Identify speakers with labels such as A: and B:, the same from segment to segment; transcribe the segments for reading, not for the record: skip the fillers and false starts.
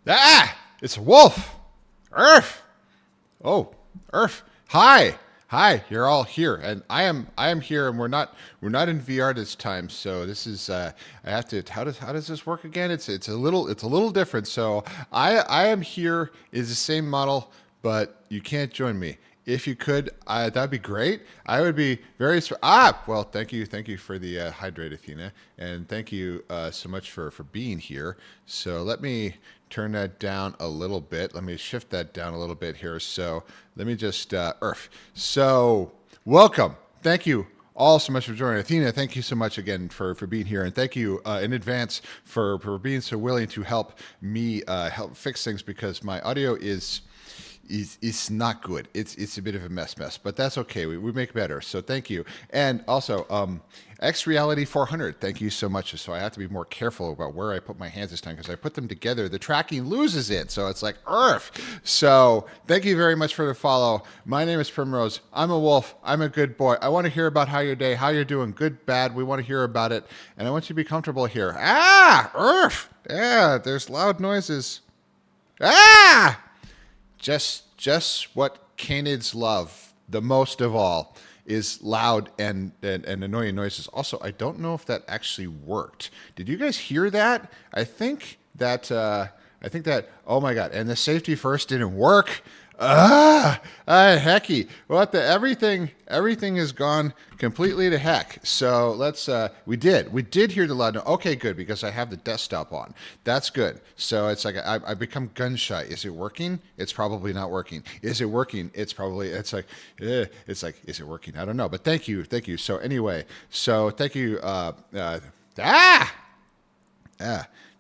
A: Ah! It's a wolf! Earth! Oh, Earth. Hi. Hi, you're all here. And I am here and we're not in VR this time. So this is I have to how does this work again? It's a little different. So I am here is the same model, but you can't join me. If you could, that'd be great. I would be very well. Thank you for the hydrate, Athena, and thank you so much for being here. So let me turn that down a little bit. Let me shift that down a little bit here. So let me just Earth. So welcome. Thank you all so much for joining. Athena, thank you so much again for being here. And thank you in advance for being so willing to help me help fix things because my audio is not good. It's a bit of a mess, but that's okay. We make better. So thank you. And also, X Reality 400. Thank you so much. So I have to be more careful about where I put my hands this time because I put them together. The tracking loses it, so it's like Earth. So thank you very much for the follow. My name is Primrose. I'm a wolf. I'm a good boy. I want to hear about how you're doing, good, bad. We want to hear about it, and I want you to be comfortable here. Earth. Yeah, there's loud noises. Ah. Just what canids love the most of all is loud and annoying noises. Also, I don't know if that actually worked. Did you guys hear that? I think that oh my god, and the safety first didn't work. Hecky. What the everything has gone completely to heck. So let's we did hear the loud noise. Okay, good, because I have the desktop on. That's good. So it's like I become gun shy. Is it working? It's probably not working. Is it working? It's like is it working? I don't know. But thank you. So anyway, so thank you. Ah ah.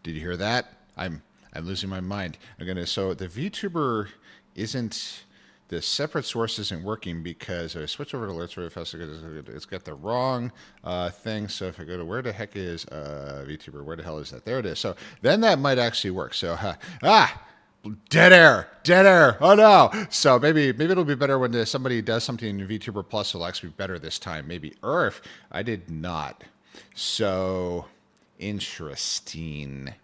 A: Did you hear that? I'm losing my mind. So the VTuber isn't the separate source isn't working because I switch over to alerts really fast. It's got the wrong thing. So if I go to where the heck is VTuber, where the hell is that? There it is. So then that might actually work. So dead air. Oh no. So maybe it'll be better when somebody does something in VTuber Plus. It'll actually be better this time. Maybe Earth. I did not. So interesting.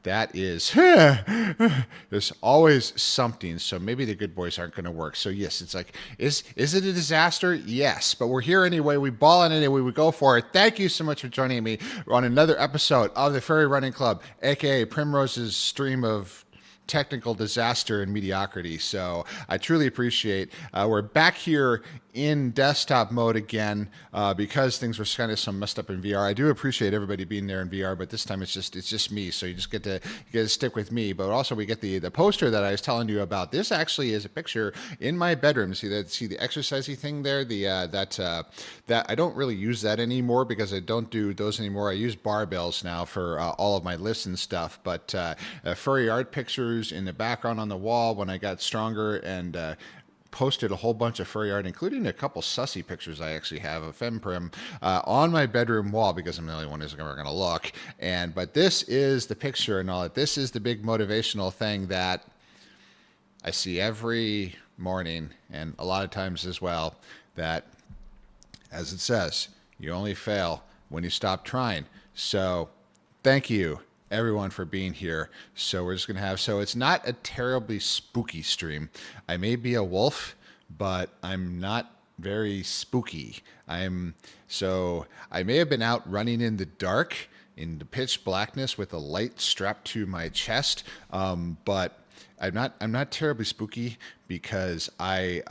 A: That is, there's always something. So maybe the good boys aren't going to work. So yes, it's like, is it a disaster? Yes, but we're here anyway. We ball in anyway. We go for it. Thank you so much for joining me on another episode of the Furry Running Club, aka Primrose's stream of technical disaster and mediocrity. So I truly appreciate. We're back here in desktop mode again because things were kind of some messed up in VR. I do appreciate everybody being there in VR, but this time it's just me. So you get to stick with me. But also we get the poster that I was telling you about. This actually is a picture in my bedroom. See the exercisey thing there. That I don't really use that anymore because I don't do those anymore. I use barbells now for all of my lifts and stuff. But furry art pictures in the background on the wall when I got stronger and posted a whole bunch of furry art, including a couple sussy pictures I actually have of Femprim on my bedroom wall because I'm the only one who's ever going to look. But this is the picture and all that. This is the big motivational thing that I see every morning and a lot of times as well. That, as it says, you only fail when you stop trying. So, thank you everyone for being here. So we're just gonna so it's not a terribly spooky stream. I may be a wolf, but I'm not very spooky. I may have been out running in the dark in the pitch blackness with a light strapped to my chest, but I'm not terribly spooky because I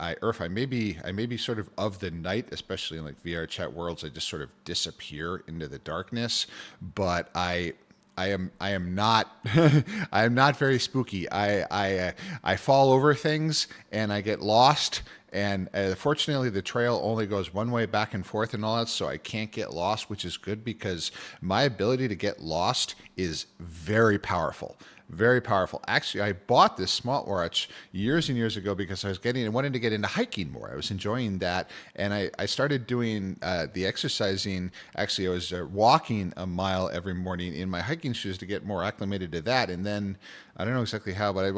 A: may be sort of the night, especially in like VR chat worlds. I just sort of disappear into the darkness, but I am not I am not very spooky. I fall over things and I get lost. And fortunately, the trail only goes one way back and forth and all that, so I can't get lost, which is good because my ability to get lost is very powerful. Very powerful. Actually, I bought this smartwatch years and years ago because I wanted to get into hiking more. I was enjoying that, and I started doing the exercising. Actually, I was walking a mile every morning in my hiking shoes to get more acclimated to that, and then I don't know exactly how, but I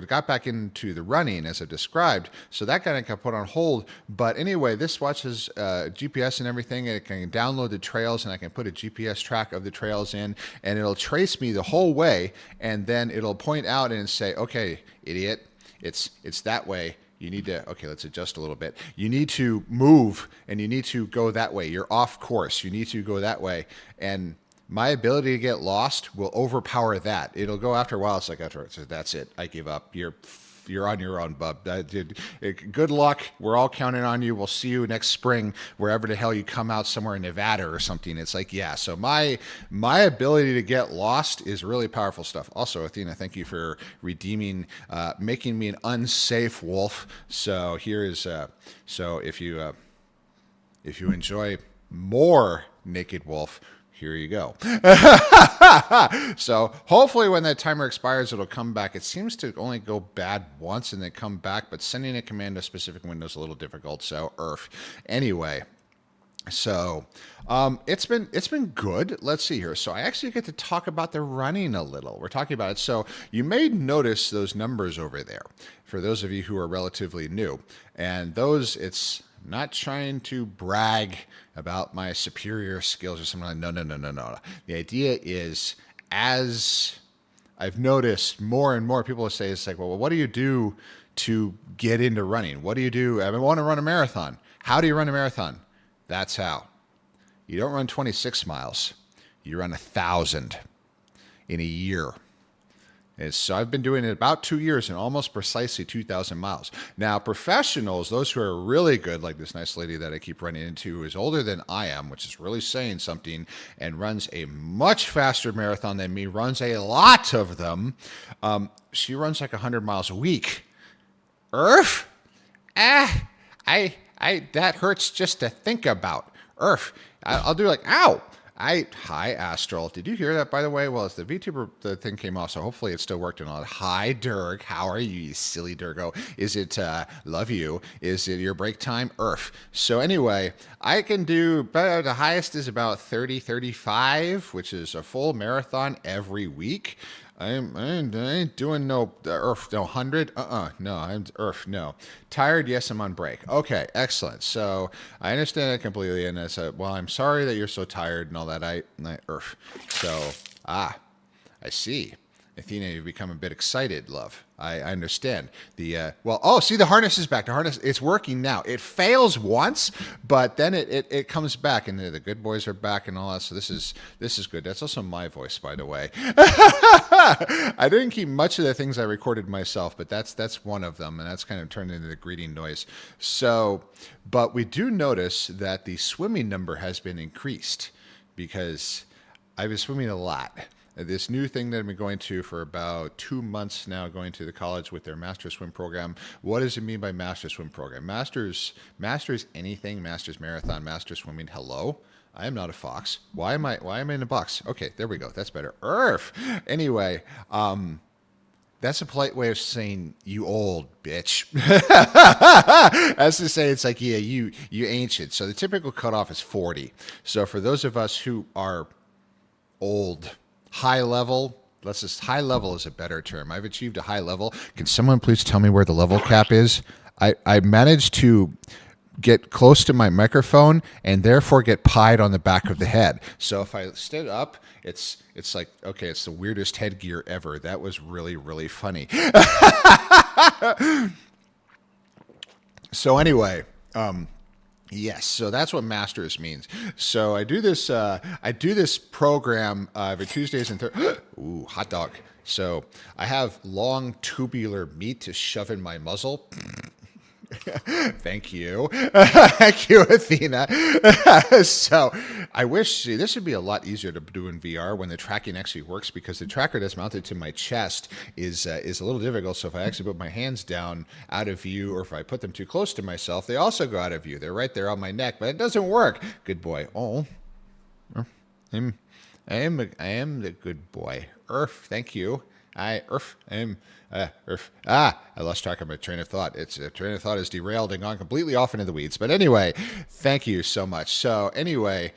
A: got back into the running as I described. So that kind of got put on hold. But anyway, this watch has GPS and everything, and it can download the trails, and I can put a GPS track of the trails in, and it'll trace me the whole way, and then it'll point out and say, okay, idiot, it's that way. You need to, okay, let's adjust a little bit. You need to move, and you need to go that way. You're off course. You need to go that way. And my ability to get lost will overpower that. It'll go after a while. It's like, that's it. I give up. You're on your own, bub. Good luck. We're all counting on you. We'll see you next spring, wherever the hell you come out, somewhere in Nevada or something. It's like, yeah. So my ability to get lost is really powerful stuff. Also, Athena, thank you for redeeming, making me an unsafe wolf. So here is, so if you enjoy more Naked Wolf, here you go. So hopefully when that timer expires, it'll come back. It seems to only go bad once and then come back, but sending a command to a specific window is a little difficult. So anyway, so it's been good. Let's see here. So I actually get to talk about the running a little. We're talking about it. So you may notice those numbers over there for those of you who are relatively new, and those it's not trying to brag about my superior skills or something like that. No. The idea is, as I've noticed more and more people say, it's like, well, what do you do to get into running? What do you do? I want to run a marathon. How do you run a marathon? That's how. You don't run 26 miles. You run 1,000 in a year. And so I've been doing it about 2 years and almost precisely 2,000 miles. Now, professionals, those who are really good, like this nice lady that I keep running into, who is older than I am, which is really saying something, and runs a much faster marathon than me, runs a lot of them. She runs like 100 miles a week. That hurts just to think about. I'll do like, ow. Hi, Astral. Did you hear that, by the way? Well, it's the VTuber the thing came off, so hopefully it still worked and all. Hi, Dirk. How are you silly Durgo? Is it, love you? Is it your break time? So anyway, I can do, the highest is about 30, 35, which is a full marathon every week. I ain't doing no 100. No. Tired? Yes, I'm on break. Okay, excellent. So I understand it completely, and I said, well, I'm sorry that you're so tired and all that. So I see. Athena, you've become a bit excited, love. I understand. See, the harness is back. The harness, it's working now. It fails once, but then it comes back, and the good boys are back and all that. So this is good. That's also my voice, by the way. I didn't keep much of the things I recorded myself, but that's one of them, and that's kind of turned into the greeting noise. So, but we do notice that the swimming number has been increased because I've been swimming a lot. This new thing that I've been going to for about 2 months now, going to the college with their Master Swim program. What does it mean by Master Swim program? Masters anything, Masters Marathon, Master Swimming, hello? I am not a fox. Why am I in a box? Okay, there we go. That's better. Anyway, that's a polite way of saying you old bitch. As to say, it's like, yeah, you ancient. So the typical cutoff is 40. So for those of us who are old, high level, high level is a better term. I've achieved a high level. Can someone please tell me where the level cap is? I managed to get close to my microphone and therefore get pied on the back of the head. So if I stood up, it's like, okay, it's the weirdest headgear ever. That was really, really funny. So anyway, yes, so that's what Masters means. So I do this program every Tuesdays and Thursdays. Ooh, hot dog. So I have long tubular meat to shove in my muzzle. Thank you. Thank you, Athena. So I wish, this would be a lot easier to do in VR when the tracking actually works, because the tracker that's mounted to my chest is a little difficult. So if I actually put my hands down out of view, or if I put them too close to myself, they also go out of view. They're right there on my neck, but it doesn't work. Good boy. Oh, I am the good boy. Thank you. I lost track of my train of thought. Train of thought is derailed and gone completely off into the weeds. But anyway, thank you so much. So anyway,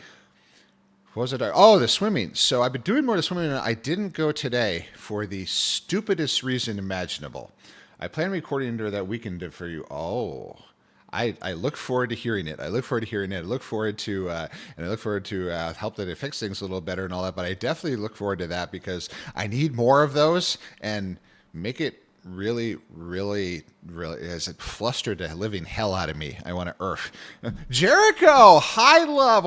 A: what was it? Oh, the swimming. So I've been doing more of the swimming, and I didn't go today for the stupidest reason imaginable. I plan on recording into that weekend for you. Oh, I look forward to hearing it. I look forward to hearing it. I look forward to and I look forward to help that it fix things a little better and all that. But I definitely look forward to that because I need more of those and make it really as it flustered the living hell out of me. I want to earth. Jericho, hi love,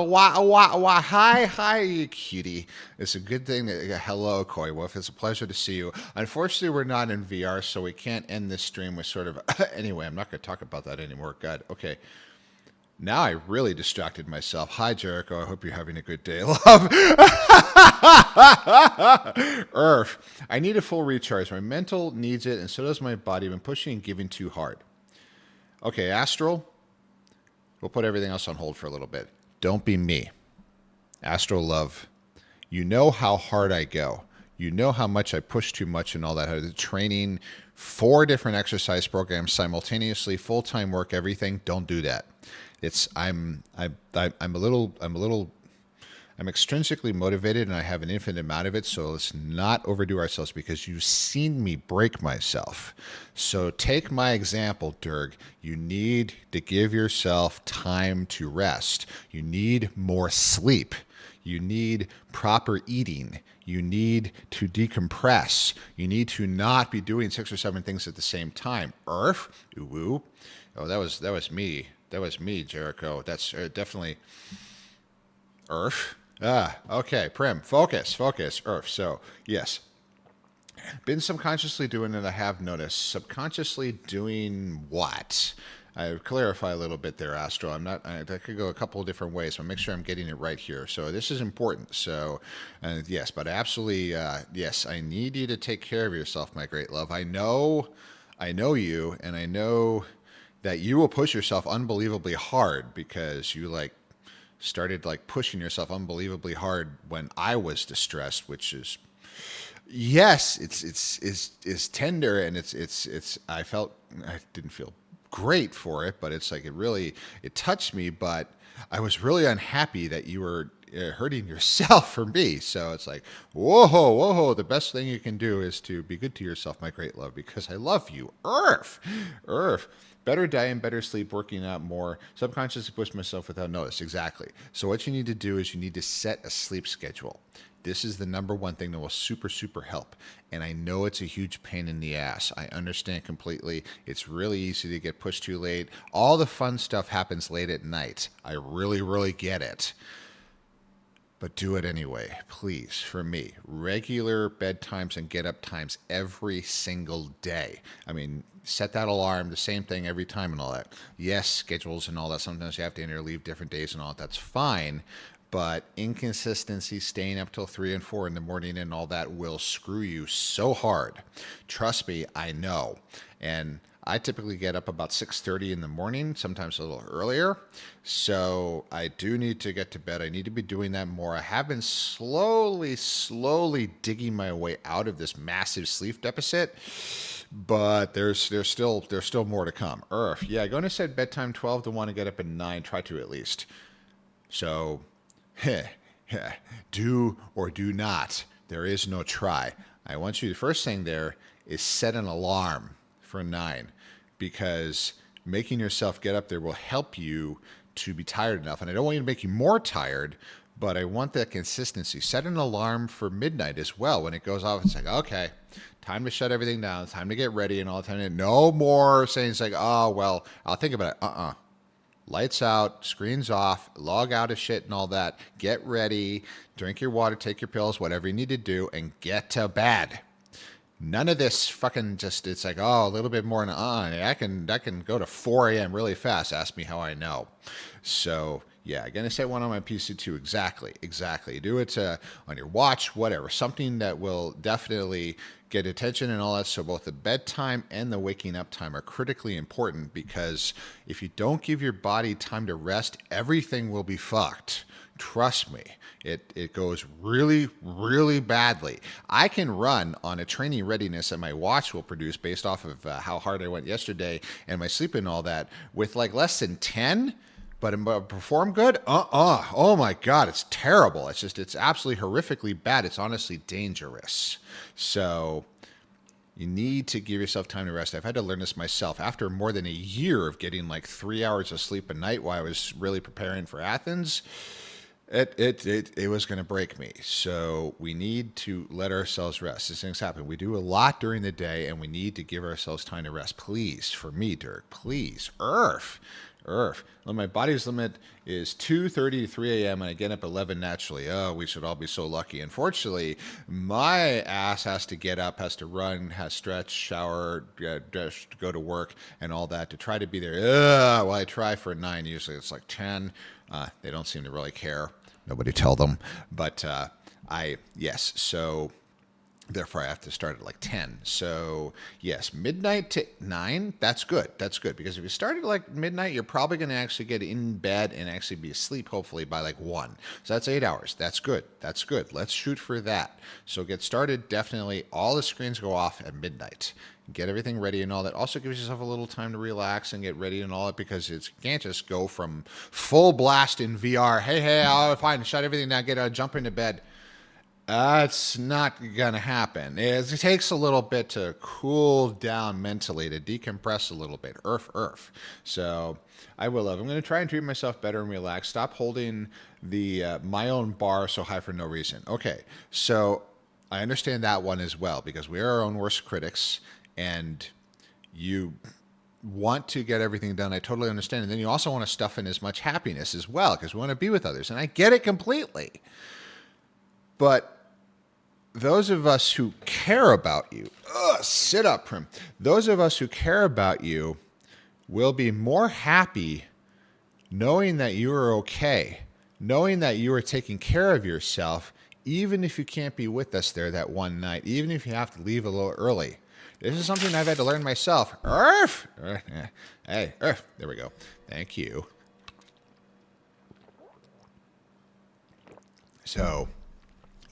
A: hi cutie. It's a good thing that hello Koi Wolf. It's a pleasure to see you. Unfortunately, we're not in VR, so we can't end this stream with sort of anyway. I'm not going to talk about that anymore. God, okay. Now I really distracted myself. Hi, Jericho. I hope you're having a good day, love. Earth. I need a full recharge. My mental needs it, and so does my body. I've been pushing and giving too hard. Okay, Astral. We'll put everything else on hold for a little bit. Don't be me. Astral love. You know how hard I go. You know how much I push too much and all that. Training 4 different exercise programs simultaneously, full-time work, everything. Don't do that. I'm extrinsically motivated and I have an infinite amount of it, so let's not overdo ourselves because you've seen me break myself. So take my example, Dirg. You need to give yourself time to rest. You need more sleep. You need proper eating. You need to decompress. You need to not be doing 6 or 7 things at the same time. Earth? Ooh. Oh, that was me. That was me, Jericho. That's definitely Earth. Okay. Prim, focus, Earth. So, yes. Been subconsciously doing it, I have noticed. Subconsciously doing what? I clarify a little bit there, Astro. That could go a couple of different ways, so make sure I'm getting it right here. So this is important. So, yes, but absolutely, yes, I need you to take care of yourself, my great love. I know you, and I know that you will push yourself unbelievably hard because you started pushing yourself unbelievably hard when I was distressed, which is yes, it's tender and it's I didn't feel great for it, but it's it touched me, but I was really unhappy that you were hurting yourself for me. So it's whoa, the best thing you can do is to be good to yourself, my great love, because I love you. Earth. Better diet and better sleep, working out more, subconsciously push myself without notice. Exactly. So what you need to do is you need to set a sleep schedule. This is the number one thing that will super help. And I know it's a huge pain in the ass. I understand completely. It's really easy to get pushed too late. All the fun stuff happens late at night. I really get it. But do it anyway, please, for me. Regular bedtimes and get up times every single day. I mean, set that alarm, the same thing every time and all that. Yes, schedules and all that. Sometimes you have to interleave different days and all that. That's fine. But inconsistency, staying up till 3 and 4 in the morning and all that will screw you so hard. Trust me, I know. And I typically get up about 6:30 in the morning, sometimes a little earlier. So I do need to get to bed. I need to be doing that more. I have been slowly digging my way out of this massive sleep deficit, but there's still more to come. Earth, yeah, going to set bedtime 12 to 1 to get up at 9. Try to at least. So, do or do not. There is no try. I want you, the first thing there is set an alarm for 9 because making yourself get up there will help you to be tired enough. And I don't want you to make you more tired, but I want that consistency. Set an alarm for midnight as well. When it goes off, it's okay, time to shut everything down. It's time to get ready and all the time. No more saying oh, well, I'll think about it. Lights out, screens off, log out of shit and all that. Get ready, drink your water, take your pills, whatever you need to do, and get to bed. None of this fucking it's a little bit more. I can go to 4 a.m. really fast. Ask me how I know. So, yeah, I'm going to set one on my PC too. Exactly. Do it on your watch, whatever. Something that will definitely get attention and all that. So both the bedtime and the waking up time are critically important because if you don't give your body time to rest, everything will be fucked. Trust me, it goes really badly. I can run on a training readiness that my watch will produce based off of how hard I went yesterday and my sleep and all that with less than 10, but perform good? Oh my God, it's terrible. It's absolutely horrifically bad. It's honestly dangerous. So You need to give yourself time to rest. I've had to learn this myself after more than a year of getting like 3 hours of sleep a night while I was really preparing for Athens. It was going to break me. So we need to let ourselves rest. These things happen. We do a lot during the day, and we need to give ourselves time to rest. Please, for me, Dirk, please. Earth. Well, my body's limit is 2:30 to 3 a.m. and I get up 11 naturally. Oh, we should all be so lucky. Unfortunately, my ass has to get up, has to run, has stretch, shower, dress, go to work, and all that to try to be there. Well, I try for 9. Usually it's like 10. They don't seem to really care. Nobody tell them. But yes. So therefore, I have to start at like 10. So, yes, midnight to 9, that's good. That's good. Because if you start at like midnight, you're probably going to actually get in bed and actually be asleep, hopefully, by like 1. So that's 8 hours. That's good. That's good. Let's shoot for that. So get started. Definitely, all the screens go off at midnight. Get everything ready and all that. Also gives yourself a little time to relax and get ready and all that, because you can't just go from full blast in VR. Hey, I'll fine, shut everything down, jump into bed. It's not going to happen. It takes a little bit to cool down mentally, to decompress a little bit. So I will love. I'm going to try and treat myself better and relax. Stop holding the my own bar so high for no reason. Okay, so I understand that one as well, because we are our own worst critics, and you want to get everything done. I totally understand. And then you also want to stuff in as much happiness as well, because we want to be with others. And I get it completely. But those of us who care about you, sit up, Prim. Those of us who care about you will be more happy knowing that you are okay, knowing that you are taking care of yourself, even if you can't be with us there that one night, even if you have to leave a little early. This is something I've had to learn myself. Hey, there we go. Thank you. So,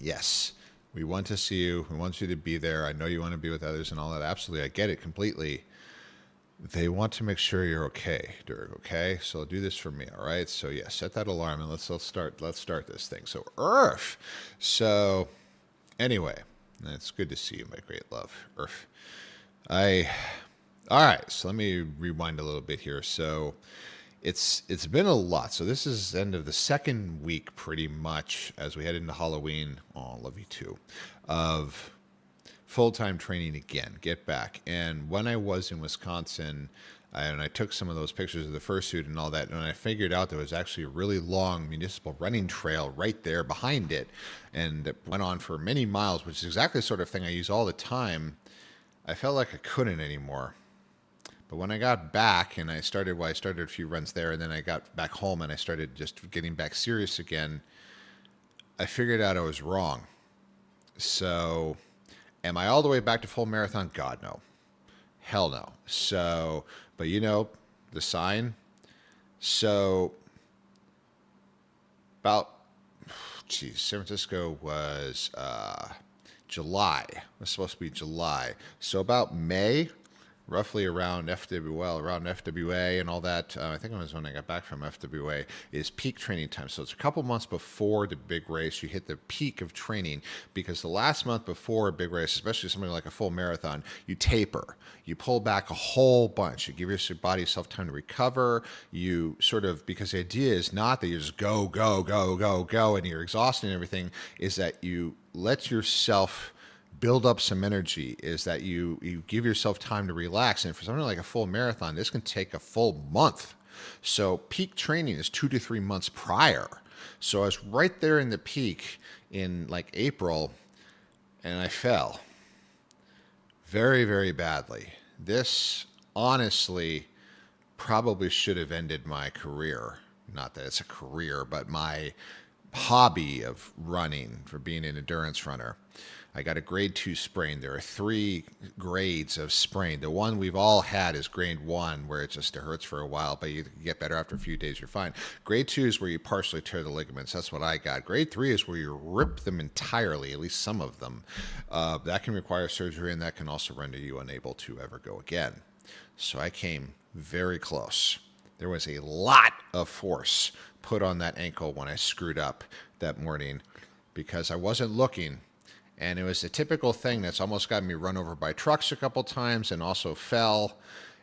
A: yes, we want to see you. We want you to be there. I know you want to be with others and all that. Absolutely. I get it completely. They want to make sure you're okay, Dirk, okay? So do this for me, all right? So, yeah, set that alarm and let's start this thing. So, Earth. So, anyway, it's good to see you, my great love. Earth. All right, so let me rewind a little bit here. So, it's been a lot. So this is end of the second week, pretty much, as we head into Halloween. Oh, love you too. Of full-time training again. Get back. And when I was in Wisconsin, and I took some of those pictures of the fursuit and all that, and I figured out there was actually a really long municipal running trail right there behind it, and it went on for many miles, which is exactly the sort of thing I use all the time. I felt like I couldn't anymore. But when I got back and I started a few runs there, and then I got back home and I started just getting back serious again, I figured out I was wrong. So, am I all the way back to full marathon? God, no. Hell no. So, but the sign. So, about, San Francisco was July. It was supposed to be July. So about May, roughly around FWA and all that. I think it was when I got back from FWA, is peak training time. So it's a couple months before the big race. You hit the peak of training, because the last month before a big race, especially something like a full marathon, you taper. You pull back a whole bunch. You give your body yourself time to recover. You sort of, because the idea is not that you just go, and you're exhausted and everything, is that you let yourself build up some energy, is that you give yourself time to relax. And for something like a full marathon, this can take a full month. So peak training is 2 to 3 months prior. So I was right there in the peak in like April, and I fell very, very badly. This honestly probably should have ended my career. Not that it's a career, but my hobby of running, for being an endurance runner. I got a grade 2 sprain. There are 3 grades of sprain. The one we've all had is grade 1, where it hurts for a while, but you get better after a few days, you're fine. Grade 2 is where you partially tear the ligaments. That's what I got. Grade 3 is where you rip them entirely, at least some of them. That can require surgery, and that can also render you unable to ever go again. So I came very close. There was a lot of force put on that ankle when I screwed up that morning, because I wasn't looking. And it was a typical thing that's almost got me run over by trucks a couple times and also fell,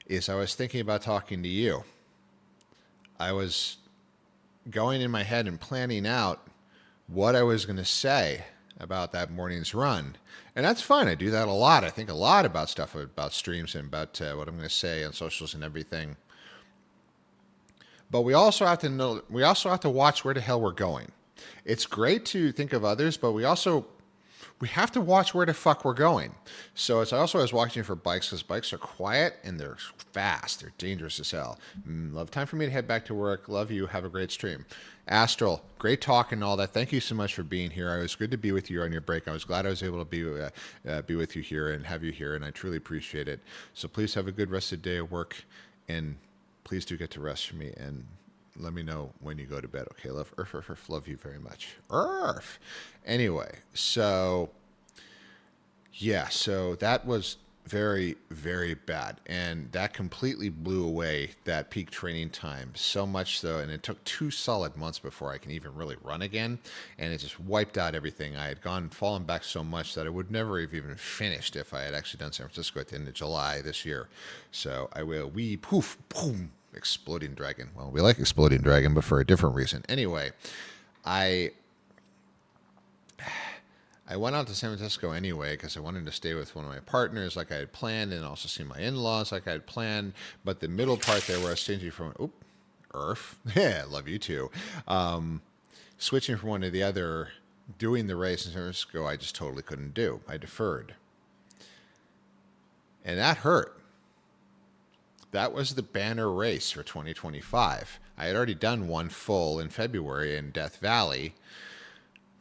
A: is I was thinking about talking to you. I was going in my head and planning out what I was going to say about that morning's run. And that's fine. I do that a lot. I think a lot about stuff, about streams and about what I'm going to say on socials and everything. But we also have to know, we also have to watch where the hell we're going. It's great to think of others, but we have to watch where the fuck we're going. So I was watching for bikes, because bikes are quiet and they're fast. They're dangerous as hell. Love time for me to head back to work. Love you. Have a great stream. Astral, great talk and all that. Thank you so much for being here. It was good to be with you on your break. I was glad I was able to be with you here and have you here, and I truly appreciate it. So please have a good rest of the day of work, and please do get to rest for me, and let me know when you go to bed. Okay, love, Earth, love you very much. Earth. Anyway, so yeah, so that was very, very bad, and that completely blew away that peak training time. So much so, and it took 2 solid months before I can even really run again, and it just wiped out everything. I had fallen back so much that I would never have even finished if I had actually done San Francisco at the end of July this year. So poof, boom, Exploding Dragon. Well, we like Exploding Dragon, but for a different reason. Anyway, I went out to San Francisco anyway because I wanted to stay with one of my partners like I had planned, and also see my in-laws like I had planned. But the middle part there where I was changing from, Earth, yeah, love you too, switching from one to the other, doing the race in San Francisco, I just totally couldn't do. I deferred. And that hurt. That was the banner race for 2025. I had already done one full in February in Death Valley,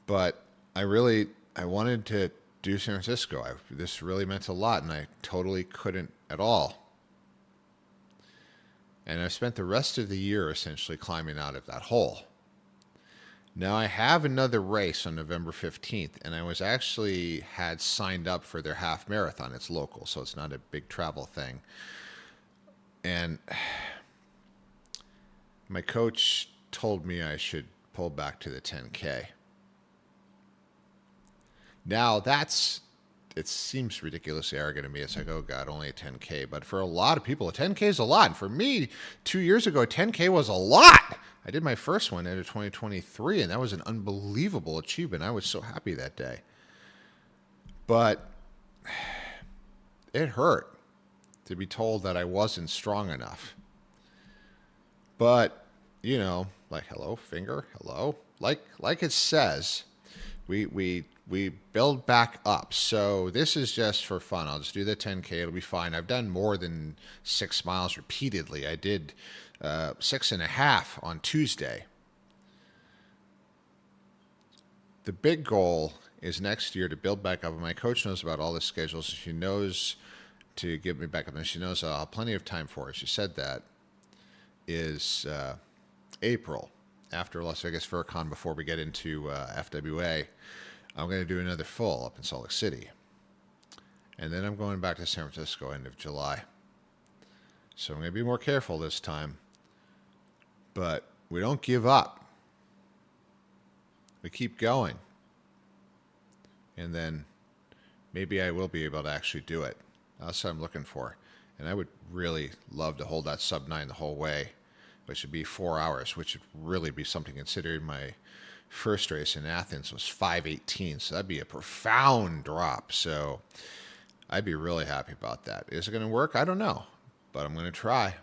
A: but I wanted to do San Francisco. This really meant a lot, and I totally couldn't at all. And I spent the rest of the year essentially climbing out of that hole. Now I have another race on November 15th, and I had signed up for their half marathon. It's local, so it's not a big travel thing. And my coach told me I should pull back to the 10K. Now it seems ridiculously arrogant to me. It's like, oh God, only a 10K. But for a lot of people, a 10K is a lot. And for me, 2 years ago, a 10K was a lot. I did my first one in 2023, and that was an unbelievable achievement. I was so happy that day. But it hurt to be told that I wasn't strong enough. But, like, hello, finger, hello. Like it says, we build back up. So this is just for fun. I'll just do the 10K. It'll be fine. I've done more than 6 miles repeatedly. I did 6.5 on Tuesday. The big goal is next year to build back up. And my coach knows about all the schedules. She knows to get me back up, and she knows I'll have plenty of time for it. She said that is April, after Las Vegas FurCon, before we get into FWA. I'm going to do another full up in Salt Lake City. And then I'm going back to San Francisco end of July. So I'm going to be more careful this time. But we don't give up. We keep going. And then maybe I will be able to actually do it. That's what I'm looking for. And I would really love to hold that sub-9 the whole way, which would be 4 hours, which would really be something considering my first race in Athens was 5:18. So that'd be a profound drop. So I'd be really happy about that. Is it going to work? I don't know, but I'm going to try.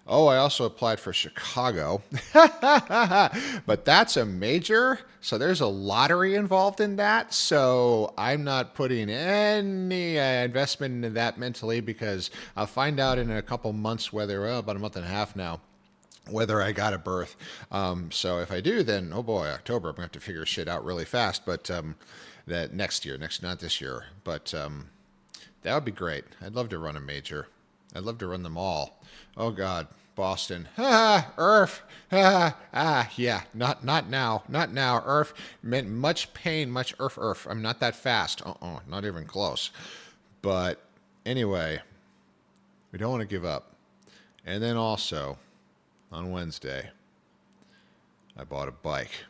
A: Oh, I also applied for Chicago, but that's a major, so there's a lottery involved in that, so I'm not putting any investment into that mentally, because I'll find out in a couple months about a month and a half now, whether I got a berth. So if I do, then, oh boy, October, I'm going to have to figure shit out really fast, but that next year, not this year, but that would be great. I'd love to run a major. I'd love to run them all. Oh God, Boston. Earth. Yeah, not now. Not now. Earth meant much pain, much Earth. I'm not that fast. Not even close. But anyway, we don't want to give up. And then also, on Wednesday, I bought a bike.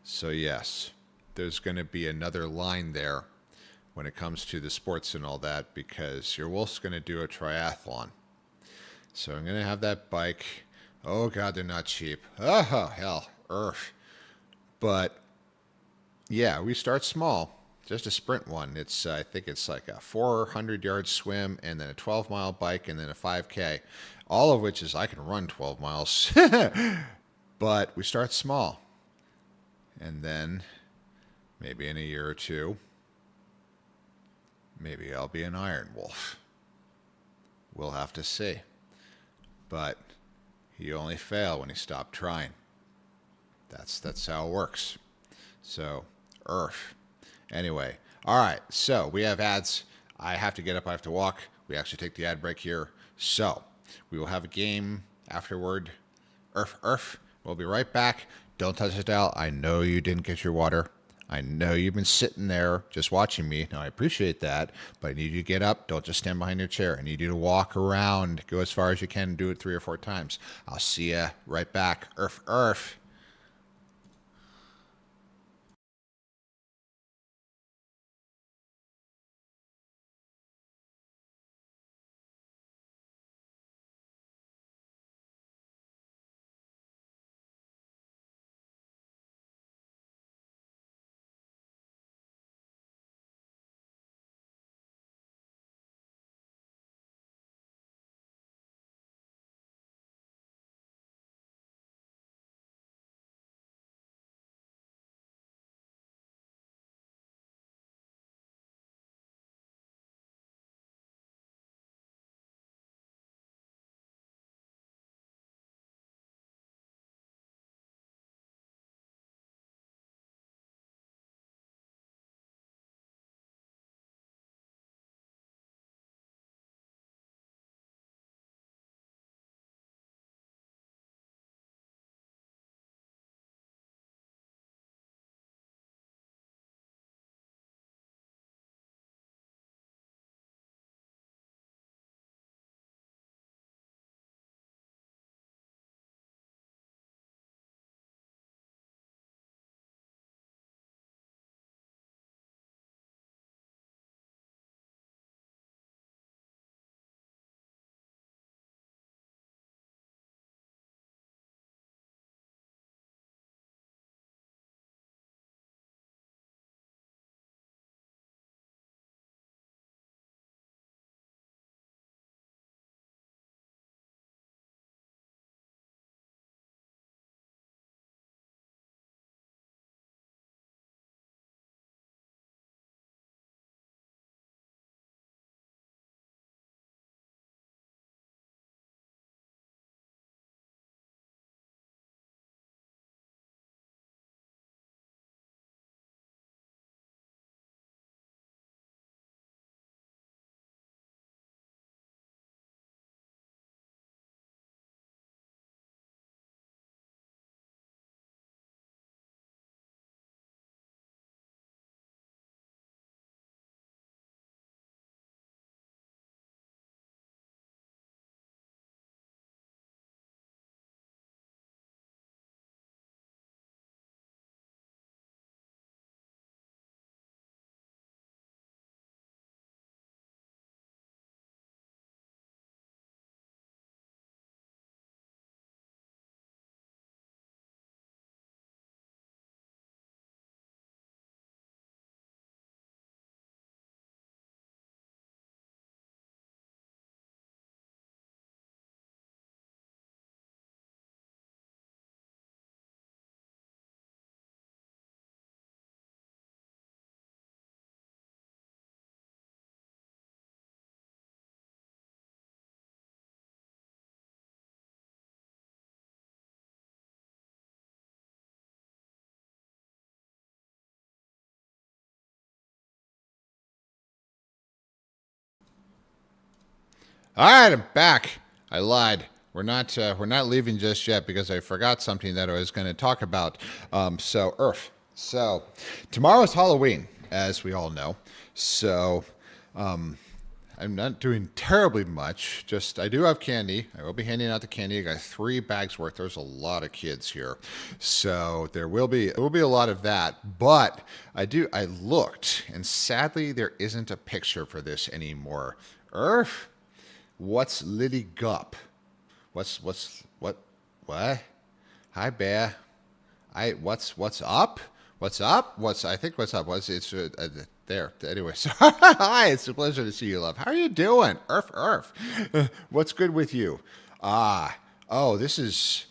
A: So yes, there's going to be another line there when it comes to the sports and all that, because your wolf's going to do a triathlon. So I'm going to have that bike. Oh, God, they're not cheap. Oh, hell. Earth. But, yeah, we start small. Just a sprint one. It's I think it's like a 400-yard swim and then a 12-mile bike and then a 5K. All of which is I can run 12 miles. But we start small. And then maybe in a year or two, maybe I'll be an Iron Wolf. We'll have to see. But he only failed when he stopped trying. That's how it works. So, Earth. Anyway, all right. So we have ads. I have to get up. I have to walk. We actually take the ad break here. So we will have a game afterward. Earth. We'll be right back. Don't touch the dial. I know you didn't get your water. I know you've been sitting there just watching me. Now, I appreciate that, but I need you to get up. Don't just stand behind your chair. I need you to walk around. Go as far as you can. Do it 3 or 4 times. I'll see you right back. Earth. All right, I'm back. I lied. We're not leaving just yet because I forgot something that I was going to talk about. So Earth. So tomorrow is Halloween, as we all know. So I'm not doing terribly much. Just I do have candy. I will be handing out the candy. I got 3 bags worth. There's a lot of kids here, so there will be a lot of that. But I looked, and sadly there isn't a picture for this anymore. Earth, what's Liddy Gup? What? Hi, Bear. What's up? What's up? I think what's up was it's there. Anyway, so hi, it's a pleasure to see you, love. How are you doing? Earth. What's good with you? Oh, this is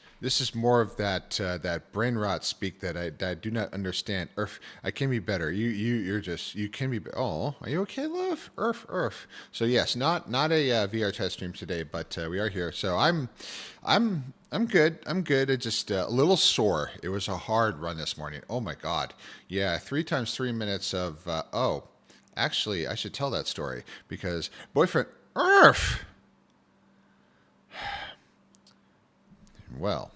A: more of that brain rot speak that I do not understand. Earth, I can be better. You can be. Oh, are you okay, love? Earth. So yes, not a VR test stream today, but we are here. So I'm good. I'm good. It's just a little sore. It was a hard run this morning. Oh my God. Yeah, 3 times 3 minutes of. Actually, I should tell that story because boyfriend Earth. Well,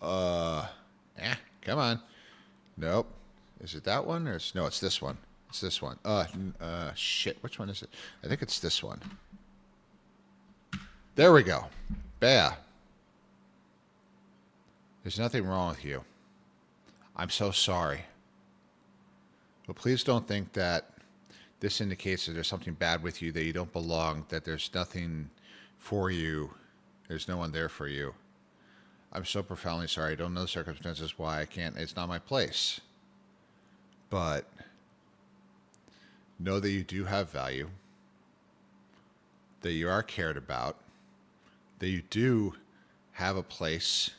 A: come on. Nope. Is it that one no? It's this one. It's this one. Shit. Which one is it? I think it's this one. There we go. Bea. There's nothing wrong with you. I'm so sorry. But please don't think that this indicates that there's something bad with you, that you don't belong, that there's nothing for you. There's no one there for you. I'm so profoundly sorry. I don't know the circumstances why I can't. It's not my place. But know that you do have value, that you are cared about, that you do have a place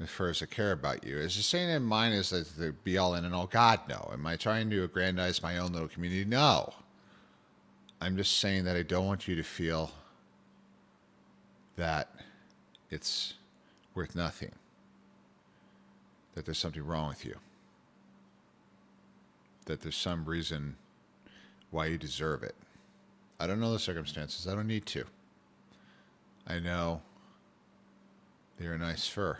A: as far as I care about you. Is the saying in mine is that the be all in and all? God, no. Am I trying to aggrandize my own little community? No. I'm just saying that I don't want you to feel that it's worth nothing, that there's something wrong with you, that there's some reason why you deserve it. I don't know the circumstances. I don't need to. I know that you're a nice fur,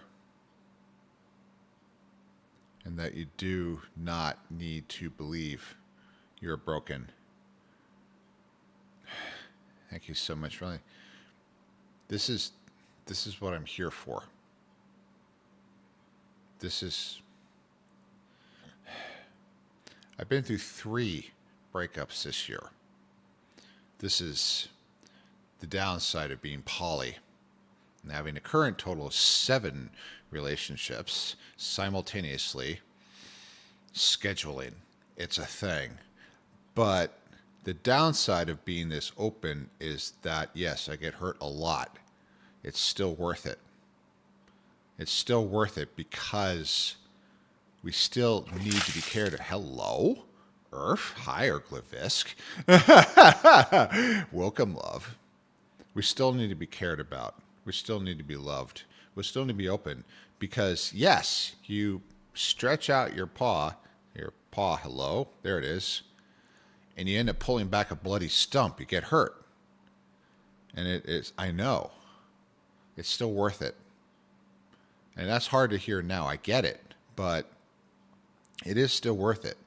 A: and that you do not need to believe you're broken. Thank you so much, really. This is what I'm here for. I've been through 3 breakups this year. This is the downside of being poly and having a current total of 7 relationships simultaneously. Scheduling, it's a thing. But the downside of being this open is that, yes, I get hurt a lot. It's still worth it. It's still worth it because we still need to be cared. Hello, Earth. Hi, Erglavisk. Welcome, love. We still need to be cared about. We still need to be loved. We still need to be open because, yes, you stretch out your paw, hello, there it is, and you end up pulling back a bloody stump. You get hurt. And it is, I know, it's still worth it. And that's hard to hear now. I get it, but it is still worth it.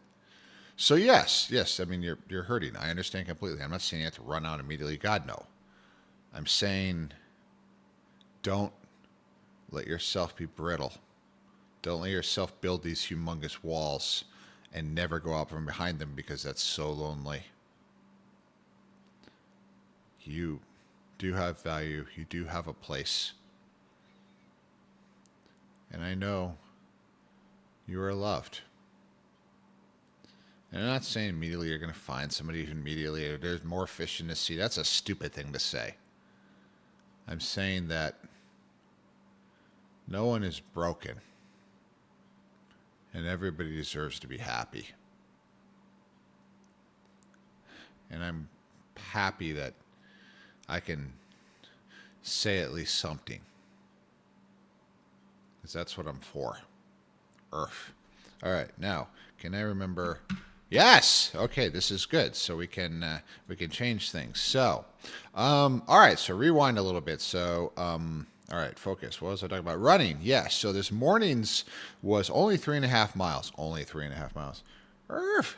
A: So yes, I mean, you're hurting. I understand completely. I'm not saying you have to run out immediately. God, no. I'm saying don't let yourself be brittle. Don't let yourself build these humongous walls and never go out from behind them because that's so lonely. You do have value. You do have a place. And I know you are loved. And I'm not saying immediately you're going to find somebody who immediately, there's more fish in the sea. That's a stupid thing to say. I'm saying that no one is broken. And everybody deserves to be happy. And I'm happy that I can say at least something. Because that's what I'm for. Earth. All right, now, can I remember? Yes. Okay, this is good. So we can change things. So, all right. So rewind a little bit. So, all right, focus. What was I talking about? Running. Yes. So this morning's was only 3.5 miles. Only 3.5 miles. Earth.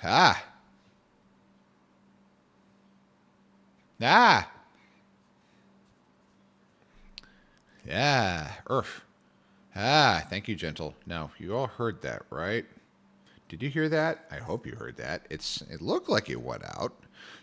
A: Ah, yeah, Earth. Ah, thank you, gentle. Now, you all heard that, right? Did you hear that? I hope you heard that. It looked like it went out.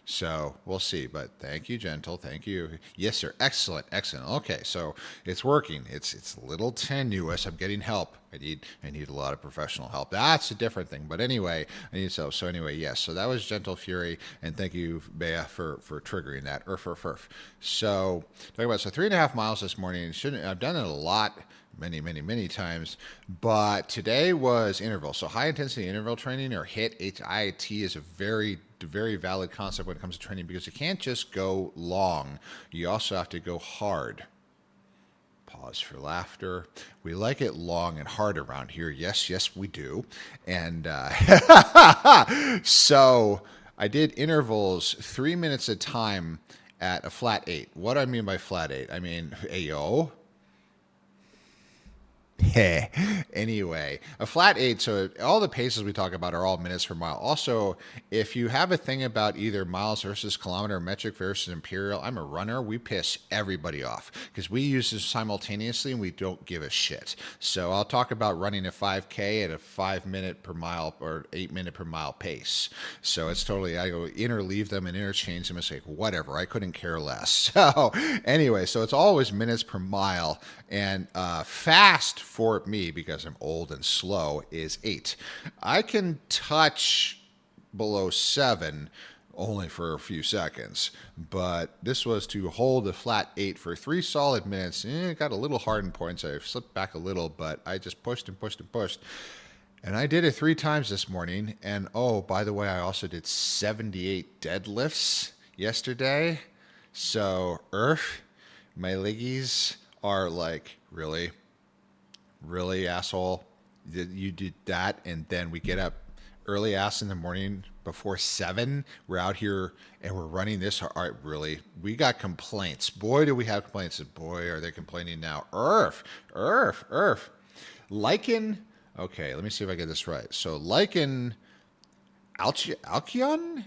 A: So we'll see. But thank you, gentle. Thank you. Yes, sir. Excellent. Excellent. Okay, so it's working. It's a little tenuous. I'm getting help. I need a lot of professional help. That's a different thing. But anyway, I need so anyway, yes. So that was Gentle Fury, and thank you, Bea, for triggering that. Urf. So talking about 3.5 miles this morning. I've done it a lot many times. But today was interval. So high intensity interval training, or HIIT, is a very valid concept when it comes to training, because you can't just go long. You also have to go hard. Pause for laughter. We like it long and hard around here. Yes, we do. And so I did intervals 3 minutes a time at a flat 8. What do I mean by flat 8? I mean, ayo. Anyway, a flat 8. So all the paces we talk about are all minutes per mile. Also, if you have a thing about either miles versus kilometer, metric versus imperial, I'm a runner. We piss everybody off because we use this simultaneously and we don't give a shit. So I'll talk about running a 5K at a 5 minute per mile or 8 minute per mile pace. So it's totally, I go interleave them and interchange them and say, whatever, I couldn't care less. So anyway, so it's always minutes per mile. And fast for me, because I'm old and slow, is 8. I can touch below 7 only for a few seconds, but this was to hold a flat 8 for 3 solid minutes. It got a little hard in points. I slipped back a little, but I just pushed. And I did it 3 times this morning. And oh, by the way, I also did 78 deadlifts yesterday. So, my leggies are like, really, asshole, you did that? And then we get up early ass in the morning before 7. We're out here and we're running this hard. Really, we got complaints. Boy, do we have complaints. Boy, are they complaining now. Lichen. Okay, let me see if I get this right. So Lichen Alkeon?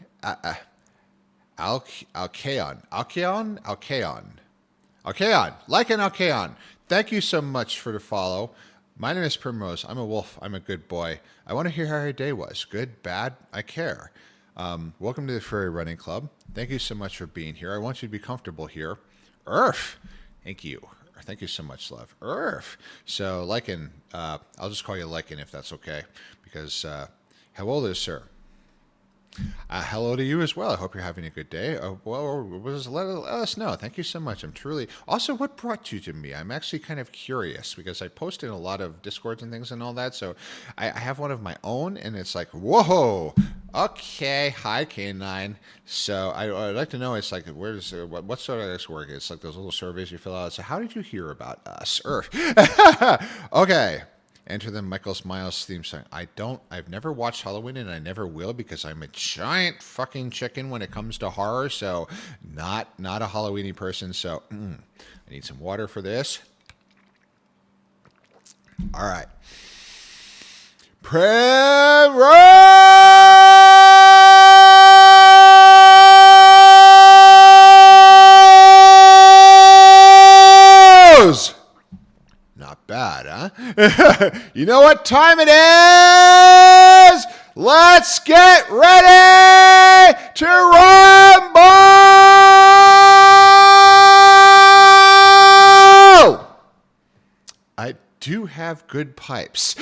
A: Lichen Alkeon. Thank you so much for the follow. My name is Primrose. I'm a wolf. I'm a good boy. I want to hear how your day was. Good, bad, I care. Welcome to the Furry Running Club. Thank you so much for being here. I want you to be comfortable here. Thank you. Thank you so much, love. So, Lichen, I'll just call you Lichen if that's okay. Because, how old is sir? Hello to you as well. I hope you're having a good day. Let us know. Thank you so much. I'm truly. Also, what brought you to me? I'm actually kind of curious because I post in a lot of Discords and things and all that. So I have one of my own, and it's like, whoa. Okay, hi K9. So I'd like to know. It's like, where's what sort of this work? It's like those little surveys you fill out. So how did you hear about us? Okay. Enter the Michael Smiles theme song. I've never watched Halloween, and I never will, because I'm a giant fucking chicken when it comes to horror. So not a Halloweeny person. So I need some water for this. All right. Primrose! Not bad, huh? You know what time it is? Let's get ready to rumble! I do have good pipes.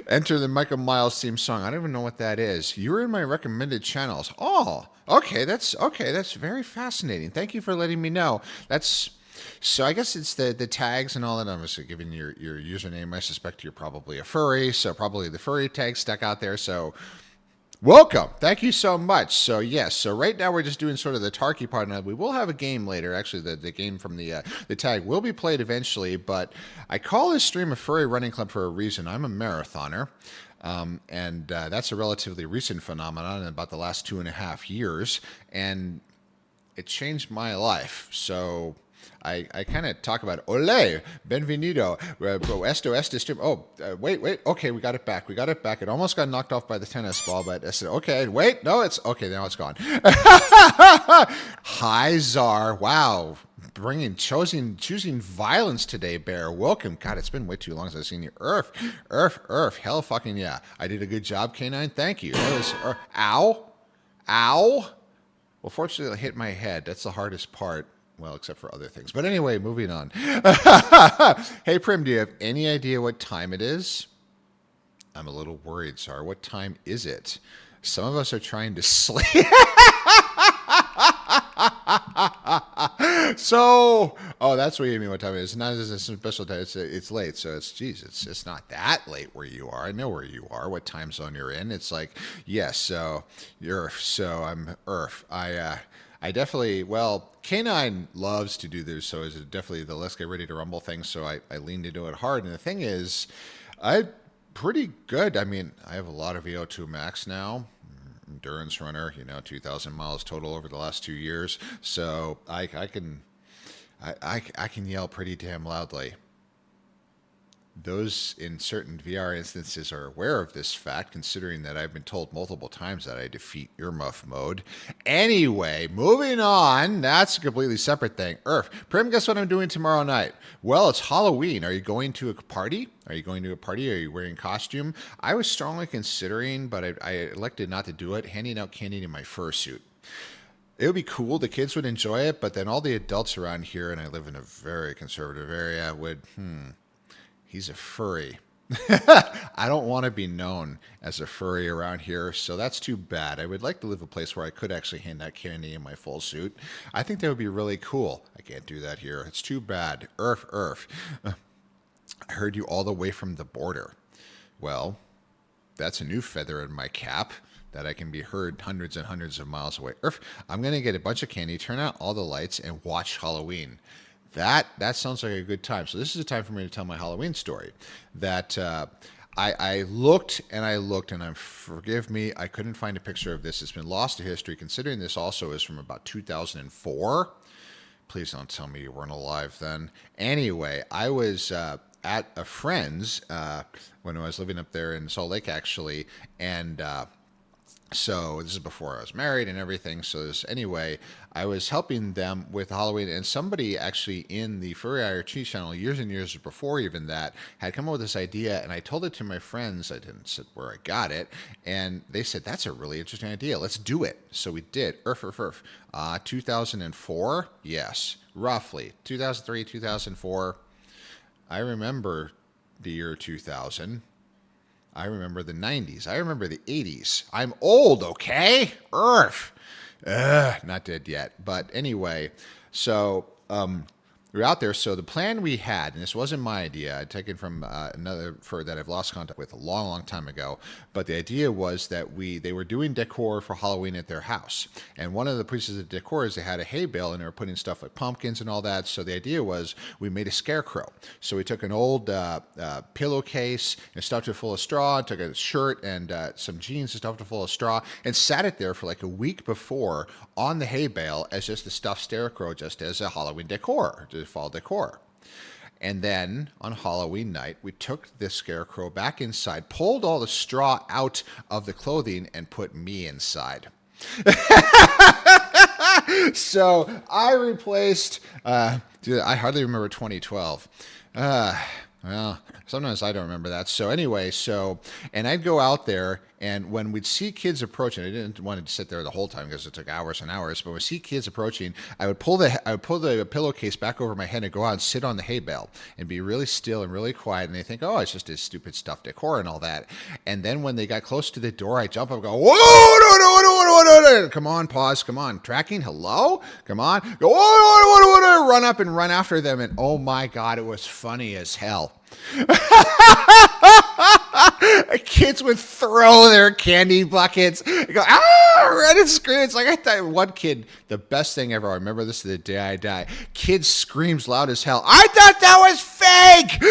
A: Enter the Michael Miles theme song. I don't even know what that is. You're in my recommended channels. Oh, okay. That's very fascinating. Thank you for letting me know. So I guess it's the tags and all that. I'm just giving your username. I suspect you're probably a furry, so probably the furry tag stuck out there. So welcome. Thank you so much. So yes, so right now we're just doing sort of the Tarky part. Now we will have a game later. Actually, the game from the tag will be played eventually. But I call this stream a Furry Running Club for a reason. I'm a marathoner. And that's a relatively recent phenomenon in about the last 2.5 years. And it changed my life. So I kind of talk about ole, benvenido, esto este. Oh, wait. Okay, we got it back. It almost got knocked off by the tennis ball, but I said, okay, wait, no, it's okay. Now it's gone. Hi, Czar. Wow. Choosing violence today, Bear. Welcome. God, it's been way too long since I've seen you. Earth. Hell fucking yeah. I did a good job, K9. Thank you. That was, ow. Well, fortunately, I hit my head. That's the hardest part. Well, except for other things. But anyway, moving on. Hey, Prim, do you have any idea what time it is? I'm a little worried, Sar. What time is it? Some of us are trying to sleep. So, that's what you mean. What time it is? Not as a special time. It's late. So it's not that late where you are. I know where you are. What time zone you're in? It's like, yes. So you're Earth. So I'm Earth. I definitely, K9 loves to do this, so it's definitely the let's get ready to rumble thing, so I leaned into it hard. And the thing is, I'm pretty good. I mean, I have a lot of VO2 max now. Endurance runner, 2,000 miles total over the last 2 years. So I can yell pretty damn loudly. Those in certain VR instances are aware of this fact, considering that I've been told multiple times that I defeat earmuff mode. Anyway, moving on. That's a completely separate thing. Prim, guess what I'm doing tomorrow night? Well, it's Halloween. Are you going to a party? Are you wearing costume? I was strongly considering, but I elected not to do it, handing out candy in my fursuit. It would be cool. The kids would enjoy it, but then all the adults around here, and I live in a very conservative area, would, he's a furry. I don't want to be known as a furry around here, so that's too bad. I would like to live a place where I could actually hand out candy in my full suit. I think that would be really cool. I can't do that here. It's too bad. Earth. I heard you all the way from the border. Well, that's a new feather in my cap, that I can be heard hundreds and hundreds of miles away. I'm going to get a bunch of candy, turn out all the lights, and watch Halloween. That sounds like a good time. So this is a time for me to tell my Halloween story. That I looked, and forgive me, I couldn't find a picture of this. It's been lost to history, considering this also is from about 2004. Please don't tell me you weren't alive then. Anyway, I was at a friend's when I was living up there in Salt Lake, actually, and so this is before I was married and everything. So anyway, I was helping them with Halloween, and somebody actually in the Furry IRT channel years and years before even that had come up with this idea, and I told it to my friends. I didn't say where I got it, and they said, that's a really interesting idea. Let's do it. So we did. 2004? Yes, roughly. 2003, 2004. I remember the year 2000. I remember the 90s. I remember the 80s. I'm old, okay? Not dead yet. But anyway, so we were out there. So the plan we had, and this wasn't my idea, I'd taken from another fur that I've lost contact with a long, long time ago. But the idea was that they were doing decor for Halloween at their house. And one of the pieces of decor is they had a hay bale, and they were putting stuff like pumpkins and all that. So the idea was we made a scarecrow. So we took an old pillowcase and stuffed it full of straw, took a shirt and some jeans and stuffed it full of straw, and sat it there for like a week before on the hay bale as just a stuffed scarecrow, just as a Halloween decor, just fall decor. And then on Halloween night, we took this scarecrow back inside, pulled all the straw out of the clothing, and put me inside. So I replaced, I hardly remember 2012. Well, sometimes I don't remember that. So anyway, and I'd go out there, and when we'd see kids approaching, I didn't want to sit there the whole time because it took hours and hours, but when we see kids approaching, I would pull the pillowcase back over my head and go out and sit on the hay bale and be really still and really quiet, and they think, oh, it's just this stupid stuffed decor and all that. And then when they got close to the door, I jump up and go, whoa, no, come on, pause, come on, tracking, hello, come on, go, whoa, run up and run after them, and oh my God, it was funny as hell. Kids would throw their candy buckets, go, run and scream. It's like I thought one kid, the best thing ever, I remember this to the day I die, kid screams loud as hell, I thought that was fake.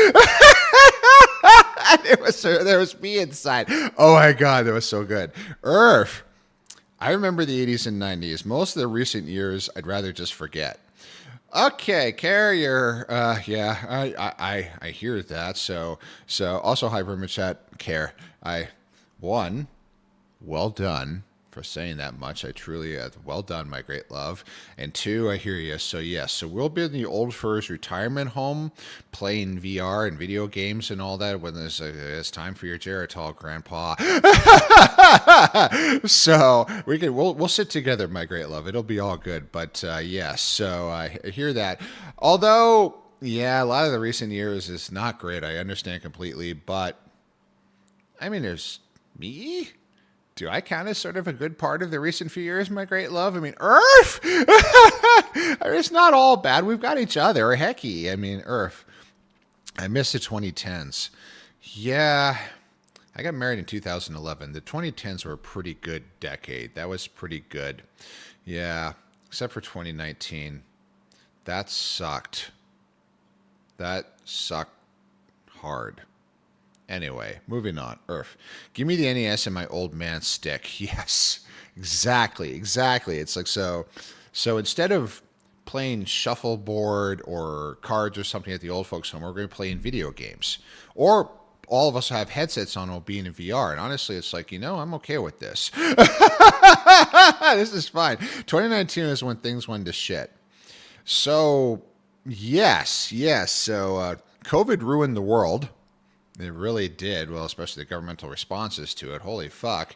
A: And there was me inside. Oh my God, that was so good. I remember the 80s and 90s. Most of the recent years, I'd rather just forget. Okay, carrier. Yeah, I hear that. So also hi very much chat care. I one well done for saying that much. I truly, well done, my great love. And two, I hear you. So, yes, so we'll be in the Old Furs retirement home playing VR and video games and all that when it's time for your Geritol, Grandpa. So we'll sit together, my great love. It'll be all good. But yes, so I hear that. Although, yeah, a lot of the recent years is not great. I understand completely, but I mean, there's me. Do I count as sort of a good part of the recent few years, my great love? I mean, Earth! It's not all bad. We've got each other. Hecky. I mean, Earth. I miss the 2010s. Yeah, I got married in 2011. The 2010s were a pretty good decade. That was pretty good. Yeah, except for 2019. That sucked. That sucked hard. Anyway, moving on. Earth. Give me the NES and my old man stick. Yes. Exactly. Exactly. It's like so instead of playing shuffleboard or cards or something at the old folks home, we're going to play in video games. Or all of us have headsets on while being in VR. And honestly, it's like, I'm okay with this. This is fine. 2019 is when things went to shit. So, yes. So, COVID ruined the world. It really did. Well, especially the governmental responses to it. Holy fuck.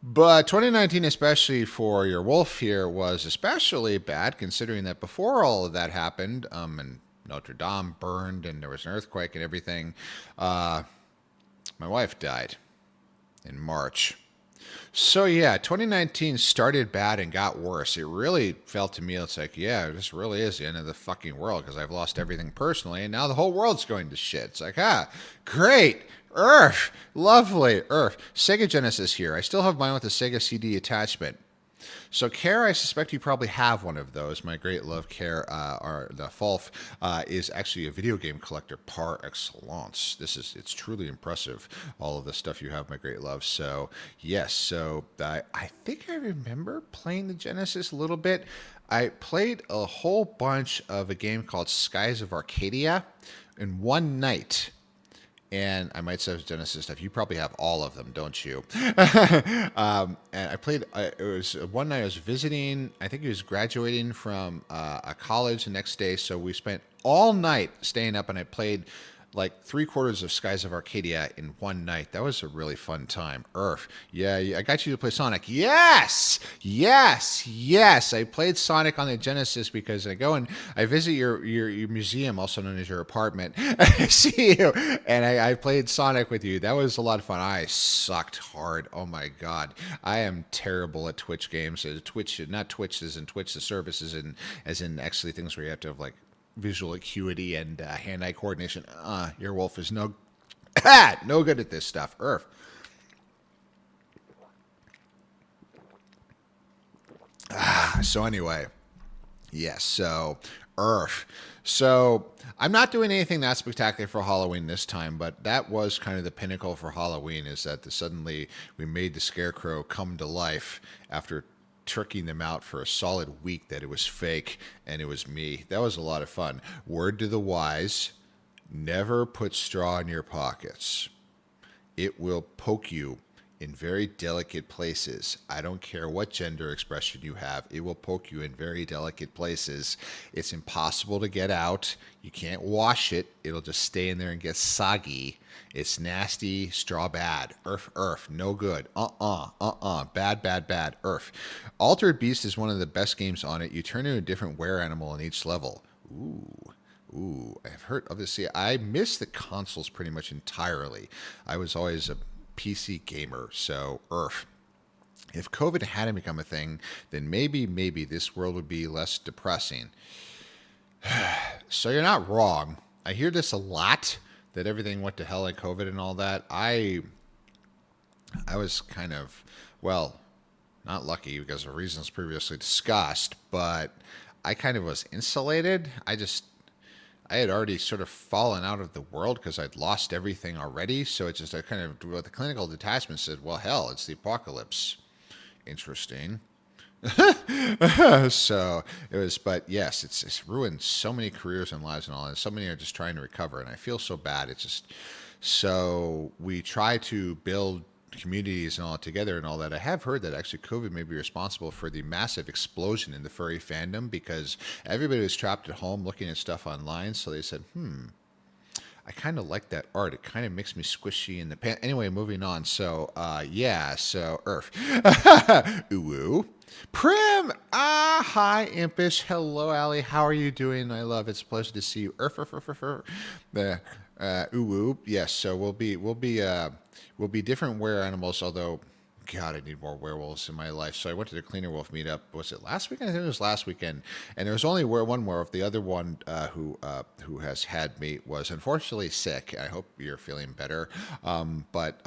A: But 2019, especially for your wolf here, was especially bad considering that before all of that happened, and Notre Dame burned and there was an earthquake and everything, my wife died in March. So yeah, 2019 started bad and got worse. It really felt to me, it's like, yeah, this really is the end of the fucking world because I've lost everything personally and now the whole world's going to shit. It's like, great. Earth. Lovely. Earth. Sega Genesis here. I still have mine with the Sega CD attachment. So, Care, I suspect you probably have one of those. My great love, Care, or the Fulf, is actually a video game collector par excellence. It's truly impressive, all of the stuff you have, my great love. So, yes, so I think I remember playing the Genesis a little bit. I played a whole bunch of a game called Skies of Arcadia in one night. And I might say Genesis stuff. You probably have all of them, don't you? And I played. It was one night I was visiting. I think he was graduating from a college the next day. So we spent all night staying up, and I played like 3/4 of Skies of Arcadia in one night. That was a really fun time. Earth. Yeah, I got you to play Sonic. Yes! I played Sonic on the Genesis because I go and I visit your museum, also known as your apartment. I see you. And I played Sonic with you. That was a lot of fun. I sucked hard. Oh my God. I am terrible at Twitch games. Twitch, not Twitch as in Twitch, the services, and as in actually things where you have to have like visual acuity and hand-eye coordination. Your wolf is no good at this stuff. Earth. So anyway, yes. So Earth. So I'm not doing anything that spectacular for Halloween this time, but that was kind of the pinnacle for Halloween. Is that suddenly we made the Scarecrow come to life after tricking them out for a solid week that it was fake and it was me. That was a lot of fun. Word to the wise, never put straw in your pockets. It will poke you in very delicate places. I don't care what gender expression you have, it will poke you in very delicate places. It's impossible to get out. You can't wash it. It'll just stay in there and get soggy. It's nasty, straw bad. Earth, no good. Bad. Earth. Altered Beast is one of the best games on it. You turn into a different were animal in each level. Ooh, I've heard, obviously, I miss the consoles pretty much entirely. I was always a PC gamer, so Earth. If COVID hadn't become a thing, then maybe this world would be less depressing. So you're not wrong. I hear this a lot, that everything went to hell like COVID and all that. I was kind of, well, not lucky because of reasons previously discussed, but I kind of was insulated. I had already sort of fallen out of the world because I'd lost everything already. So it's just I kind of, well, the clinical detachment said, well, hell, it's the apocalypse. Interesting. So it was, but yes, it's ruined so many careers and lives and all that. So many are just trying to recover, and I feel so bad. It's just so we try to build communities and all together and all that. I have heard that actually COVID may be responsible for the massive explosion in the furry fandom because everybody was trapped at home looking at stuff online. So they said, I kind of like that art. It kind of makes me squishy in the pants. Anyway, moving on. So, yeah. So, Earth. Ooh. Prim. Hi, Impish. Hello, Allie. How are you doing? I love it. It's a pleasure to see you. The ooh. Yes. So we'll be different were animals. Although, God, I need more werewolves in my life. So I went to the Cleaner Wolf meetup. Was it last weekend? I think it was last weekend. And there was only one werewolf. The other one who has had me was unfortunately sick. I hope you're feeling better. But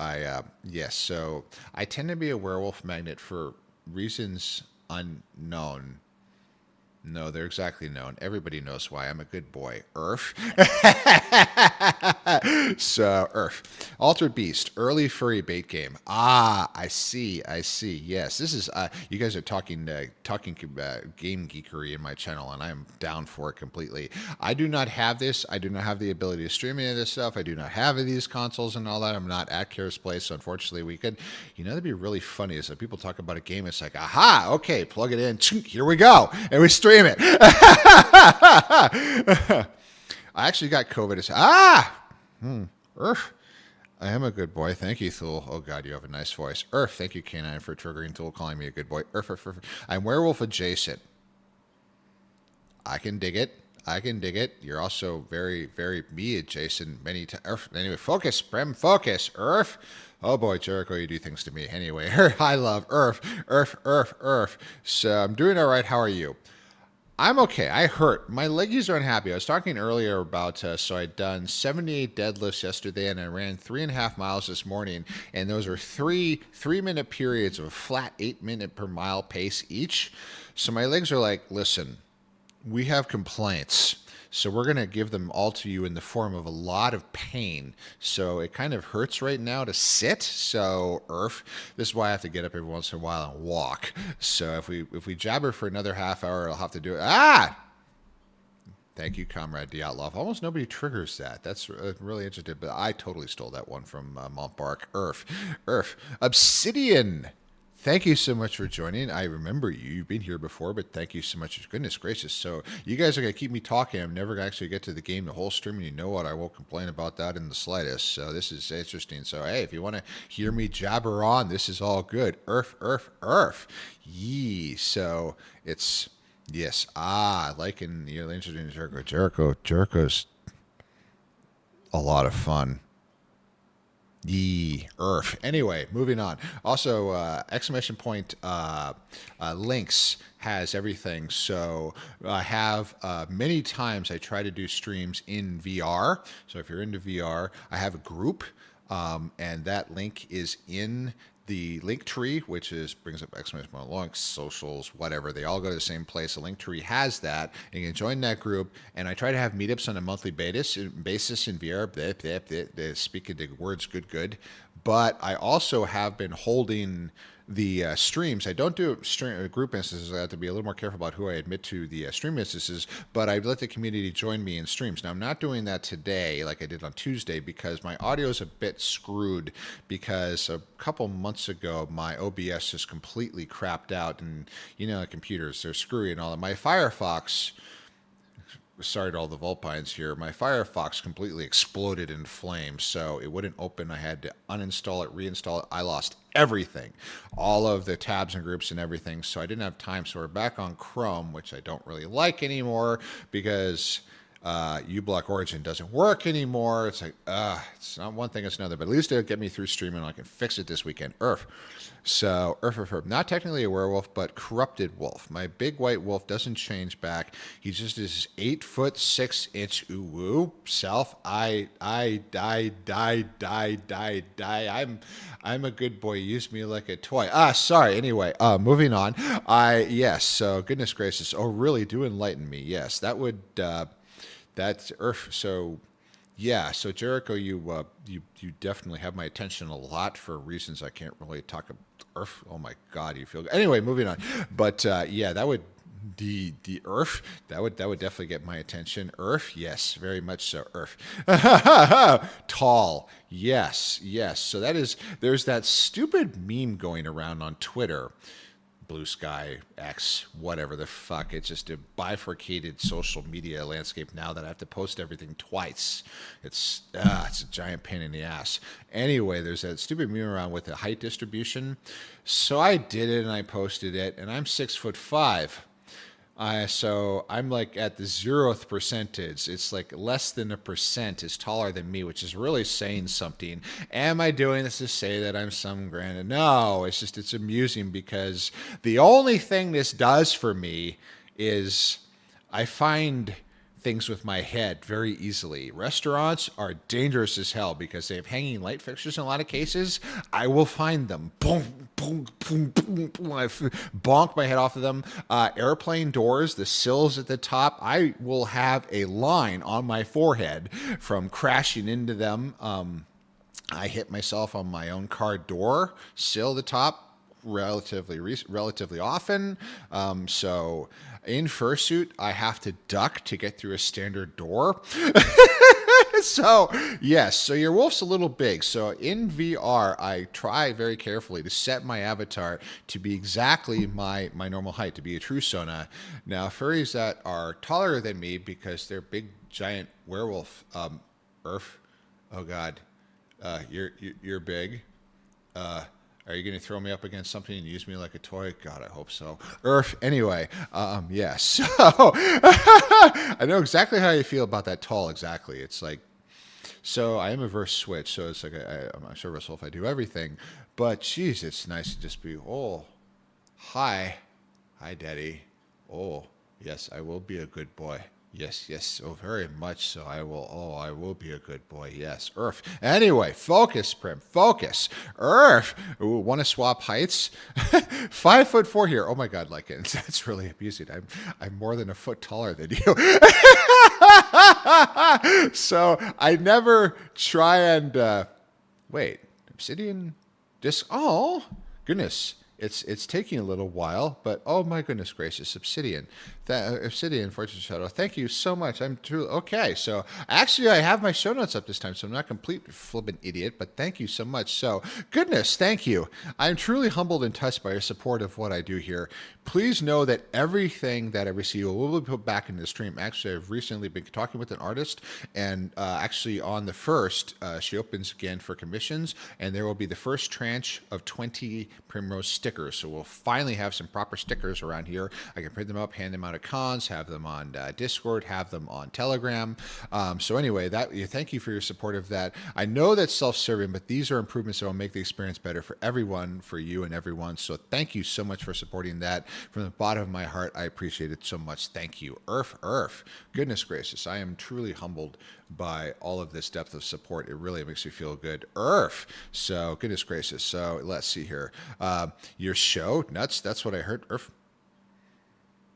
A: yes. So I tend to be a werewolf magnet for reasons unknown. No, they're exactly known. Everybody knows why. I'm a good boy. Earth. So, Earth. Altered Beast. Early furry bait game. I see. I see. Yes. This is, you guys are talking game geekery in my channel, and I'm down for it completely. I do not have this. I do not have the ability to stream any of this stuff. I do not have these consoles and all that. I'm not at Kara's Place, so unfortunately we could, that'd be really funny is that people talk about a game. It's like, aha, okay, plug it in. Here we go. And we stream it. I actually got COVID. Earth. I am a good boy. Thank you, Thule. Oh, God, you have a nice voice. Earth. Thank you, Canine, for triggering Thule, calling me a good boy. Earth. I'm werewolf adjacent. I can dig it. I can dig it. You're also very, very me adjacent many times. Anyway, focus, Prem, focus. Earth. Oh boy, Jericho, you do things to me. Anyway, I love Earth. So I'm doing all right. How are you? I'm okay. I hurt. My leggies are unhappy. I was talking earlier about, so I'd done 78 deadlifts yesterday and I ran 3.5 miles this morning. And those are 3 minute periods of a flat 8 minute per mile pace each. So my legs are like, listen, we have complaints. So we're going to give them all to you in the form of a lot of pain. So it kind of hurts right now to sit. So Earth, this is why I have to get up every once in a while and walk. So if we jabber for another half hour, I'll have to do it. Thank you, Comrade Dyatlov. Almost nobody triggers that. That's really interesting. But I totally stole that one from Montbark. Earth. Obsidian. Thank you so much for joining. I remember you. You've been here before, but thank you so much. Goodness gracious. So you guys are going to keep me talking. I'm never going to actually get to the game the whole stream, and you know what? I won't complain about that in the slightest. So this is interesting. So, hey, if you want to hear me jabber on, this is all good. Earth. Yee. So it's, yes. Like in, interesting in Jericho. Jericho's a lot of fun. Earth. Anyway, moving on. Also, exclamation point links has everything. So I have many times I try to do streams in VR. So if you're into VR, I have a group, and that link is in the link tree, which brings up exclamation point links, socials, whatever. They all go to the same place. The link tree has that, and you can join that group. And I try to have meetups on a monthly basis in VR. Speaking the words, good. But I also have been holding the streams. I don't do group instances. I have to be a little more careful about who I admit to the stream instances, but I let the community join me in streams. Now, I'm not doing that today like I did on Tuesday because my audio is a bit screwed because a couple months ago, my OBS just completely crapped out, and computers, they're screwy and all that. My Firefox, sorry to all the Vulpines here, my Firefox completely exploded in flames, so it wouldn't open. I had to uninstall it, reinstall it. I lost everything, all of the tabs and groups and everything, so I didn't have time. So we're back on Chrome, which I don't really like anymore because uBlock Origin doesn't work anymore. It's like, it's not one thing, it's another, but at least it'll get me through streaming and I can fix it this weekend. So, not technically a werewolf, but corrupted wolf. My big white wolf doesn't change back. He just is 8'6" uwu self. I'm a good boy. Use me like a toy. Sorry. Anyway, moving on. Yes. So, goodness gracious. Oh, really? Do enlighten me. Yes, that would. That's Earth. So, Yeah, so Jericho, you definitely have my attention a lot for reasons I can't really talk about. Earth. Oh my God, you feel good. Anyway, moving on. But yeah, that would the Earth that would definitely get my attention. Earth, yes, very much so. Earth, tall, yes, yes. So there's that stupid meme going around on Twitter. Blue Sky, X, whatever the fuck. It's just a bifurcated social media landscape now that I have to post everything twice. It's a giant pain in the ass. Anyway, there's that stupid meme around with the height distribution. So I did it and I posted it, and I'm 6'5". So I'm like at the 0th percentage. It's like less than 1% is taller than me, which is really saying something. Am I doing this to say that I'm some grand? No, it's amusing because the only thing this does for me is I find things with my head very easily. Restaurants are dangerous as hell because they have hanging light fixtures in a lot of cases. I will find them. Boom, boom, boom, boom, boom. I bonk my head off of them. Airplane doors, the sills at the top, I will have a line on my forehead from crashing into them. I hit myself on my own car door sill at the top relatively often. So in fursuit, I have to duck to get through a standard door. So yes, so your wolf's a little big. So in VR, I try very carefully to set my avatar to be exactly my normal height, to be a true Sona. Now furries that are taller than me because they're big giant werewolf. Earth, oh god, you're big. Are you going to throw me up against something and use me like a toy? God, I hope so. Earth, anyway, yes. So I know exactly how you feel about that tall. Exactly. It's like, so I am a verse switch. So it's like I'm sure myself I do everything, but geez, it's nice to just be. Oh, hi, Daddy. Oh, yes, I will be a good boy. Yes, yes, oh, very much so. I will be a good boy. Yes, Earth. Anyway, focus, Prim, focus. Earth. Want to swap heights? 5'4" here. Oh my God, like it. That's really abusing. I'm more than a foot taller than you. So I never try and wait. Obsidian disc. Oh goodness. It's taking a little while, but oh my goodness gracious, Obsidian. Obsidian Fortune Shadow. Thank you so much. I'm truly okay. So actually, I have my show notes up this time, so I'm not a complete flippant idiot. But thank you so much. So goodness, thank you. I'm truly humbled and touched by your support of what I do here. Please know that everything that I receive will be put back into the stream. Actually, I've recently been talking with an artist, and actually on the 1st, she opens again for commissions, and there will be the first tranche of 20 Primrose stickers. So we'll finally have some proper stickers around here. I can print them up, hand them out at cons, have them on Discord, have them on Telegram. So anyway, thank you for your support of that. I know that's self-serving, but these are improvements that will make the experience better for everyone, for you and everyone. So thank you so much for supporting that. From the bottom of my heart, I appreciate it so much. Thank you. Earth. Goodness gracious. I am truly humbled by all of this depth of support. It really makes me feel good. Earth. So goodness gracious. So let's see here. Your show, nuts. That's what I heard. Earth.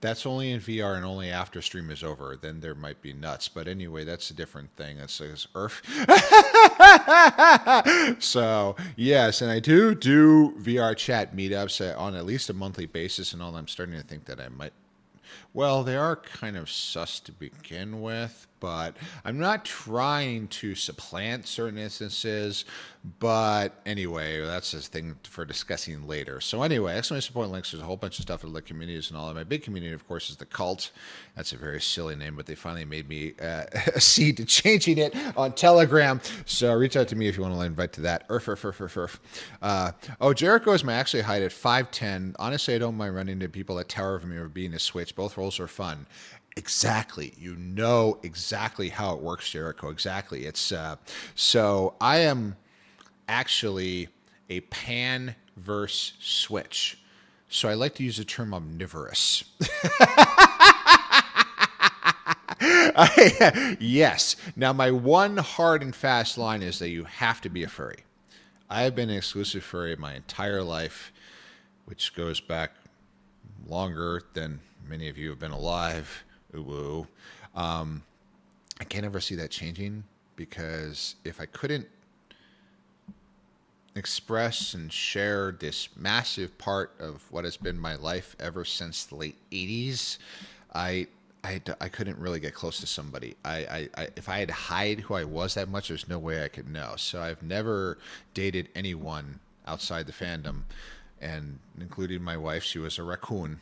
A: That's only in VR and only after stream is over. Then there might be nuts. But anyway, that's a different thing. That's Earth. So, yes, and I do VR chat meetups on at least a monthly basis and all. I'm starting to think that I might. Well, they are kind of sus to begin with, but I'm not trying to supplant certain instances. But anyway, that's a thing for discussing later. So anyway, exclamation support links. There's a whole bunch of stuff in the communities and all. And my big community, of course, is the Cult. That's a very silly name, but they finally made me accede to changing it on Telegram. So reach out to me if you want to invite to that. Jericho is my actually height at 5'10". Honestly, I don't mind running into people that tower over me or being a switch. Both roles are fun. Exactly. You know exactly how it works, Jericho. Exactly. It's so I am actually a pan verse switch. So I like to use the term omnivorous. Yes. Now, my one hard and fast line is that you have to be a furry. I have been an exclusive furry my entire life, which goes back longer than many of you have been alive. Ooh, I can't ever see that changing. because if I couldn't express and share this massive part of what has been my life ever since the late 80s, I I couldn't really get close to somebody. If I had to hide who I was that much, there's no way I could know. So I've never dated anyone outside the fandom, and including my wife, she was a raccoon.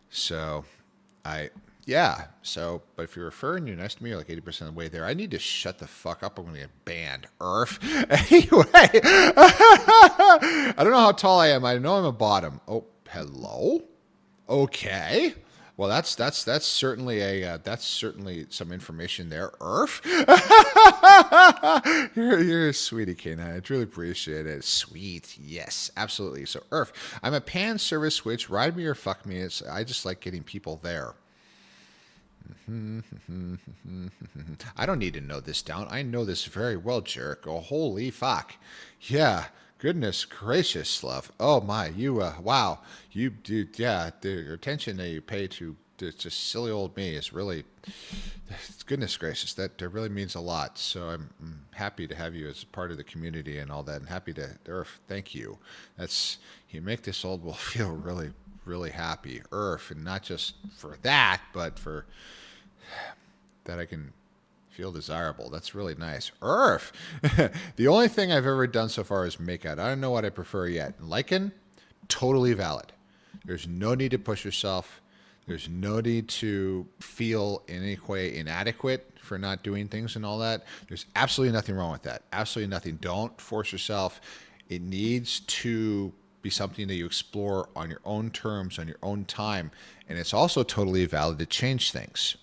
A: So I, yeah. So, but if you're referring, you're nice to me. You're like 80% of the way there. I need to shut the fuck up. I'm going to get banned. Earth. Anyway, I don't know how tall I am. I know I'm a bottom. Oh, hello. Okay. Well, that's certainly that's certainly some information there. Earth. You're a sweetie, K9. I truly appreciate it. Sweet, yes, absolutely. So, Earth, I'm a pan service switch. Ride me or fuck me. I just like getting people there. I don't need to know this down. I know this very well, jerk. Oh, holy fuck. Yeah. Goodness gracious, love. Oh my, you wow. You do yeah, the attention that you pay to just silly old me is really goodness gracious. That really means a lot. So I'm happy to have you as part of the community and all that, and happy to thank you. That's you make this old wolf feel really happy. And not just for that, but for that I can feel desirable. That's really nice. The only thing I've ever done so far is make out. I don't know what I prefer yet. Lichen, totally valid. There's no need to push yourself. There's no need to feel in any way inadequate for not doing things and all that. There's absolutely nothing wrong with that. Absolutely nothing. Don't force yourself. It needs to be something that you explore on your own terms, on your own time. And it's also totally valid to change things.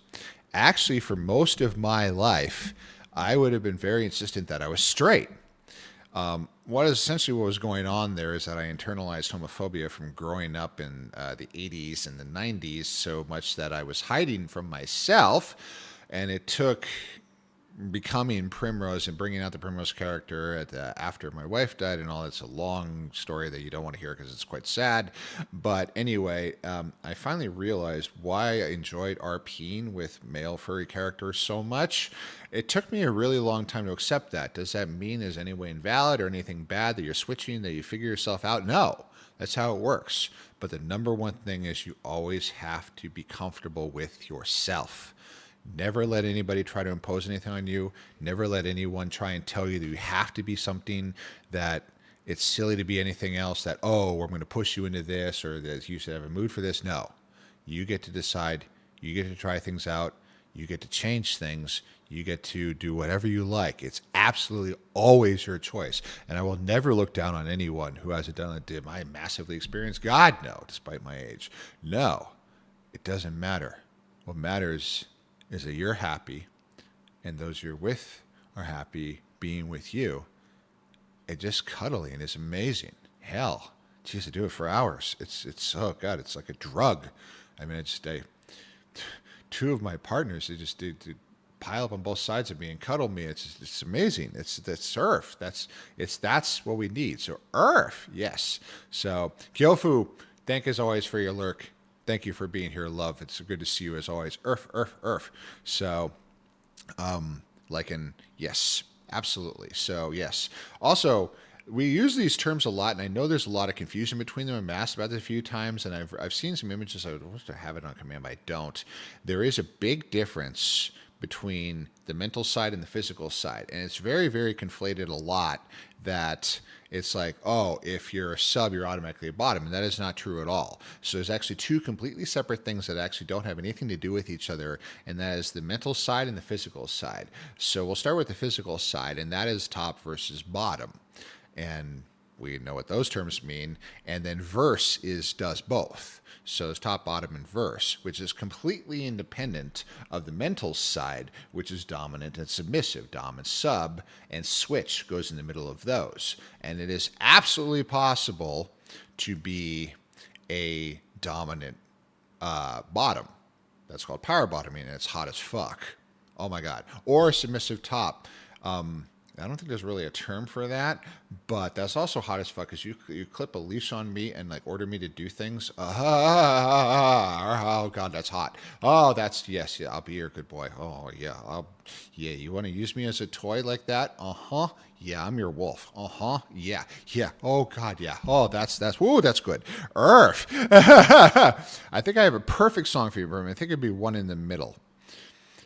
A: Actually, for most of my life, I would have been very insistent that I was straight. What was going on there is that I internalized homophobia from growing up in the 80s and the 90s so much that I was hiding from myself, and it took becoming Primrose and bringing out the Primrose character after my wife died and all. It's a long story that you don't want to hear because it's quite sad. But anyway, I finally realized why I enjoyed RPing with male furry characters so much. It took me a really long time to accept that. Does that mean there's any way invalid or anything bad that you're switching, that you figure yourself out? No, that's how it works. But the number one thing is you always have to be comfortable with yourself. Never let anybody try to impose anything on you. Never let anyone try and tell you that you have to be something, that it's silly to be anything else, that, oh, we're going to push you into this, or that you should have a mood for this. No. You get to decide. You get to try things out. You get to change things. You get to do whatever you like. It's absolutely always your choice. And I will never look down on anyone who hasn't done it. Did I massively experience? God, no, despite my age. No, it doesn't matter. What matters is that you're happy and those you're with are happy being with you. And just cuddling is amazing. Hell, geez, I do it for hours. It's oh God, it's like a drug. I mean, two of my partners, they just do pile up on both sides of me and cuddle me. It's amazing. That's Earth. That's what we need. So Earth, yes. So Kyofu, thank as always for your lurk. Thank you for being here, love. It's good to see you as always. Earth. So, yes, absolutely. So, yes. Also, we use these terms a lot, and I know there's a lot of confusion between them. I'm asked about this a few times, and I've seen some images. I wish to have it on command, but I don't. There is a big difference between the mental side and the physical side, and it's very, very conflated a lot. That it's like, oh, if you're a sub, you're automatically a bottom, and that is not true at all. So there's actually two completely separate things that actually don't have anything to do with each other, and that is the mental side and the physical side. So we'll start with the physical side, and that is top versus bottom. And we know what those terms mean. And then verse does both. So it's top, bottom, and verse, which is completely independent of the mental side, which is dominant and submissive. Dom and sub, and switch goes in the middle of those. And it is absolutely possible to be a dominant bottom. That's called power bottoming, and it's hot as fuck. Oh my God. Or a submissive top. I don't think there's really a term for that, but that's also hot as fuck. Cause you clip a leash on me and like order me to do things. Oh god, that's hot. Oh, that's yes, yeah. I'll be your good boy. Oh yeah, yeah. You want to use me as a toy like that? Uh huh. Yeah, I'm your wolf. Uh huh. Yeah, yeah. Oh god, yeah. Oh, that's. Whoa, that's good. Earth. I think I have a perfect song for you, Berman. I think it'd be one in the middle.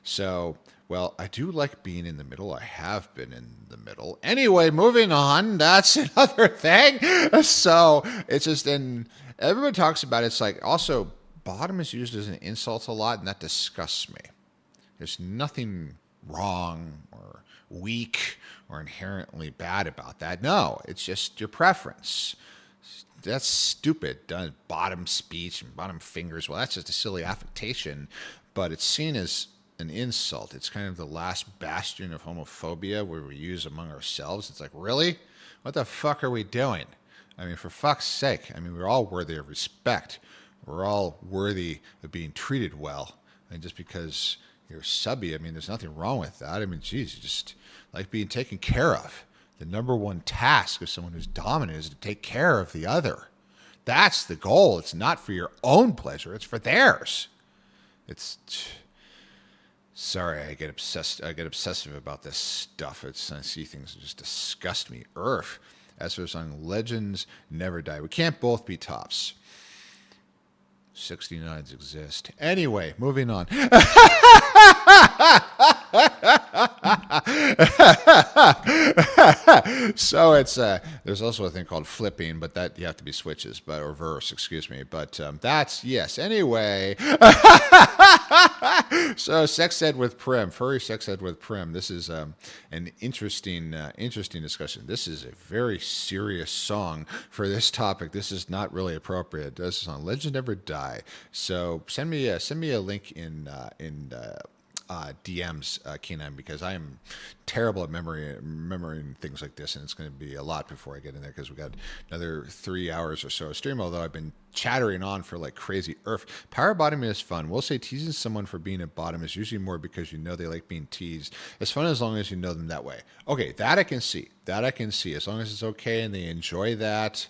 A: So, well, I do like being in the middle. I have been in the middle. Anyway, moving on. That's another thing. So it's just, and everyone talks about it. It's like also bottom is used as an insult a lot, and that disgusts me. There's nothing wrong or weak or inherently bad about that. No, it's just your preference. That's stupid. Bottom speech and bottom fingers. Well, that's just a silly affectation, but it's seen as an insult. It's kind of the last bastion of homophobia where we use among ourselves. It's like, really? What the fuck are we doing? I mean, for fuck's sake. I mean, we're all worthy of respect. We're all worthy of being treated well. And just because you're subby, I mean, there's nothing wrong with that. I mean, geez, you just like being taken care of. The number one task of someone who's dominant is to take care of the other. That's the goal. It's not for your own pleasure, it's for theirs. It's sorry, I get obsessed. I get obsessive about this stuff. I see things that just disgust me. Earth. As for the song, legends never die. We can't both be tops. 69s exist. Anyway, moving on. So it's there's also a thing called flipping, but that you have to be switches, but or verse, excuse me. But that's yes. Anyway, so sex ed with Prim, furry sex ed with Prim. This is an interesting discussion. This is a very serious song for this topic. This is not really appropriate. This is on Legend Never Die. So send me a link in DMs, Keenan, because I am terrible at remembering things like this, and it's going to be a lot before I get in there because we got another 3 hours or so of stream. Although I've been chattering on for like crazy. Power bottoming is fun. We'll say teasing someone for being a bottom is usually more because you know they like being teased. It's fun as long as you know them that way. Okay, that I can see. As long as it's okay and they enjoy that.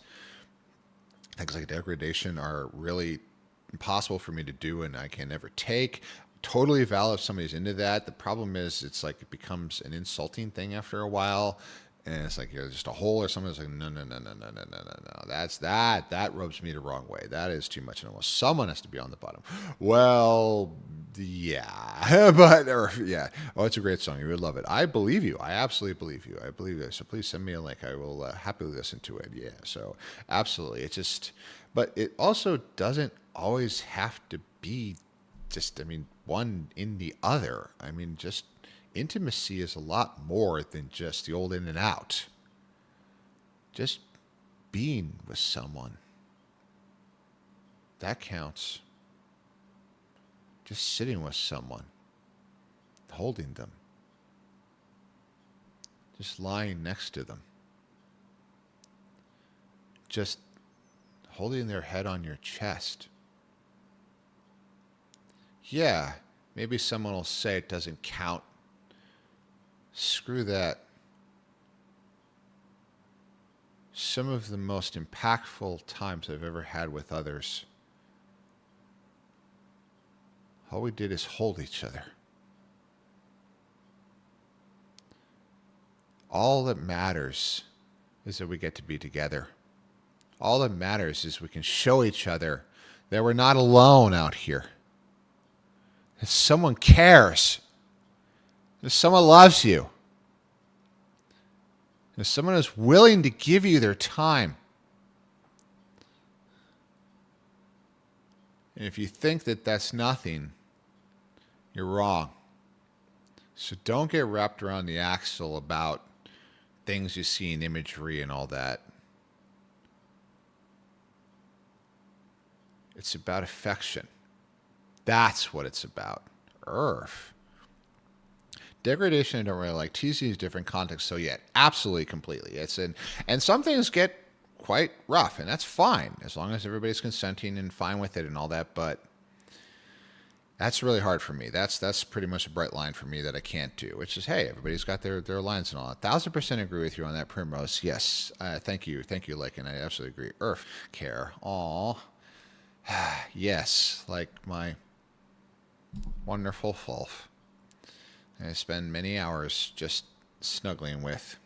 A: Things like degradation are really impossible for me to do and I can never take. Totally valid if somebody's into that. The problem is it's like it becomes an insulting thing after a while. And it's like you're just a hole or something. It's like, no. That rubs me the wrong way. That is too much. And almost someone has to be on the bottom. Well, yeah. Yeah. Oh, it's a great song. You would love it. I believe you. I absolutely believe you. I believe you. So please send me a link. I will happily listen to it. Yeah. So absolutely. It's just, but it also doesn't always have to be just, I mean, one in the other. I mean, just intimacy is a lot more than just the old in and out. Just being with someone. That counts. Just sitting with someone. Holding them. Just lying next to them. Just holding their head on your chest. Yeah, maybe someone will say it doesn't count. Screw that. Some of the most impactful times I've ever had with others, all we did is hold each other. All that matters is that we get to be together. All that matters is we can show each other that we're not alone out here. That someone cares. That someone loves you. That someone is willing to give you their time. And if you think that that's nothing, you're wrong. So don't get wrapped around the axle about things you see in imagery and all that. It's about affection. That's what it's about. Earth. Degradation I don't really like. Teasing is different context. So yeah, absolutely, completely. And some things get quite rough, and that's fine as long as everybody's consenting and fine with it and all that. But That's really hard for me. That's pretty much a bright line for me that I can't do. Which is, hey, everybody's got their lines and all. 1,000% agree with you on that, Primrose. Yes, thank you, Lycan. I absolutely agree. Earth care. Aw, yes, like my wonderful Fulf. I spend many hours just snuggling with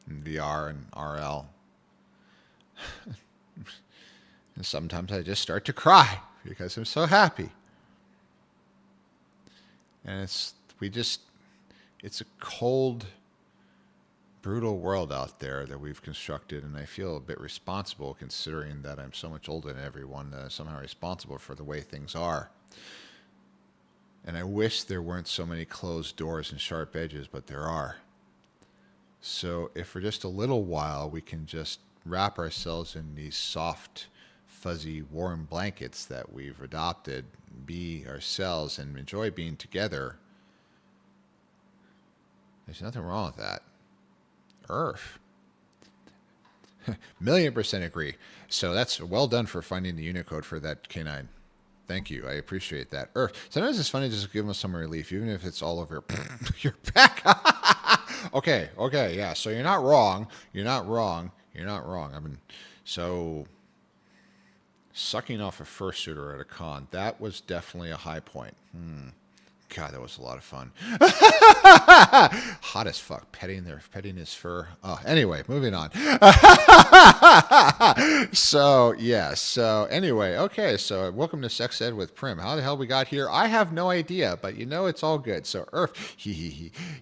A: in VR and RL, and sometimes I just start to cry because I'm so happy. And it's a cold, brutal world out there that we've constructed, and I feel a bit responsible considering that I'm so much older than everyone, somehow responsible for the way things are. And I wish there weren't so many closed doors and sharp edges, but there are. So if for just a little while we can just wrap ourselves in these soft, fuzzy, warm blankets that we've adopted, be ourselves, and enjoy being together, there's nothing wrong with that. Earth. 1,000,000% agree. So that's well done for finding the Unicode for that canine. Thank you. I appreciate that. Earth. Sometimes it's funny just to give them some relief, even if it's all over your back. Okay, yeah. So you're not wrong. I mean, so sucking off a fursuiter at a con, that was definitely a high point. God, that was a lot of fun. Hot as fuck, petting his fur. Oh, anyway, moving on. So yeah. So anyway, okay. So welcome to Sex Ed with Prim. How the hell we got here? I have no idea, but it's all good. So Earth,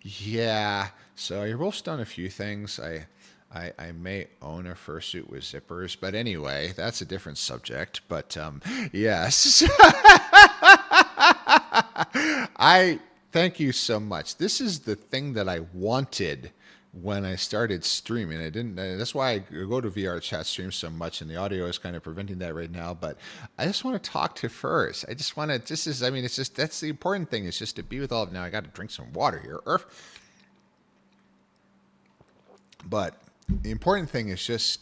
A: yeah. So I roasted on a few things. I may own a fursuit with zippers, but anyway, that's a different subject. But yes. I thank you so much. This is the thing that I wanted when I started streaming. I didn't. That's why I go to VR chat streams so much, and the audio is kind of preventing that right now. But I just want to talk to furs. I just want to. This is. I mean, it's just that's the important thing. Is just to be with all of. Now I got to drink some water here. But the important thing is just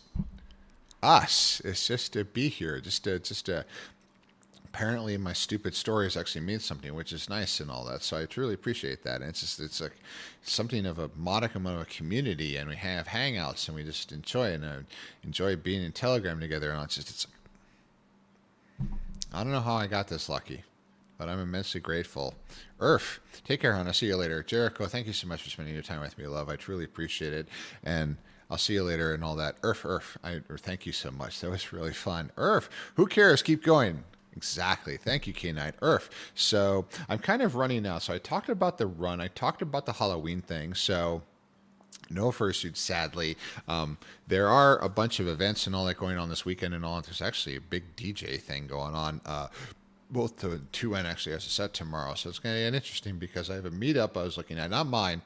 A: us. It's just to be here. Just to apparently my stupid stories actually mean something, which is nice and all that. So I truly appreciate that. And it's like something of a modicum of a community, and we have hangouts, and we just enjoy it, and enjoy being in Telegram together. And it's I don't know how I got this lucky, but I'm immensely grateful. Earth, take care, hon. I'll see you later. Jericho, thank you so much for spending your time with me, love. I truly appreciate it. And I'll see you later and all that. Earth, thank you so much. That was really fun. Earth, who cares? Keep going. Exactly. Thank you, K9. Earth. So I'm kind of running now. So I talked about the run. I talked about the Halloween thing. So no fursuit, sadly. There are a bunch of events and all that going on this weekend and all. There's actually a big DJ thing going on. Both the 2N actually has a set tomorrow. So it's going to get interesting because I have a meetup I was looking at. Not mine.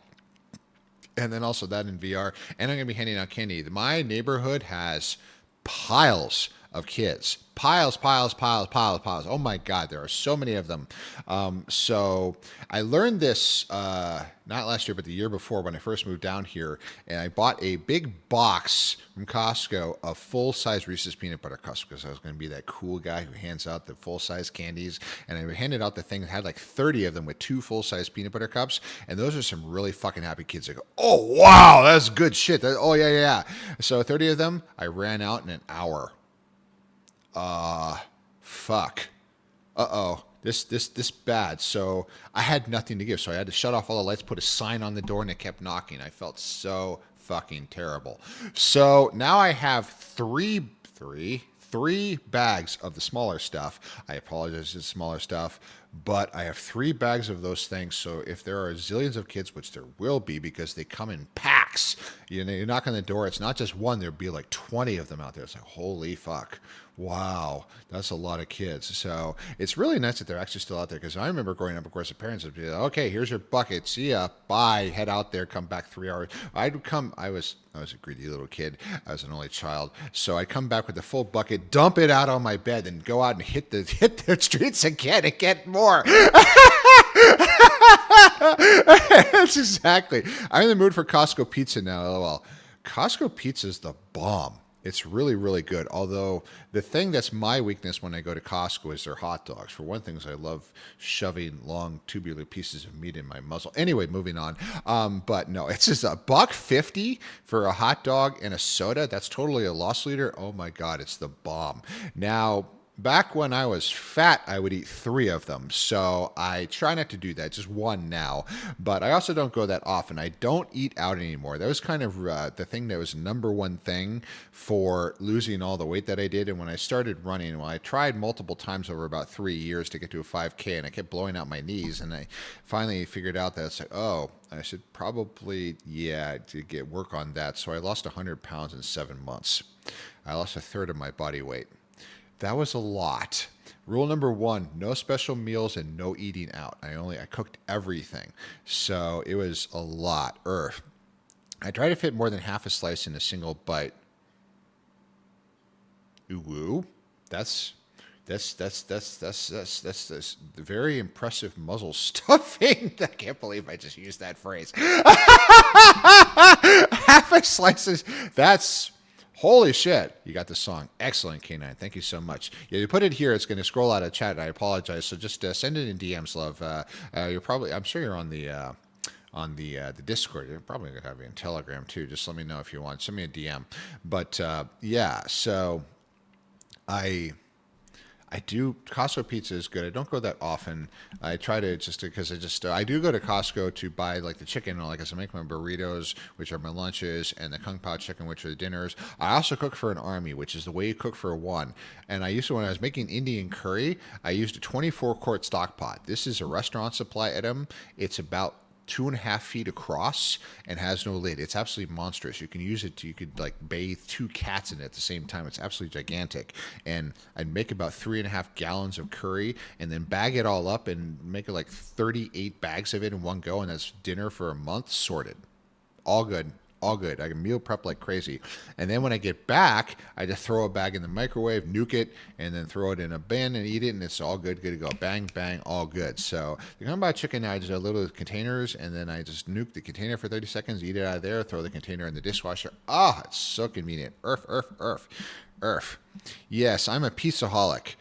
A: And then also that in VR. And I'm going to be handing out candy. My neighborhood has piles of kids. Piles. Oh my God, there are so many of them. So I learned this, not last year, but the year before when I first moved down here, and I bought a big box from Costco of full-size Reese's Peanut Butter Cups because I was going to be that cool guy who hands out the full-size candies, and I handed out the thing that had like 30 of them with 2 full-size peanut butter cups, and those are some really fucking happy kids that go, oh, wow, that's good shit. Oh, yeah. So 30 of them, I ran out in an hour. Fuck. Uh-oh. This bad. So I had nothing to give. So I had to shut off all the lights, put a sign on the door, and it kept knocking. I felt so fucking terrible. So now I have three bags of the smaller stuff. I apologize, it's smaller stuff, but I have 3 bags of those things. So if there are zillions of kids, which there will be because they come in packs, you knock on the door, it's not just one, there'll be like 20 of them out there. It's like, holy fuck. Wow, that's a lot of kids. So it's really nice that they're actually still out there, because I remember growing up, of course, the parents would be like, okay, here's your bucket, see ya, bye, head out there, come back 3 hours. I was a greedy little kid. I was an only child. So I'd come back with the full bucket, dump it out on my bed, and go out and hit the streets again and get more. That's exactly. I'm in the mood for Costco pizza now, lol. Costco pizza is the bomb. It's really, really good. Although the thing that's my weakness when I go to Costco is their hot dogs. For one thing, is I love shoving long tubular pieces of meat in my muzzle. Anyway, moving on. But no, it's just $1.50 for a hot dog and a soda. That's totally a loss leader. Oh my God, it's the bomb. Now, back when I was fat, I would eat three of them. So I try not to do that, just one now. But I also don't go that often. I don't eat out anymore. That was kind of the thing that was number one thing for losing all the weight that I did. And when I started running, well, I tried multiple times over about 3 years to get to a 5K, and I kept blowing out my knees. And I finally figured out that it's like, oh, I should probably, to get work on that. So I lost 100 pounds in 7 months. I lost a third of my body weight. That was a lot. Rule number one, no special meals and no eating out. I cooked everything. So it was a lot. I tried to fit more than half a slice in a single bite. Ooh, that's very impressive muzzle stuffing. I can't believe I just used that phrase. Half a slice. That's holy shit. You got the song. Excellent, K9. Thank you so much. Yeah, you put it here. It's going to scroll out of chat. I apologize. So just send it in DMs, love. I'm sure you're on the Discord. You're probably going to have you in Telegram too. Just let me know if you want. Send me a DM. But so I do. Costco pizza is good. I don't go that often. I try to because I do go to Costco to buy like the chicken and all that, because I make my burritos, which are my lunches, and the Kung Pao chicken, which are the dinners. I also cook for an army, which is the way you cook for one. And when I was making Indian curry, I used a 24-quart stock pot. This is a restaurant supply item. It's about 2.5 feet across and has no lid. It's absolutely monstrous. You can use it you could like bathe 2 cats in it at the same time. It's absolutely gigantic. And I'd make about 3.5 gallons of curry and then bag it all up and make it like 38 bags of it in one go. And that's dinner for a month sorted. All good. All good. I can meal prep like crazy. And then when I get back, I just throw a bag in the microwave, nuke it, and then throw it in a bin and eat it, and it's all good to go. Bang, bang, all good. So the Kung Pao chicken, I just little containers, and then I just nuke the container for 30 seconds, eat it out of there, throw the container in the dishwasher. It's so convenient. Earth. Yes, I'm a pizza-holic.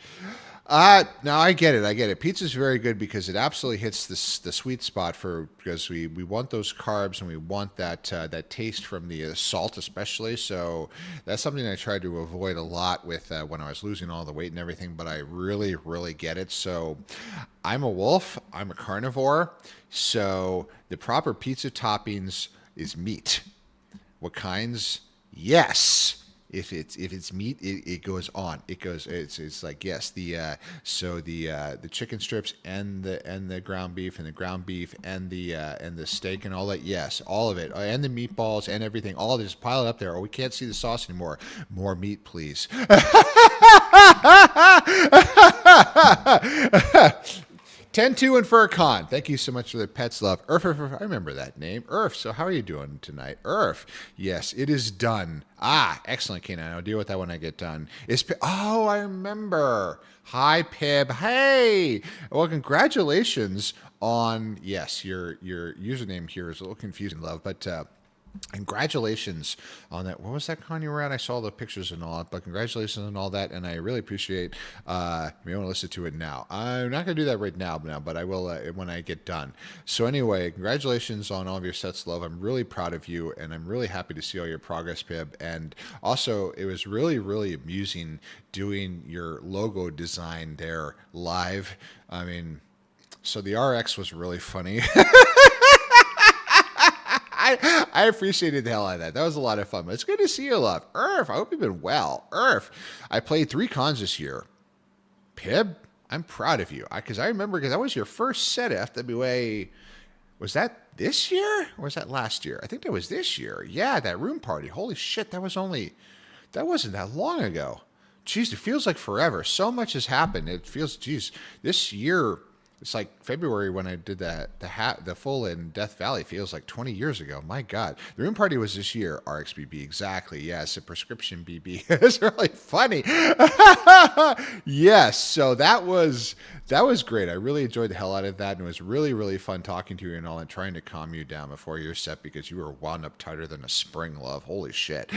A: Now I get it. Pizza's very good because it absolutely hits the sweet spot because we want those carbs and we want that taste from the salt especially. So that's something I tried to avoid a lot with when I was losing all the weight and everything. But I really, really get it. So I'm a wolf. I'm a carnivore. So the proper pizza toppings is meat. What kinds? Yes. If it's meat, it goes on. It's like yes. The chicken strips and the ground beef and the steak and all that. Yes, all of it and the meatballs and everything. All of it, just pile it up there. Oh, we can't see the sauce anymore. More meat, please. 10-2 and Furcon. Thank you so much for the pets love. I remember that name. So how are you doing tonight? Yes, it is done. Excellent, Keenan. I'll deal with that when I get done. I remember. Hi, Pib. Hey. Well, congratulations on, yes, your username here is a little confusing, love, but congratulations on that. What was that con you were at? I saw the pictures and all that, but congratulations on all that, and I really appreciate you may want to listen to it now. I'm not going to do that right now, but I will when I get done. So anyway, congratulations on all of your sets, love. I'm really proud of you, and I'm really happy to see all your progress, Pib. And also, it was really, really amusing doing your logo design there live. I mean, so the RX was really funny. I appreciated the hell out of that. That was a lot of fun. But it's good to see you, love. I hope you've been well. I played 3 cons this year. Pib, I'm proud of you. Because I remember, because that was your first set at FWA. Was that this year? Or was that last year? I think that was this year. Yeah, that room party. Holy shit, that wasn't that long ago. Jeez, it feels like forever. So much has happened. It feels, this year... It's like February when I did the full in Death Valley feels like 20 years ago. My God. The room party was this year, RXBB. Exactly. Yes, a prescription BB. It's really funny. Yes. So that was That was great. I really enjoyed the hell out of that, and it was really, really fun talking to you and all, and trying to calm you down before your set because you were wound up tighter than a spring, love. Holy shit!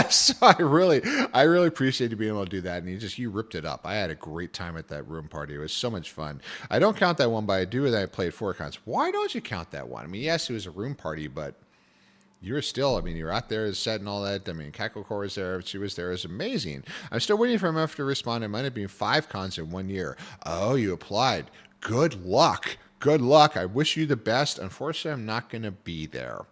A: So I really appreciate you being able to do that, and you ripped it up. I had a great time at that room party. It was so much fun. I don't count that one, but I do that I played 4 cons. Why don't you count that one? I mean, yes, it was a room party, but you were still, I mean, you were out there, set and all that. I mean, Kakocore was there. She was there. It was amazing. I'm still waiting for MF to respond. It might have been 5 cons in 1 year. Oh, you applied. Good luck. Good luck. I wish you the best. Unfortunately, I'm not going to be there.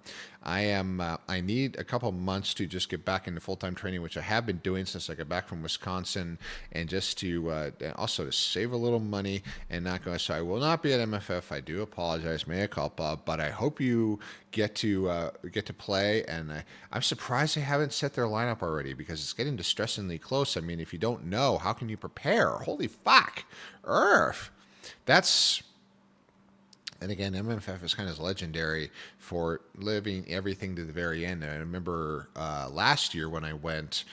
A: I need a couple months to just get back into full-time training, which I have been doing since I got back from Wisconsin, and just to also to save a little money and not go. So I will not be at MFF. I do apologize, mea culpa, but I hope you get to play. And I'm surprised they haven't set their lineup already because it's getting distressingly close. I mean, if you don't know, how can you prepare? Holy fuck, Earth. That's. And again, MFF is kind of legendary for living everything to the very end. And I remember last year when I went,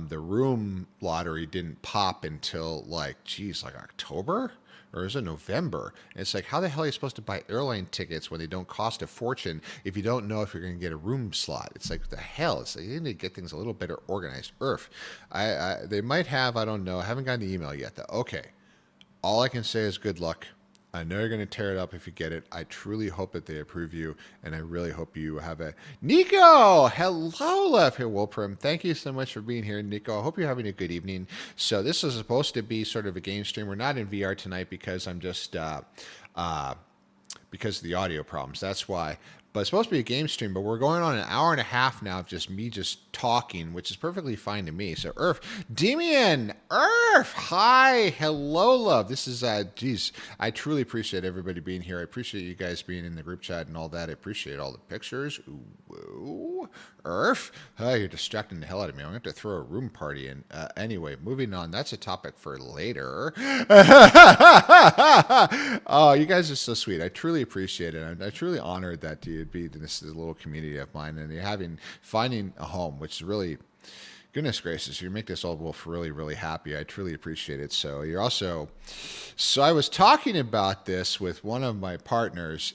A: the room lottery didn't pop until like October? Or is it November? And it's like, how the hell are you supposed to buy airline tickets when they don't cost a fortune if you don't know if you're going to get a room slot? It's like, the hell? It's like, you need to get things a little better organized. They might have, I don't know. I haven't gotten the email yet, though. Okay. All I can say is good luck. I know you're going to tear it up if you get it. I truly hope that they approve you, and I really hope you have a... Nico! Hello, Left Here Wolprim. Thank you so much for being here, Nico. I hope you're having a good evening. So this is supposed to be sort of a game stream. We're not in VR tonight because I'm just... because of the audio problems. That's why. But it's supposed to be a game stream, but we're going on an hour and a half now of just me just talking, which is perfectly fine to me. So, Demian, hi, hello, love. This is, geez, I truly appreciate everybody being here. I appreciate you guys being in the group chat and all that. I appreciate all the pictures. Ooh, you're distracting the hell out of me. I'm going to have to throw a room party in. Anyway, moving on. That's a topic for later. Oh, you guys are so sweet. I truly appreciate it. I'm truly honored that you'd be in this little community of mine and you're finding a home, which is really, goodness gracious, you make this old wolf really, really happy. I truly appreciate it. So you're also, so I was talking about this with one of my partners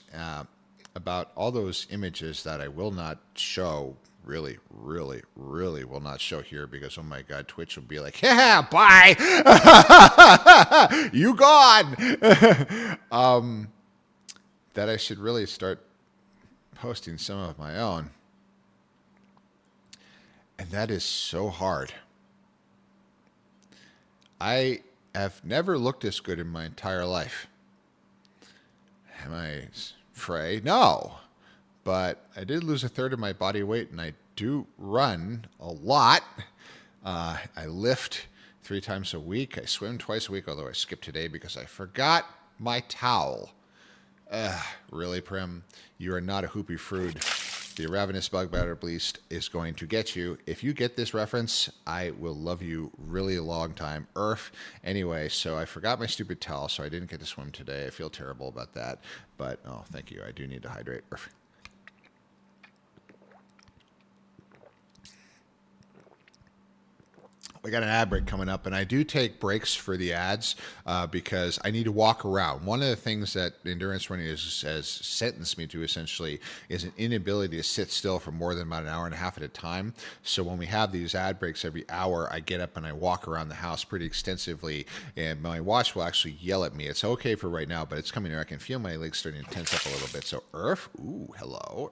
A: about all those images that I will not show. Really, really, really will not show here because, oh my God, Twitch will be like, yeah, bye, you gone. That I should really start posting some of my own. And that is so hard. I have never looked this good in my entire life. Am I afraid? No. But I did lose a third of my body weight, and I do run a lot. I lift 3 times a week. I swim twice a week, although I skipped today because I forgot my towel. Really, Prim? You are not a hoopy fruit. The ravenous bug batter beast is going to get you. If you get this reference, I will love you really a long time. Anyway, so I forgot my stupid towel, so I didn't get to swim today. I feel terrible about that. But, oh, thank you. I do need to hydrate. I got an ad break coming up, and I do take breaks for the ads because I need to walk around. One of the things that endurance running has sentenced me to essentially is an inability to sit still for more than about an hour and a half at a time. So when we have these ad breaks every hour, I get up and I walk around the house pretty extensively, and my watch will actually yell at me. It's okay for right now, but it's coming here. I can feel my legs starting to tense up a little bit. So ooh, hello,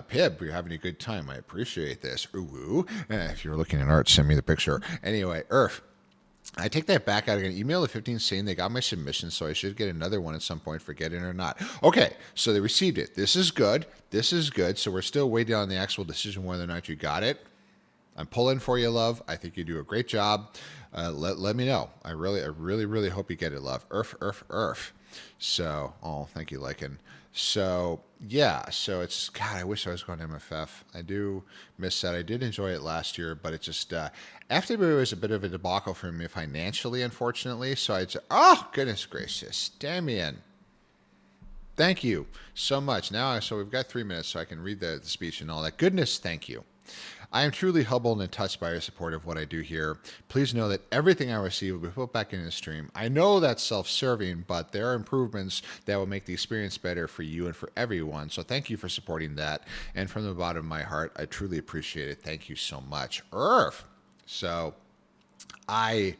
A: Pib, you're having a good time. I appreciate this. Ooh, if you're looking at art, send me the picture. Anyway, I take that back out. I got an email at 15 saying they got my submission, so I should get another one at some point, forget it or not. Okay, so they received it. This is good. This is good. So we're still waiting on the actual decision whether or not you got it. I'm pulling for you, love. I think you do a great job. Let me know. I really hope you get it, love. So, oh, thank you, Lycan. So, yeah, so it's, God, I wish I was going to MFF. I do miss that. I did enjoy it last year, but it just, after it was a bit of a debacle for me financially, unfortunately. So I'd say, oh, goodness gracious, Damien. Thank you so much. Now, so we've got 3 minutes so I can read the speech and all that. Goodness, thank you. I am truly humbled and touched by your support of what I do here. Please know that everything I receive will be put back into the stream. I know that's self-serving, but there are improvements that will make the experience better for you and for everyone. So thank you for supporting that. And from the bottom of my heart, I truly appreciate it. Thank you so much. Irv. So I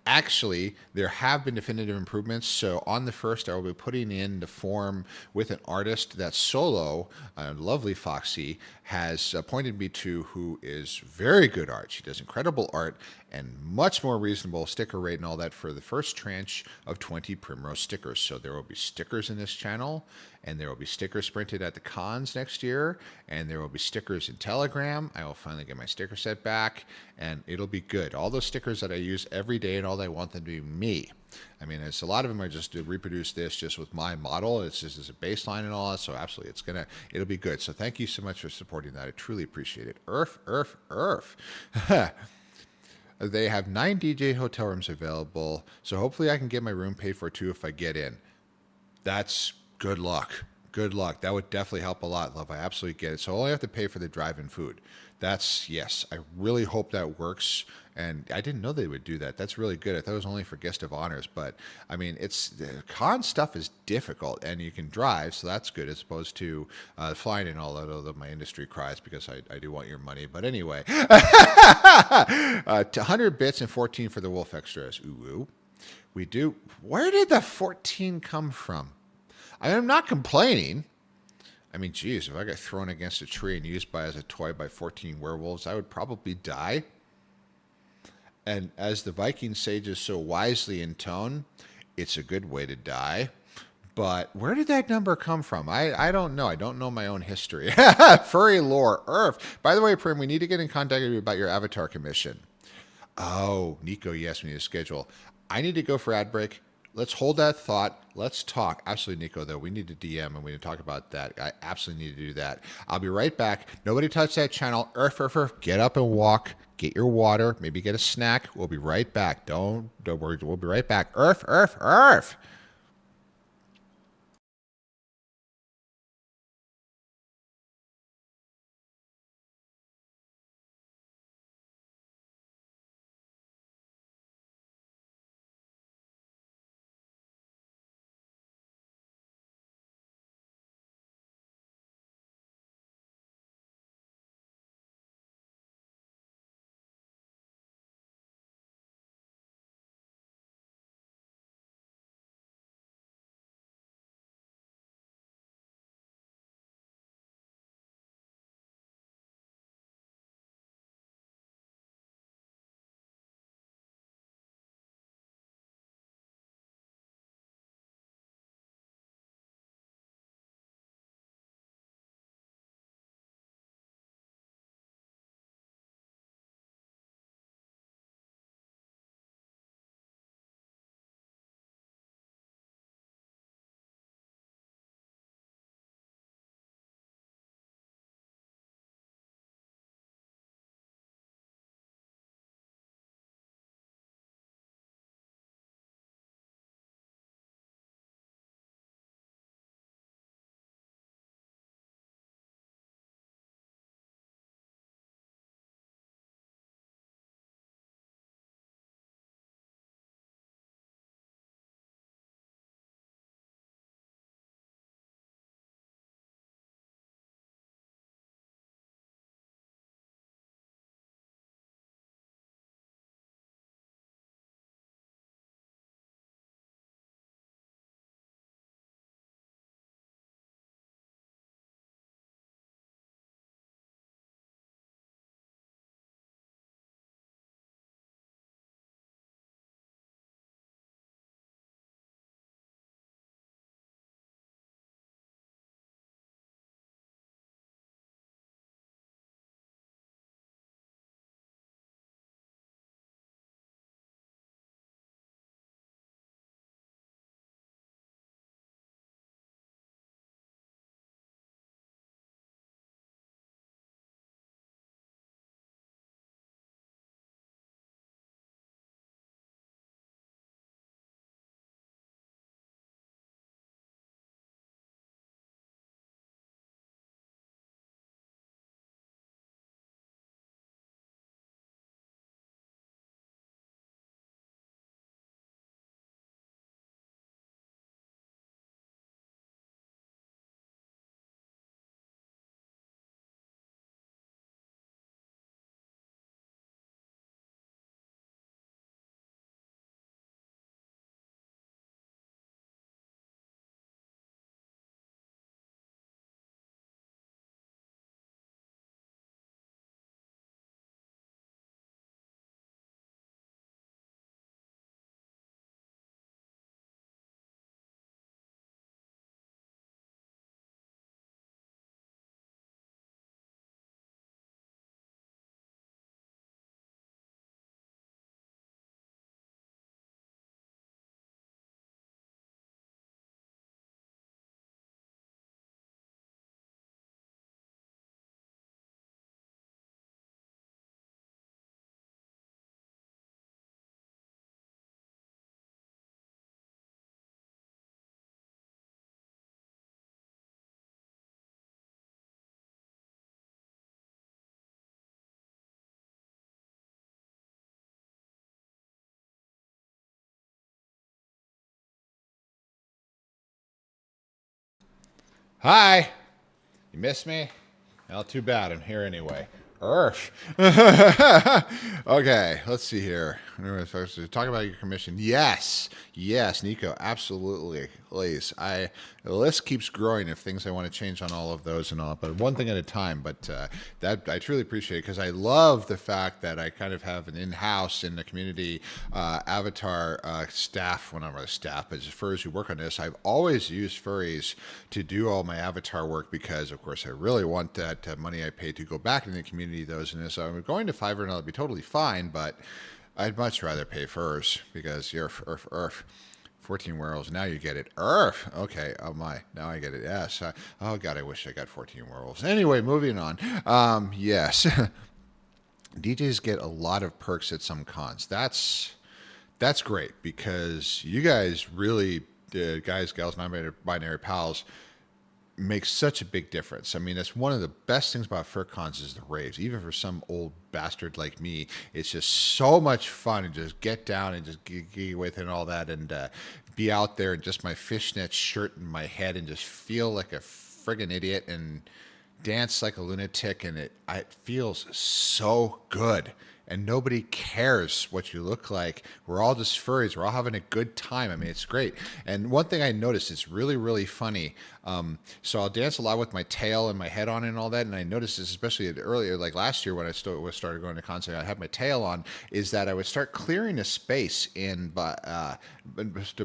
A: actually, there have been definitive improvements. So on the first, I will be putting in the form with an artist that Solo, lovely Foxy, has appointed me to, who is very good art. She does incredible art and much more reasonable sticker rate and all that for the first tranche of 20 Primrose stickers. So there will be stickers in this channel, and there will be stickers printed at the cons next year, and there will be stickers in Telegram. I will finally get my sticker set back, and it'll be good. All those stickers that I use every day and all, I want them to be me. I mean, it's a lot of them are just to reproduce this just with my model. It's just as a baseline and all that. So absolutely, it'll be good. So thank you so much for supporting that. I truly appreciate it. Earth. They have 9 DJ hotel rooms available. So hopefully I can get my room paid for too if I get in. That's good luck. Good luck. That would definitely help a lot, love. I absolutely get it. So I only have to pay for the drive-in food. That's, yes, I really hope that works. And I didn't know they would do that. That's really good. I thought it was only for guest of honors. But, I mean, the con stuff is difficult, and you can drive, so that's good, as opposed to flying and all that, although my industry cries because I do want your money. But anyway, 100 bits and 14 for the Wolf Extras. Ooh. We do. Where did the 14 come from? I'm not complaining. I mean, geez, if I got thrown against a tree and used as a toy by 14 werewolves, I would probably die. And as the Viking sages so wisely intone, it's a good way to die. But where did that number come from? I don't know. I don't know my own history. Furry lore. Earth. By the way, Prim, we need to get in contact with you about your avatar commission. Oh, Nico, yes, we need to schedule. I need to go for ad break. Let's hold that thought. Let's talk. Absolutely, Nico, though. We need to DM and we need to talk about that. I absolutely need to do that. I'll be right back. Nobody touch that channel. Earth. Get up and walk. Get your water. Maybe get a snack. We'll be right back. Don't worry. We'll be right back. Earth. Hi. You miss me? Well, too bad. I'm here anyway. Earth. Okay, let's see here. Talk about your commission. Yes, Nico, absolutely. Please, the list keeps growing of things I want to change on all of those and all, but one thing at a time. But that I truly appreciate because I love the fact that I kind of have an in-house in the community avatar staff. Well, not really staff, but just furries who work on this. I've always used furries to do all my avatar work because, of course, I really want that money I paid to go back into the community. Those and this. So I'm going to Fiverr and that'll be totally fine, but I'd much rather pay furs because you're 14 werewolves. Now you get it. Okay. Oh my. Now I get it. Yes. Oh God. I wish I got 14 werewolves. Anyway, moving on. Yes. DJs get a lot of perks at some cons. That's great because you guys really, guys, gals, non-binary pals, makes such a big difference. I mean, that's one of the best things about fur cons is the raves. Even for some old bastard like me, it's just so much fun and just get down and just gig with it and all that and be out there in just my fishnet shirt and my head and just feel like a friggin' idiot and dance like a lunatic. And it feels so good. And nobody cares what you look like. We're all just furries. We're all having a good time. I mean, it's great. And one thing I noticed, it's really, really funny. So I'll dance a lot with my tail and my head on and all that. And I noticed this, especially earlier, like last year when I started going to concert, I had my tail on, is that I would start clearing a space in to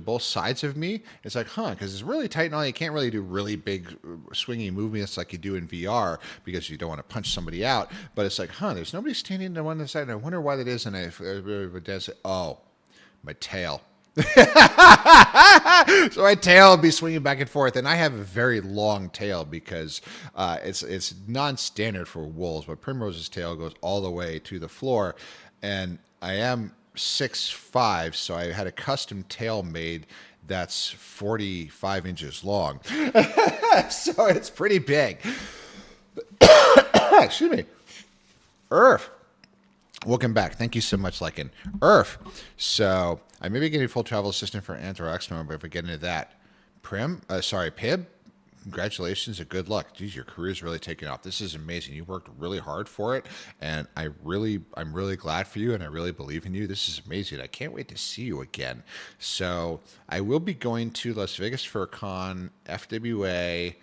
A: both sides of me. It's like, because it's really tight and all. You can't really do really big swingy movements like you do in VR because you don't want to punch somebody out. But it's like, there's nobody standing on one side. And I wonder why that is. And I would dance, my tail. So my tail would be swinging back and forth, and I have a very long tail because it's non-standard for wolves, but Primrose's tail goes all the way to the floor, and I am 6'5", so I had a custom tail made that's 45 inches long, so it's pretty big. Excuse me. Earth. Welcome back. Thank you so much, Lycan. Earth. So I may be getting a full travel assistant for Anthrax, but if we get into that, Pib, congratulations and good luck. Geez, your career's really taking off. This is amazing. You worked really hard for it, and I'm really glad for you, and I really believe in you. This is amazing. I can't wait to see you again. So I will be going to Las Vegas for a con, FWA,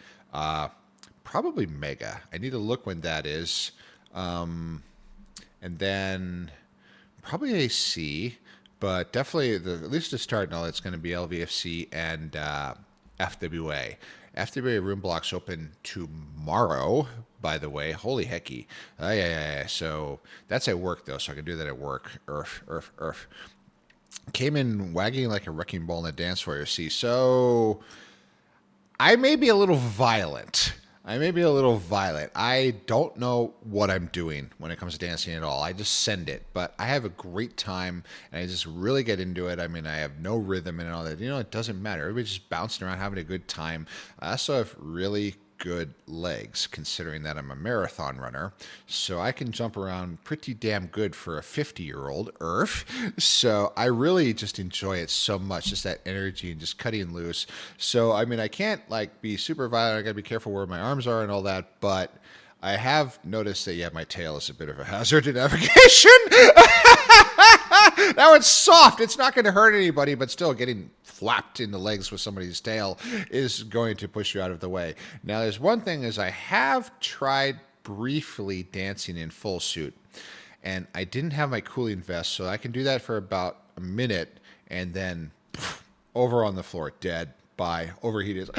A: probably Mega. I need to look when that is. And then probably AC, but definitely at least to start, no, it's going to be LVFC and FWA. FWA room blocks open tomorrow, by the way. Holy hecky. Yeah. So that's at work, though, so I can do that at work. Earth. Came in wagging like a wrecking ball in the dance floor, you see. So I may be a little violent. I don't know what I'm doing when it comes to dancing at all. I just send it, but I have a great time and I just really get into it. I mean, I have no rhythm and all that. It doesn't matter. Everybody's just bouncing around, having a good time. I also have really good legs, considering that I'm a marathon runner. So I can jump around pretty damn good for a 50-year-old Earth. So I really just enjoy it so much, just that energy and just cutting loose. So, I mean, I can't be super violent. I got to be careful where my arms are and all that, but I have noticed that, my tail is a bit of a hazard to navigation. Now it's soft. It's not going to hurt anybody, but still getting flapped in the legs with somebody's tail is going to push you out of the way. Now, there's one thing is I have tried briefly dancing in full suit, and I didn't have my cooling vest, so I can do that for about a minute, and then over on the floor, dead. Bye. Overheated.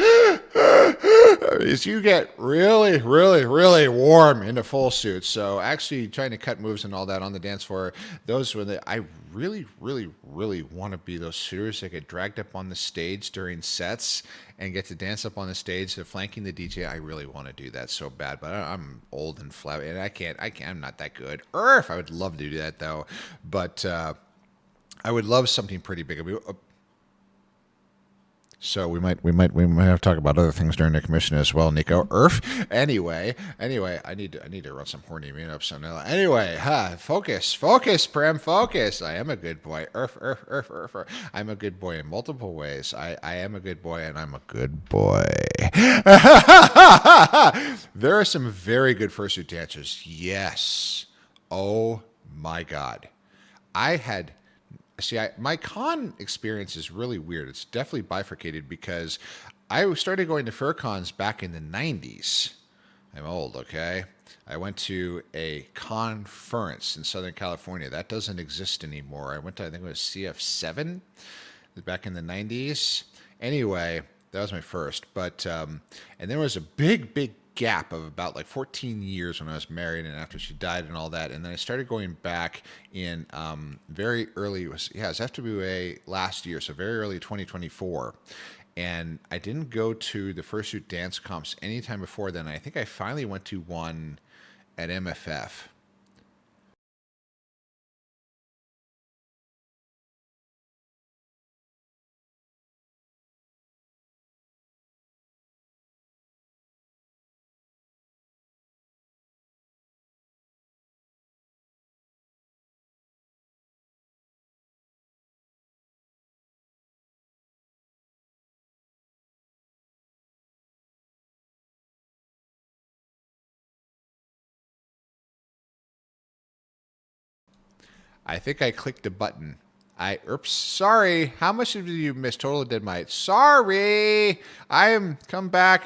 A: As you get really, really, really warm in a full suit. So actually trying to cut moves and all that on the dance floor, those were I really, really, really want to be those suitors that get dragged up on the stage during sets and get to dance up on the stage, flanking the DJ. I really want to do that so bad, but I'm old and flabby, and I can't, I'm not that good. I would love to do that though, but I would love something pretty big. I mean, So we might have to talk about other things during the commission as well, Nico. Anyway, I need to run some horny meetups on that. Anyway, focus, Prem, focus. I am a good boy. I'm a good boy in multiple ways. I am a good boy, and I'm a good boy. There are some very good fursuit dancers. Yes. Oh my God. I had my con experience is really weird. It's definitely bifurcated because I started going to fur cons back in the 90s. I'm old, okay? I went to a conference in Southern California. That doesn't exist anymore. I went to, I think it was CF7 back in the 90s. Anyway, that was my first. And there was a big gap of about like 14 years when I was married and after she died and all that. And then I started going back in very early, it was FWA last year, so very early 2024. And I didn't go to the fursuit dance comps anytime before then. I think I finally went to one at MFF. I think I clicked a button. Oops, sorry. How much did you miss? Total Dead Might. Sorry. I am come back.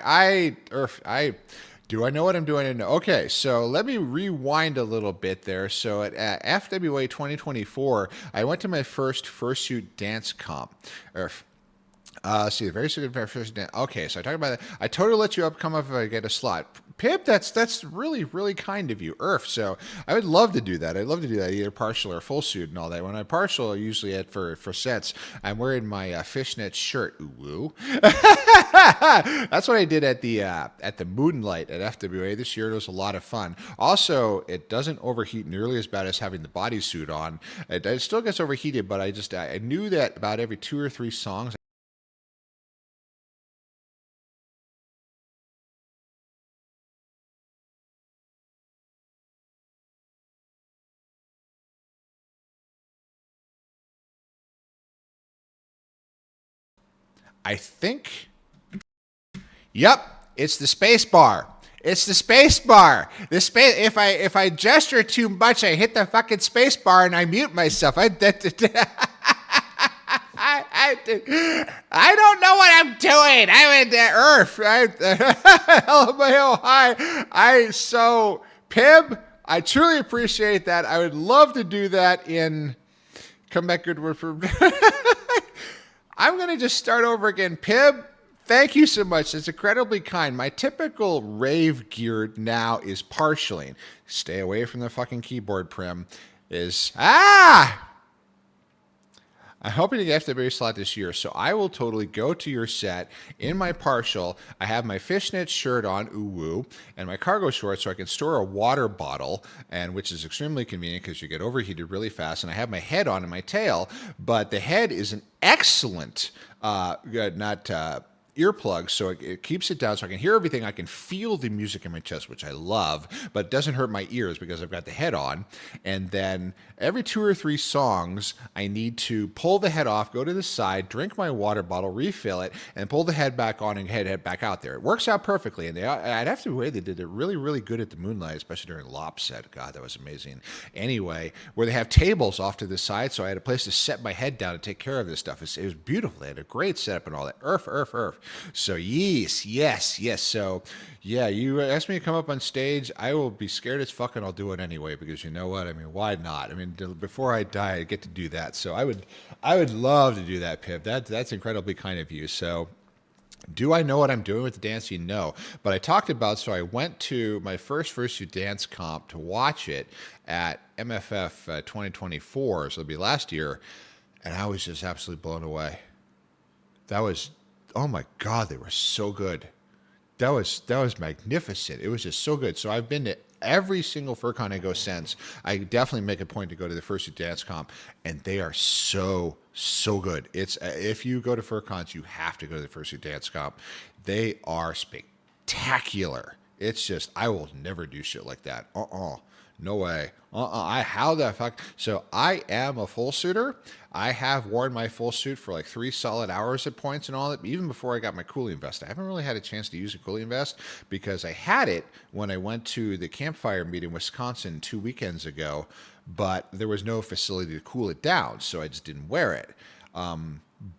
A: Do I know what I'm doing? No. Okay, so let me rewind a little bit there. So at FWA 2024, I went to my first fursuit dance comp. See, the very good first dance. Okay, so I talked about that. I totally let you up come up if I get a slot. Pip, that's really kind of you, Earth. So I would love to do that. I'd love to do that, either partial or full suit and all that. When I partial, usually for sets, I'm wearing my fishnet shirt. Ooh, woo. That's what I did at the Moonlight at FWA this year. It was a lot of fun. Also, it doesn't overheat nearly as bad as having the bodysuit on. It still gets overheated, but I knew that about every 2 or 3 songs. I think. Yep, it's the space bar. It's the space bar. The space. If I gesture too much, I hit the fucking space bar and I mute myself. I don't know what I'm doing. I'm in the Earth. LMAO, hi. Pib, I truly appreciate that. I would love to do that in come back good word for I'm going to just start over again. Pib, thank you so much. It's incredibly kind. My typical rave gear now is partialing. Stay away from the fucking keyboard, Prim. I'm hoping to get FWA slot this year, so I will totally go to your set in my partial. I have my fishnet shirt on, ooh woo, and my cargo shorts, so I can store a water bottle, and which is extremely convenient because you get overheated really fast. And I have my head on and my tail, but the head is an excellent, not earplugs, so it keeps it down so I can hear everything. I can feel the music in my chest, which I love, but it doesn't hurt my ears because I've got the head on. And then every 2 or 3 songs, I need to pull the head off, go to the side, drink my water bottle, refill it, and pull the head back on and head back out there. It works out perfectly, and I'd have to say they did it really good at the Moonlight, especially during Lop set. God, that was amazing. Anyway, where they have tables off to the side, so I had a place to set my head down and take care of this stuff. It was beautiful. They had a great setup and all that. Earth. So yes. So yeah, you asked me to come up on stage. I will be scared as fuck, and I'll do it anyway because you know what? I mean, why not? I mean, before I die, I get to do that. So I would love to do that, Pip. That's incredibly kind of you. So. Do I know what I'm doing with the dancing? No. But I talked about, so I went to my first fursuit dance comp to watch it at MFF 2024, so it'll be last year, and I was just absolutely blown away. That was, oh my God, they were so good. That was magnificent. It was just so good. So I've been to every single FurCon I go since, I definitely make a point to go to the Fursuit Dance Comp, and they are so good. It's if you go to FurCons, you have to go to the Fursuit Dance Comp. They are spectacular. It's just I will never do shit like that. No way. How the fuck? So I am a full suiter. I have worn my full suit for like 3 solid hours at points and all that. Even before I got my cooling vest, I haven't really had a chance to use a cooling vest because I had it when I went to the campfire meet in Wisconsin 2 weekends ago, but there was no facility to cool it down, so I just didn't wear it.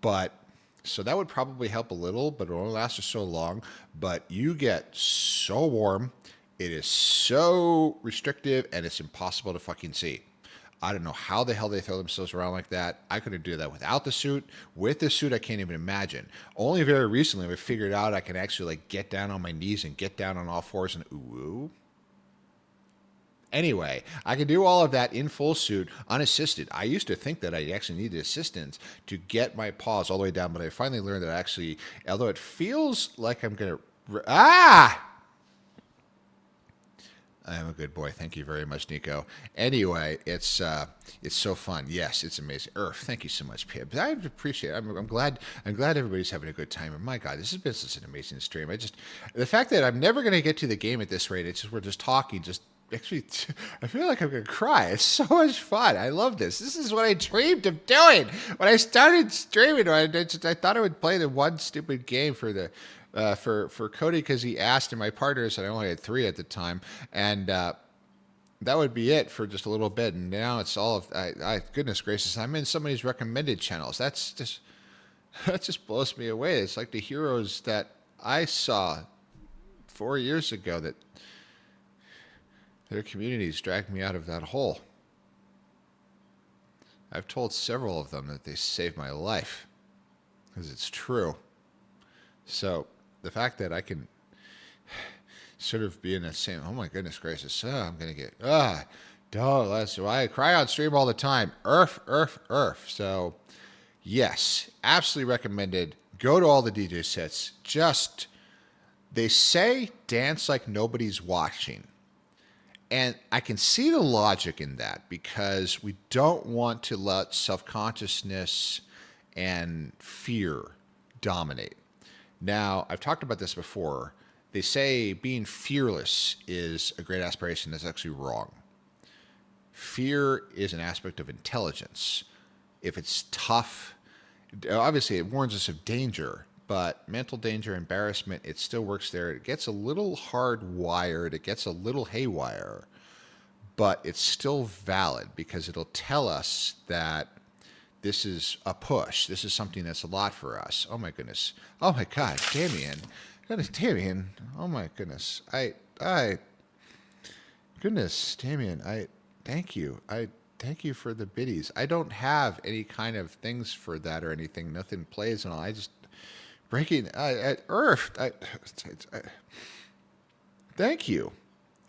A: But so that would probably help a little, but it only lasts for so long. But you get so warm. It is so restrictive, and it's impossible to fucking see. I don't know how the hell they throw themselves around like that. I couldn't do that without the suit. With the suit, I can't even imagine. Only very recently we figured out I can actually like get down on my knees and get down on all fours and ooh. Anyway, I can do all of that in full suit, unassisted. I used to think that I actually needed assistance to get my paws all the way down, but I finally learned that actually, although it feels like I'm going to... I am a good boy. Thank you very much, Nico. Anyway, it's so fun. Yes, it's amazing. Thank you so much, Pib. I appreciate it. I'm glad everybody's having a good time. And my God, this has been such an amazing stream. The fact that I'm never going to get to the game at this rate. It's just we're just talking. Just actually, I feel like I'm going to cry. It's so much fun. I love this. This is what I dreamed of doing when I started streaming. I thought I would play the one stupid game for the. For Cody because he asked, and my partners, and I only had 3 at the time, and that would be it for just a little bit. And now it's all of, goodness gracious, I'm in somebody's recommended channels. That just blows me away. It's like the heroes that I saw 4 years ago that their communities dragged me out of that hole. I've told several of them that they saved my life because it's true. So the fact that I can sort of be in that same, oh my goodness gracious, I'm going to get, that's why I cry on stream all the time. So yes, absolutely recommended. Go to all the DJ sets. Just, they say dance like nobody's watching. And I can see the logic in that because we don't want to let self-consciousness and fear dominate. Now, I've talked about this before. They say being fearless is a great aspiration. That's actually wrong. Fear is an aspect of intelligence. If it's tough, obviously it warns us of danger, but mental danger, embarrassment, it still works there. It gets a little hardwired. It gets a little haywire, but it's still valid because it'll tell us that this is a push. This is something that's a lot for us. Oh my goodness. Oh my God, Damien. Damien. Oh my goodness. Goodness, Damien. Thank you. Thank you for the biddies. I don't have any kind of things for that or anything. Nothing plays and all. I just breaking. Thank you.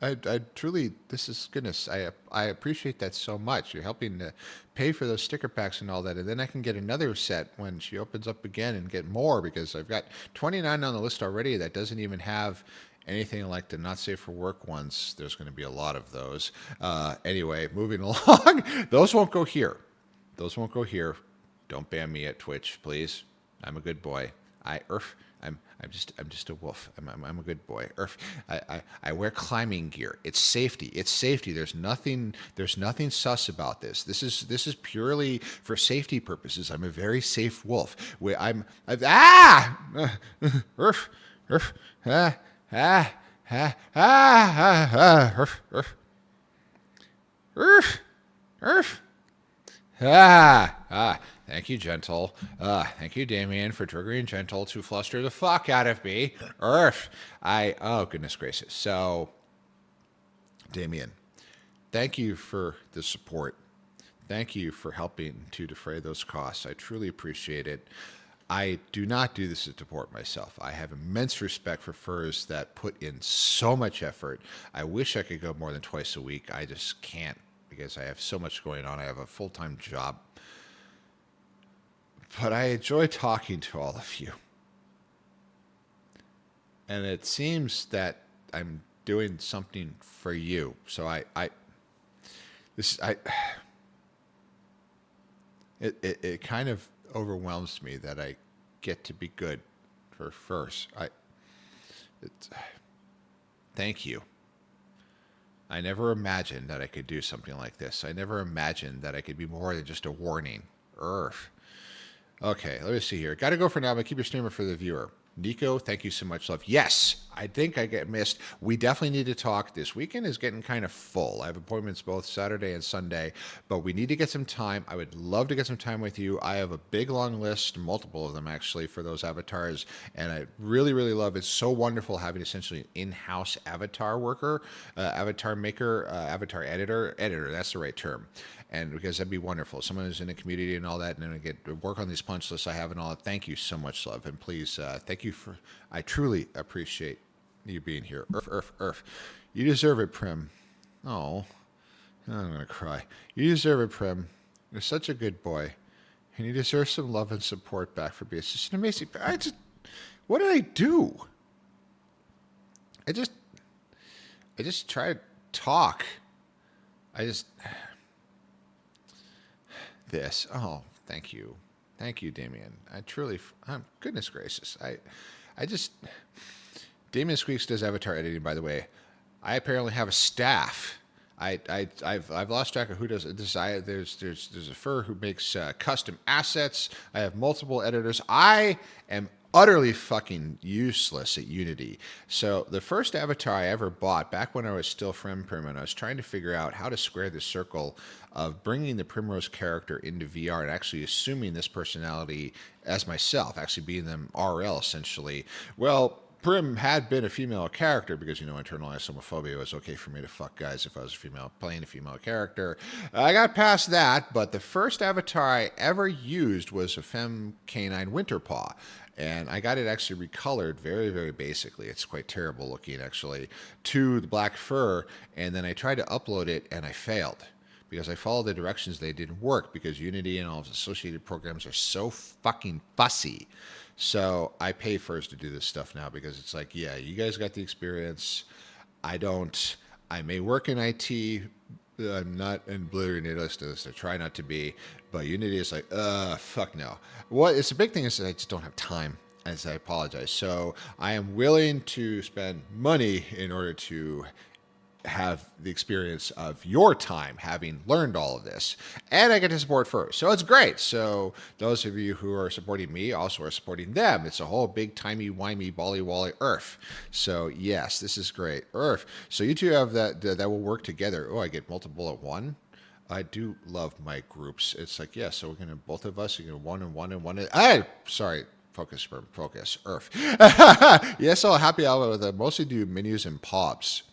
A: I truly, this is goodness. I appreciate that so much. You're helping to pay for those sticker packs and all that, and then I can get another set when she opens up again and get more because I've got 29 on the list already. That doesn't even have anything like the not safe for work ones. There's going to be a lot of those. Anyway, moving along. Those won't go here. Those won't go here. Don't ban me at Twitch, please. I'm a good boy. I'm just a wolf. I'm a good boy. I wear climbing gear. It's safety. It's safety. There's nothing sus about this. This is purely for safety purposes. I'm a very safe wolf. Thank you, Gentle. Thank you, Damien, for triggering Gentle to fluster the fuck out of me. Oh, goodness gracious. So, Damien, thank you for the support. Thank you for helping to defray those costs. I truly appreciate it. I do not do this to support myself. I have immense respect for furs that put in so much effort. I wish I could go more than twice a week. I just can't because I have so much going on. I have a full-time job. But I enjoy talking to all of you. And it seems that I'm doing something for you. So this I it kind of overwhelms me that I get to be good for first. It's, thank you. I never imagined that I could do something like this. I never imagined that I could be more than just a warning. Earth. Okay, let me see here. Got to go for now, but keep your streamer for the viewer. Nico, thank you so much, love. Yes, I think I get missed. We definitely need to talk. This weekend is getting kind of full. I have appointments both Saturday and Sunday, but we need to get some time. I would love to get some time with you. I have a big, long list, multiple of them actually, for those avatars, and I really, really love it. It's so wonderful having essentially an in-house avatar worker, avatar maker, avatar editor, that's the right term. And because that'd be wonderful. Someone who's in the community and all that, and then I get to work on these punch lists I have and all that. Thank you so much, love. And please, thank you for, I truly appreciate you being here. Earth. You deserve it, Prim. Oh, I'm going to cry. You deserve it, Prim. You're such a good boy. And you deserve some love and support back for being such an amazing, what did I do? I just try to talk. This. Oh, thank you. Thank you, Damien. I truly, goodness gracious. Damien Squeaks does avatar editing, by the way. I apparently have a staff. I've lost track of who does it. There's a fur who makes custom assets. I have multiple editors. I am utterly fucking useless at Unity. So the first avatar I ever bought, back when I was still Prim, and I was trying to figure out how to square the circle of bringing the Primrose character into VR and actually assuming this personality as myself, actually being them RL essentially. Well, Prim had been a female character because, internalized homophobia. It was okay for me to fuck guys if I was a female, playing a female character. I got past that, but the first avatar I ever used was a femme canine Winterpaw. And I got it actually recolored very, very basically. It's quite terrible looking, actually, to the black fur. And then I tried to upload it, and I failed because I followed the directions. They didn't work because Unity and all of its associated programs are so fucking fussy. So I pay first to do this stuff now because it's like, yeah, you guys got the experience. I don't. I may work in IT. I'm not in Blue Unitist. I try not to be. But Unity is like, fuck no. What? It's a big thing is I just don't have time. As I apologize. So I am willing to spend money in order to have the experience of your time having learned all of this. And I get to support first. So it's great. So those of you who are supporting me also are supporting them. It's a whole big timey-wimey bally-wally Earth. So yes, this is great. Earth. So you two have that will work together. Oh, I get multiple at one. I do love my groups. It's like, yeah, so we're going to, both of us, you're going to one and one and one. Sorry. Focus, Earth. Yes, I'll happy hour with it. Mostly do menus and pops.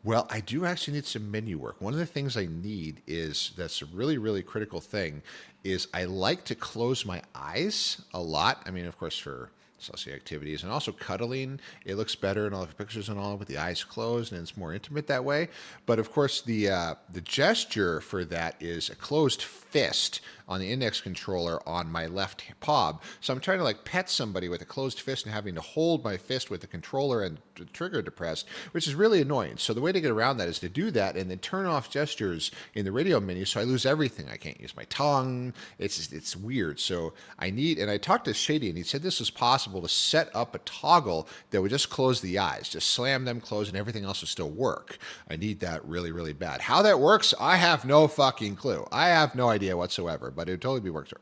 A: Well, I do actually need some menu work. One of the things I need that's a really, really critical thing, is I like to close my eyes a lot. I mean, of course, for associated activities and also cuddling, it looks better in all the pictures and all with the eyes closed, and it's more intimate that way. But of course, the gesture for that is a closed fist on the index controller on my left paw. So I'm trying to like pet somebody with a closed fist and having to hold my fist with the controller and the trigger depressed, which is really annoying. So the way to get around that is to do that and then turn off gestures in the radio menu, so I lose everything. I can't use my tongue. It's weird. So and I talked to Shady, and he said this was possible to set up a toggle that would just close the eyes, just slam them closed, and everything else would still work. I need that really, really bad. How that works, I have no fucking clue. I have no idea whatsoever, but it would totally be worked.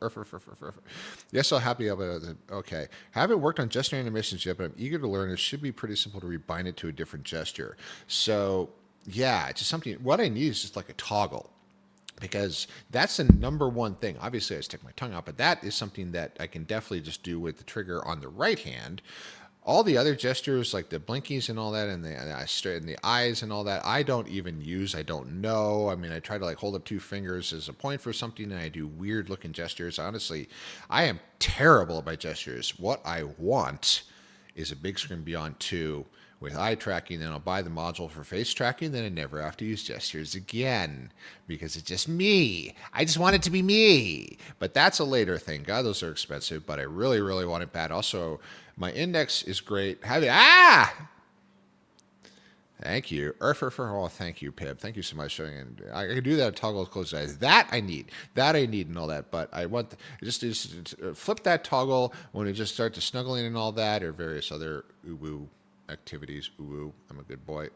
A: Yes, I'll happy about it. Okay. Haven't worked on gesture animations yet, but I'm eager to learn. It should be pretty simple to rebind it to a different gesture. So, yeah, it's just something. What I need is just like a toggle, because that's the number one thing. Obviously, I stick my tongue out, but that is something that I can definitely just do with the trigger on the right hand. All the other gestures, like the blinkies and all that, and the eyes and all that, I don't even use. I don't know. I mean, I try to like hold up two fingers as a point for something, and I do weird looking gestures. Honestly, I am terrible at my gestures. What I want is a big screen Beyond 2 with eye tracking, then I'll buy the module for face tracking, then I never have to use gestures again, because it's just me. I just want it to be me. But that's a later thing. God, those are expensive, but I really, really want it bad. Also, my index is great. Thank you. Oh, thank you, Pib. Thank you so much. And I can do that. Toggle close eyes. That I need. That I need and all that. But I want just flip that toggle when it just starts to snuggling and all that, or various other woo activities. Ooh, I'm a good boy.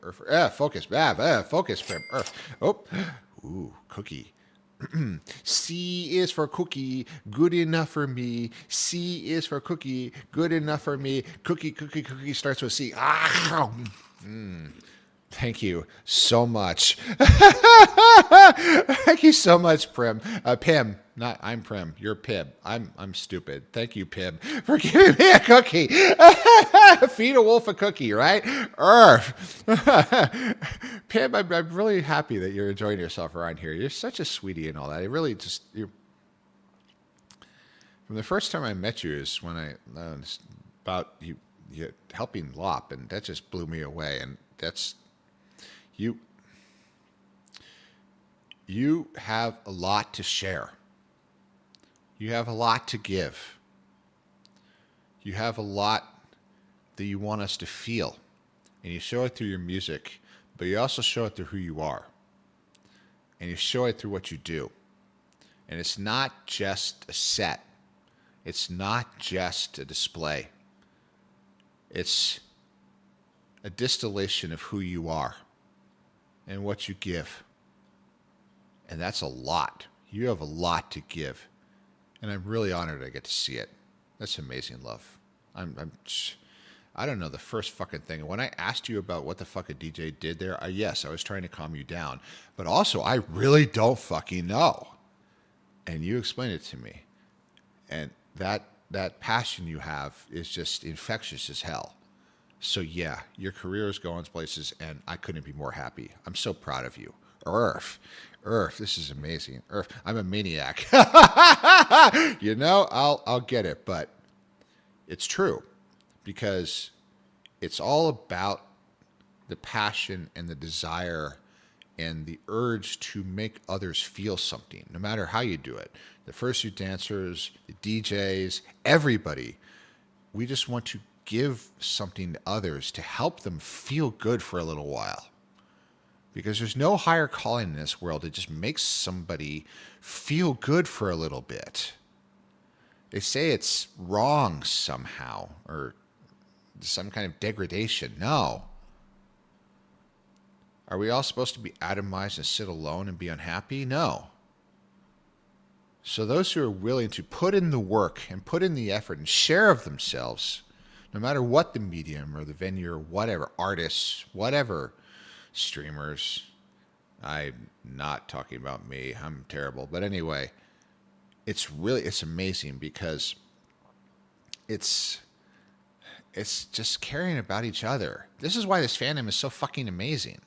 A: Focus. Focus, Pib. Oh, ooh, cookie. C is for cookie, good enough for me. C is for cookie, good enough for me. Cookie starts with C. Ah! Thank you so much. Thank you so much, Prim. Pim. Not I'm Prim. You're Pib. I'm stupid. Thank you, Pib, for giving me a cookie. Feed a wolf a cookie, right? Pim, I'm really happy that you're enjoying yourself around here. You're such a sweetie and all that. It really just from the first time I met you is when I about you helping Lop, and that just blew me away. And that's you have a lot to share. You have a lot to give. You have a lot that you want us to feel. And you show it through your music, but you also show it through who you are. And you show it through what you do. And it's not just a set. It's not just a display. It's a distillation of who you are and what you give. And that's a lot. You have a lot to give. And I'm really honored I get to see it. That's amazing, love. I don't know the first fucking thing. When I asked you about what the fuck a DJ did there, yes, I was trying to calm you down. But also, I really don't fucking know. And you explained it to me. And that passion you have is just infectious as hell. So yeah, your career is going places, and I couldn't be more happy. I'm so proud of you. Earth, this is amazing. Earth, I'm a maniac. You know, I'll get it, but it's true because it's all about the passion and the desire and the urge to make others feel something, no matter how you do it. The fursuit dancers, the DJs, everybody. We just want to give something to others to help them feel good for a little while. Because there's no higher calling in this world that just makes somebody feel good for a little bit. They say it's wrong somehow, or some kind of degradation. No. Are we all supposed to be atomized and sit alone and be unhappy? No. So those who are willing to put in the work and put in the effort and share of themselves, no matter what the medium or the venue or whatever, artists, whatever, streamers, I'm not talking about me, I'm terrible. But anyway, it's amazing because it's just caring about each other. This is why this fandom is so fucking amazing.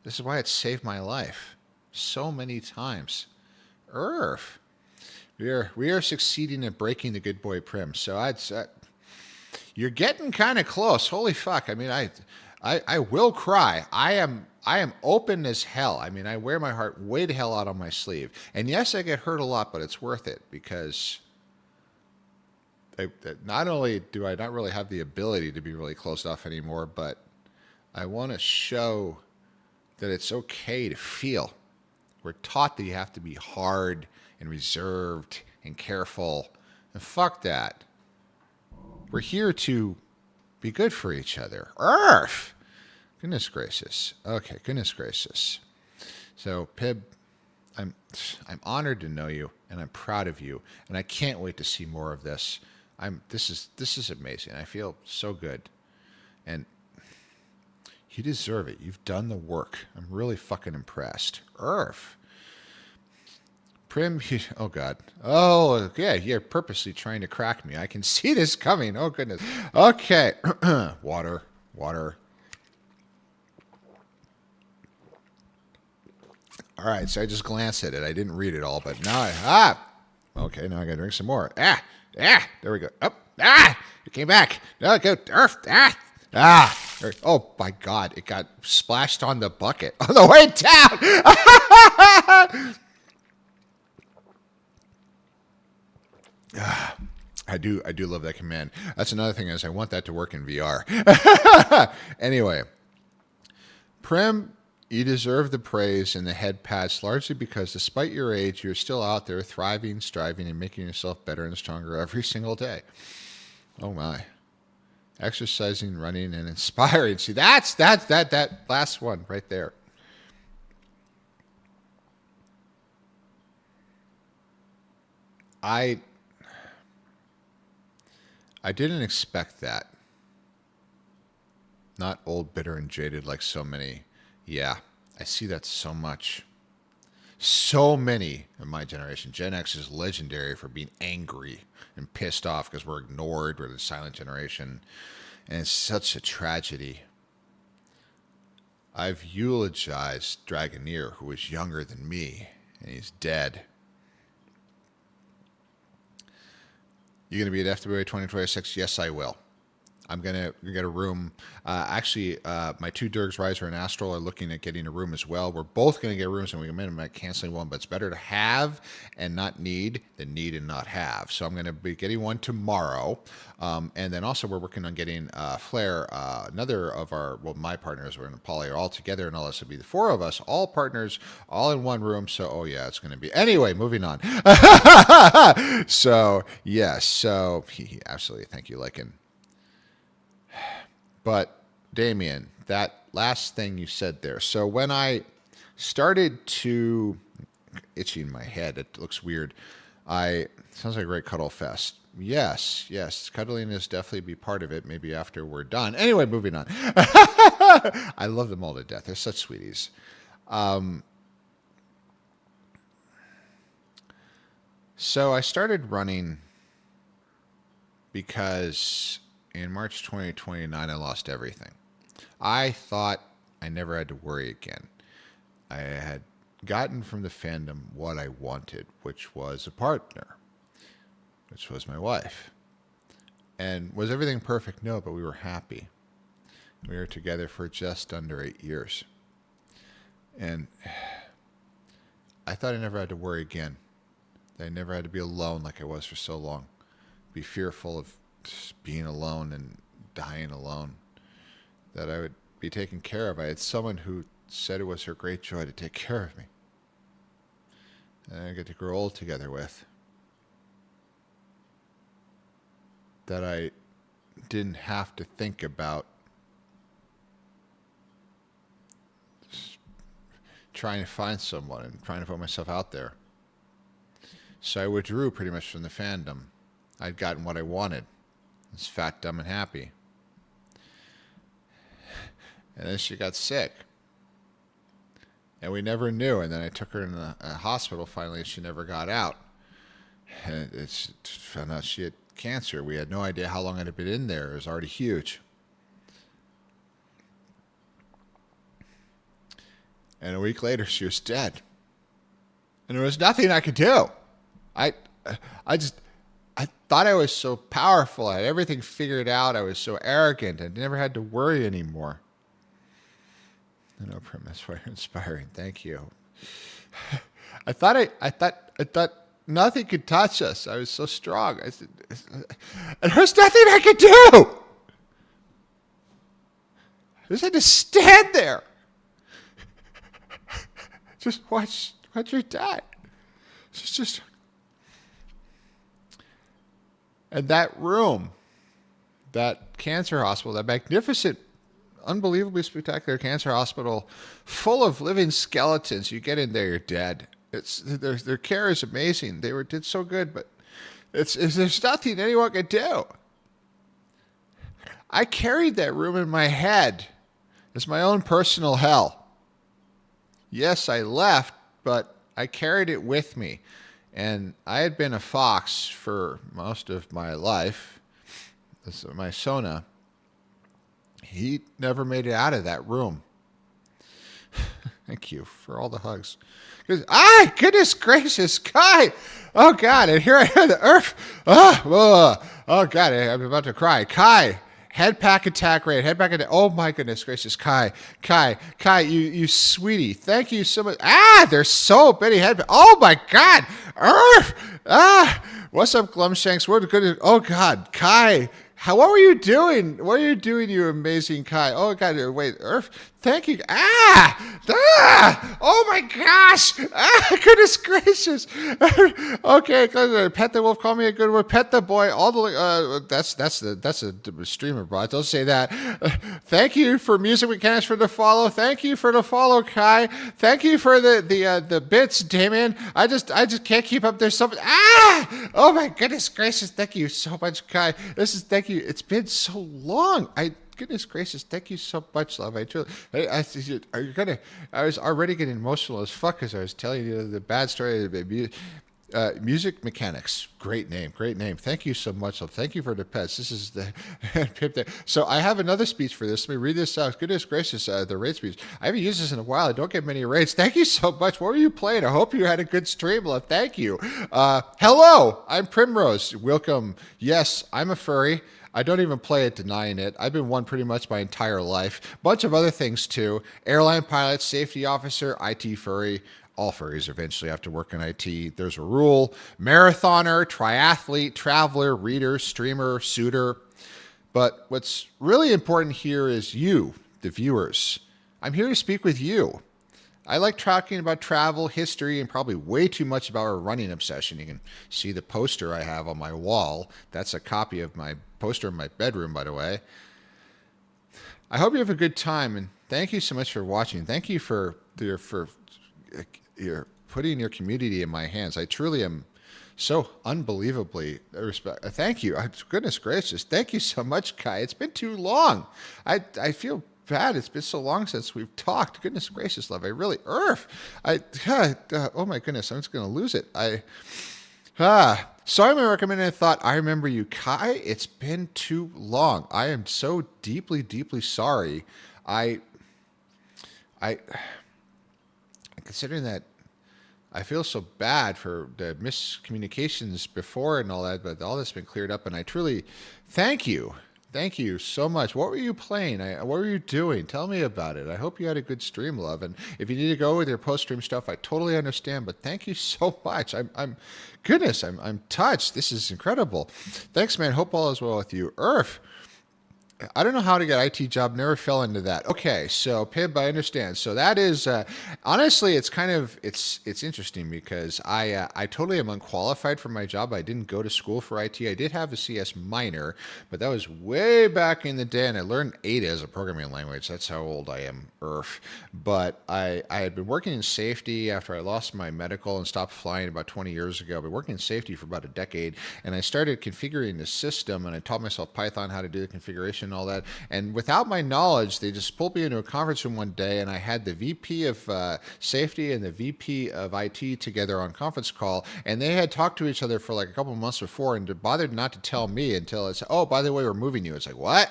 A: This is why it saved my life so many times. We are succeeding at breaking the good boy Prim. So you're getting kind of close. Holy fuck! I mean, I will cry. I am open as hell. I mean, I wear my heart way the hell out on my sleeve. And yes, I get hurt a lot, but it's worth it because not only do I not really have the ability to be really closed off anymore, but I want to show that it's okay to feel. We're taught that you have to be hard and reserved and careful. And fuck that. We're here to be good for each other. Earth! Goodness gracious. Okay, goodness gracious. So, Pib, I'm honored to know you, and I'm proud of you, and I can't wait to see more of this. This is amazing. I feel so good. And you deserve it. You've done the work. I'm really fucking impressed. Earth. Prim, oh God. Oh, yeah, you're purposely trying to crack me. I can see this coming. Oh, goodness. Okay. Water. All right, so I just glanced at it. I didn't read it all, but now okay, now I gotta drink some more. There we go. It came back. No, go, oh my God, it got splashed on the bucket on the way down. I do love that command. That's another thing is I want that to work in VR. Anyway, Prim, you deserve the praise and the head pats largely because despite your age, you're still out there thriving, striving, and making yourself better and stronger every single day. Oh my. Exercising, running, and inspiring. See, that's that last one right there. I I didn't expect that. Not old, bitter, and jaded like so many. Yeah, I see that so much. So many of my generation. Gen X is legendary for being angry and pissed off because we're ignored. We're the silent generation. And it's such a tragedy. I've eulogized Dragoneer, who was younger than me, and he's dead. You going to be at FWA 2026? Yes, I will. I'm going to get a room. My two Durgs, Riser, and Astral are looking at getting a room as well. We're both going to get rooms, and we might canceling one, but it's better to have and not need than need and not have. So I'm going to be getting one tomorrow. And then also we're working on getting Flair, another of my partners, we're in a poly, are all together, and all this will be the four of us, all partners, all in one room. So, oh yeah, it's going to be. Anyway, moving on. So, yes. So, absolutely. Thank you, Lycan. But Damien, that last thing you said there. So when I started to itching my head, it looks weird. Sounds like a great cuddle fest. Yes, cuddling is definitely be part of it. Maybe after we're done. Anyway, moving on. I love them all to death. They're such sweeties. So I started running because in March 2029, I lost everything. I thought I never had to worry again. I had gotten from the fandom what I wanted, which was a partner, which was my wife. And was everything perfect? No, but we were happy. We were together for just under 8 years. And I thought I never had to worry again. That I never had to be alone like I was for so long. Be fearful of just being alone and dying alone, that I would be taken care of. I had someone who said it was her great joy to take care of me, and I get to grow old together with, that I didn't have to think about trying to find someone and trying to put myself out there. So I withdrew pretty much from the fandom. I'd gotten what I wanted. I was fat, dumb, and happy. And then she got sick. And we never knew. And then I took her in the hospital finally, and she never got out. And it's found out she had cancer. We had no idea how long it had been in there. It was already huge. And a week later, she was dead. And there was nothing I could do. I thought I was so powerful. I had everything figured out. I was so arrogant. I never had to worry anymore. I know, Prim, that's why you're inspiring. Thank you. I thought nothing could touch us. I was so strong. I said, and there was nothing I could do. I just had to stand there. Just watch her die. Just. And that room, that cancer hospital, that magnificent, unbelievably spectacular cancer hospital, full of living skeletons. You get in there, you're dead. Their care is amazing. They did so good, but there's nothing anyone could do. I carried that room in my head as my own personal hell. Yes, I left, but I carried it with me. And I had been a fox for most of my life. My Sona, he never made it out of that room. Thank you for all the hugs. Goodness gracious, Kai! Oh God! And here I am, the earth. Oh God! I'm about to cry. Kai, head pack attack rate. Head pack attack. Oh my goodness gracious, Kai, you sweetie. Thank you so much. There's so many head. Oh my God! Earth. What's up, Glumshanks? We're good. Oh God, Kai. What were you doing? What are you doing, you amazing Kai? Oh God, wait, Earth. Thank you. Oh my gosh! Goodness gracious! Okay, pet the wolf. Call me a good word. Pet the boy. All the that's a streamer, bro. Don't say that. Thank you for music mechanics for the follow. Thank you for the follow, Kai. Thank you for the bits, Damien. I just can't keep up. There's something. Oh my goodness gracious! Thank you so much, Kai. Thank you. It's been so long. Goodness gracious, thank you so much, love. Are you gonna? I was already getting emotional as fuck as I was telling you the bad story of music mechanics. Great name, great name. Thank you so much, love. Thank you for the pets. This is the Pip there. So I have another speech for this. Let me read this out. Goodness gracious, the raid speech. I haven't used this in a while. I don't get many raids. Thank you so much. What were you playing? I hope you had a good stream, love. Thank you. Hello, I'm Primrose. Welcome. Yes, I'm a furry. I don't even play it denying it. I've been one pretty much my entire life. Bunch of other things too. Airline pilot, safety officer, IT furry. All furries eventually have to work in IT. There's a rule. Marathoner, triathlete, traveler, reader, streamer, suitor. But what's really important here is you, the viewers. I'm here to speak with you. I like talking about travel, history, and probably way too much about our running obsession. You can see the poster I have on my wall. That's a copy of my poster in my bedroom, by the way. I hope you have a good time, and thank you so much for watching. Thank you for your putting your community in my hands. I truly am so unbelievably respect. Thank you. Goodness gracious. Thank you so much, Kai. It's been too long. I feel bad. It's been so long since we've talked. Goodness gracious, love. I really, oh my goodness, I'm just going to lose it. So I'm recommending a thought. I remember you, Kai. It's been too long. I am so deeply, deeply sorry. I considering that I feel so bad for the miscommunications before and all that, but all that's been cleared up, and I truly thank you. Thank you so much. What were you playing? What were you doing? Tell me about it. I hope you had a good stream, love. And if you need to go with your post-stream stuff, I totally understand. But thank you so much. I'm touched. This is incredible. Thanks, man. Hope all is well with you. Earth. I don't know how to get IT job. Never fell into that. Okay, so Pib, I understand. So that is honestly, it's kind of it's interesting because I totally am unqualified for my job. I didn't go to school for IT. I did have a CS minor, but that was way back in the day, and I learned Ada as a programming language. That's how old I am. But I had been working in safety after I lost my medical and stopped flying about 20 years ago. I've been working in safety for about a decade, and I started configuring the system, and I taught myself Python, how to do the configuration and all that. And without my knowledge, they just pulled me into a conference room one day, and I had the VP of safety and the VP of IT together on conference call, and they had talked to each other for like a couple of months before and bothered not to tell me until it's, oh, by the way, we're moving you. It's like, what?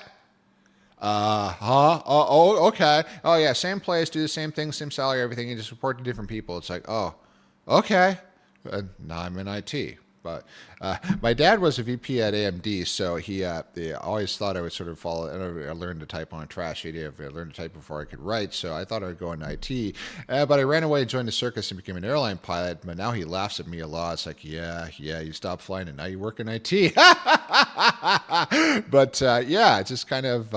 A: Okay. Oh, yeah, same place, do the same thing, same salary, everything. You just report to different people. It's like, oh, okay. Now I'm in IT. But my dad was a VP at AMD, so he always thought I would sort of follow. I learned to type on a trash idiot. I learned to type before I could write, so I thought I would go into IT. But I ran away and joined the circus and became an airline pilot. But now he laughs at me a lot. It's like, yeah, you stopped flying and now you work in IT. But yeah, it's just kind of.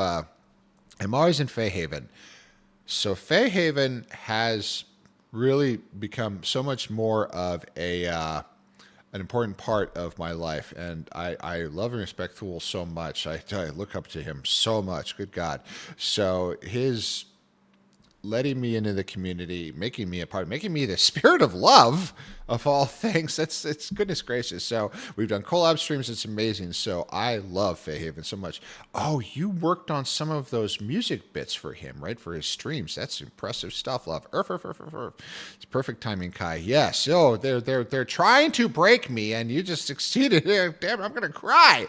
A: I'm always in Fairhaven, so Fairhaven has really become so much more of an important part of my life, and I love and respect Thule so much. I look up to him so much. Good God! So his letting me into the community, making me a part, making me the spirit of love of all things. It's goodness gracious. So we've done collab streams. It's amazing. So I love Fairhaven so much. Oh, you worked on some of those music bits for him, right? For his streams. That's impressive stuff, love. It's perfect timing, Kai. Yes. Oh, they're trying to break me, and you just succeeded. Damn, I'm gonna cry.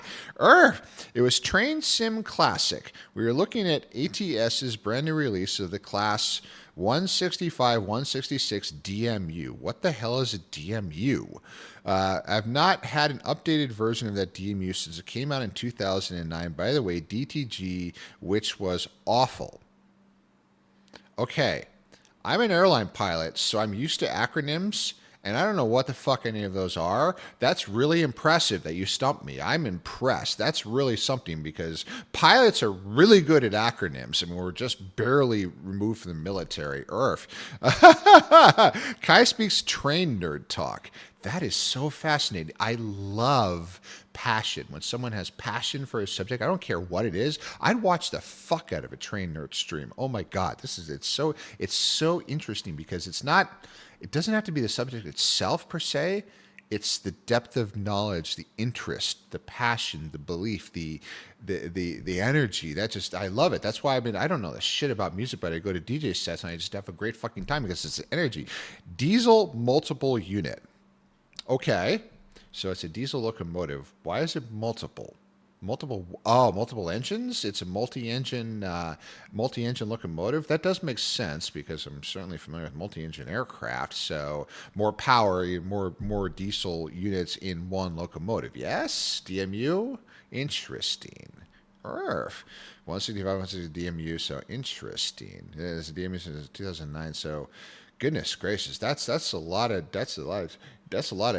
A: It was Train Sim Classic. We were looking at ATS's brand new release of the class 165, 166 DMU. What the hell is a DMU? I've not had an updated version of that DMU since it came out in 2009. By the way, DTG, which was awful. Okay, I'm an airline pilot, so I'm used to acronyms, And I don't know what the fuck any of those are. That's really impressive that you stumped me. I'm impressed. That's really something because pilots are really good at acronyms. I mean, we're just barely removed from the military. Earth. Kai speaks train nerd talk. That is so fascinating. I love passion. When someone has passion for a subject, I don't care what it is. I'd watch the fuck out of a train nerd stream. Oh my god, it's so interesting because it doesn't have to be the subject itself per se. It's the depth of knowledge, the interest, the passion, the belief, the energy. I love it. That's why I don't know the shit about music, but I go to DJ sets and I just have a great fucking time because it's the energy. Diesel multiple unit. Okay, so it's a diesel locomotive. Why is it multiple? Multiple engines. It's a multi-engine locomotive. That does make sense because I'm certainly familiar with multi-engine aircraft. So more power, more diesel units in one locomotive. Yes, DMU. Interesting. 165, 160 DMU. So interesting. It's a DMU since 2009. So goodness gracious, that's a lot of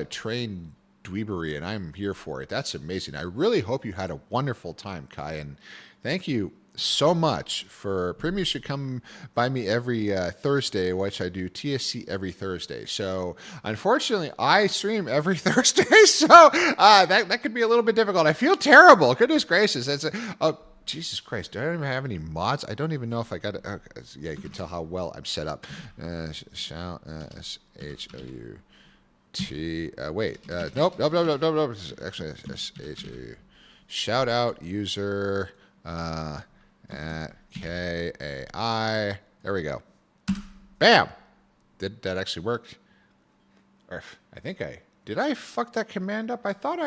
A: train dweebery, and I'm here for it. That's amazing. I really hope you had a wonderful time, Kai, and thank you so much for Prim. You should come by me every Thursday, which I do TSC every Thursday. So unfortunately, I stream every Thursday, so that could be a little bit difficult. I feel terrible. Goodness gracious, Jesus Christ, do I even have any mods? I don't even know if I got it. Yeah, you can tell how well I'm set up. Shout SHOU. Nope. Actually, SHOU. Shout out user at KAI. There we go. Bam! Did that actually work? Did I fuck that command up? I thought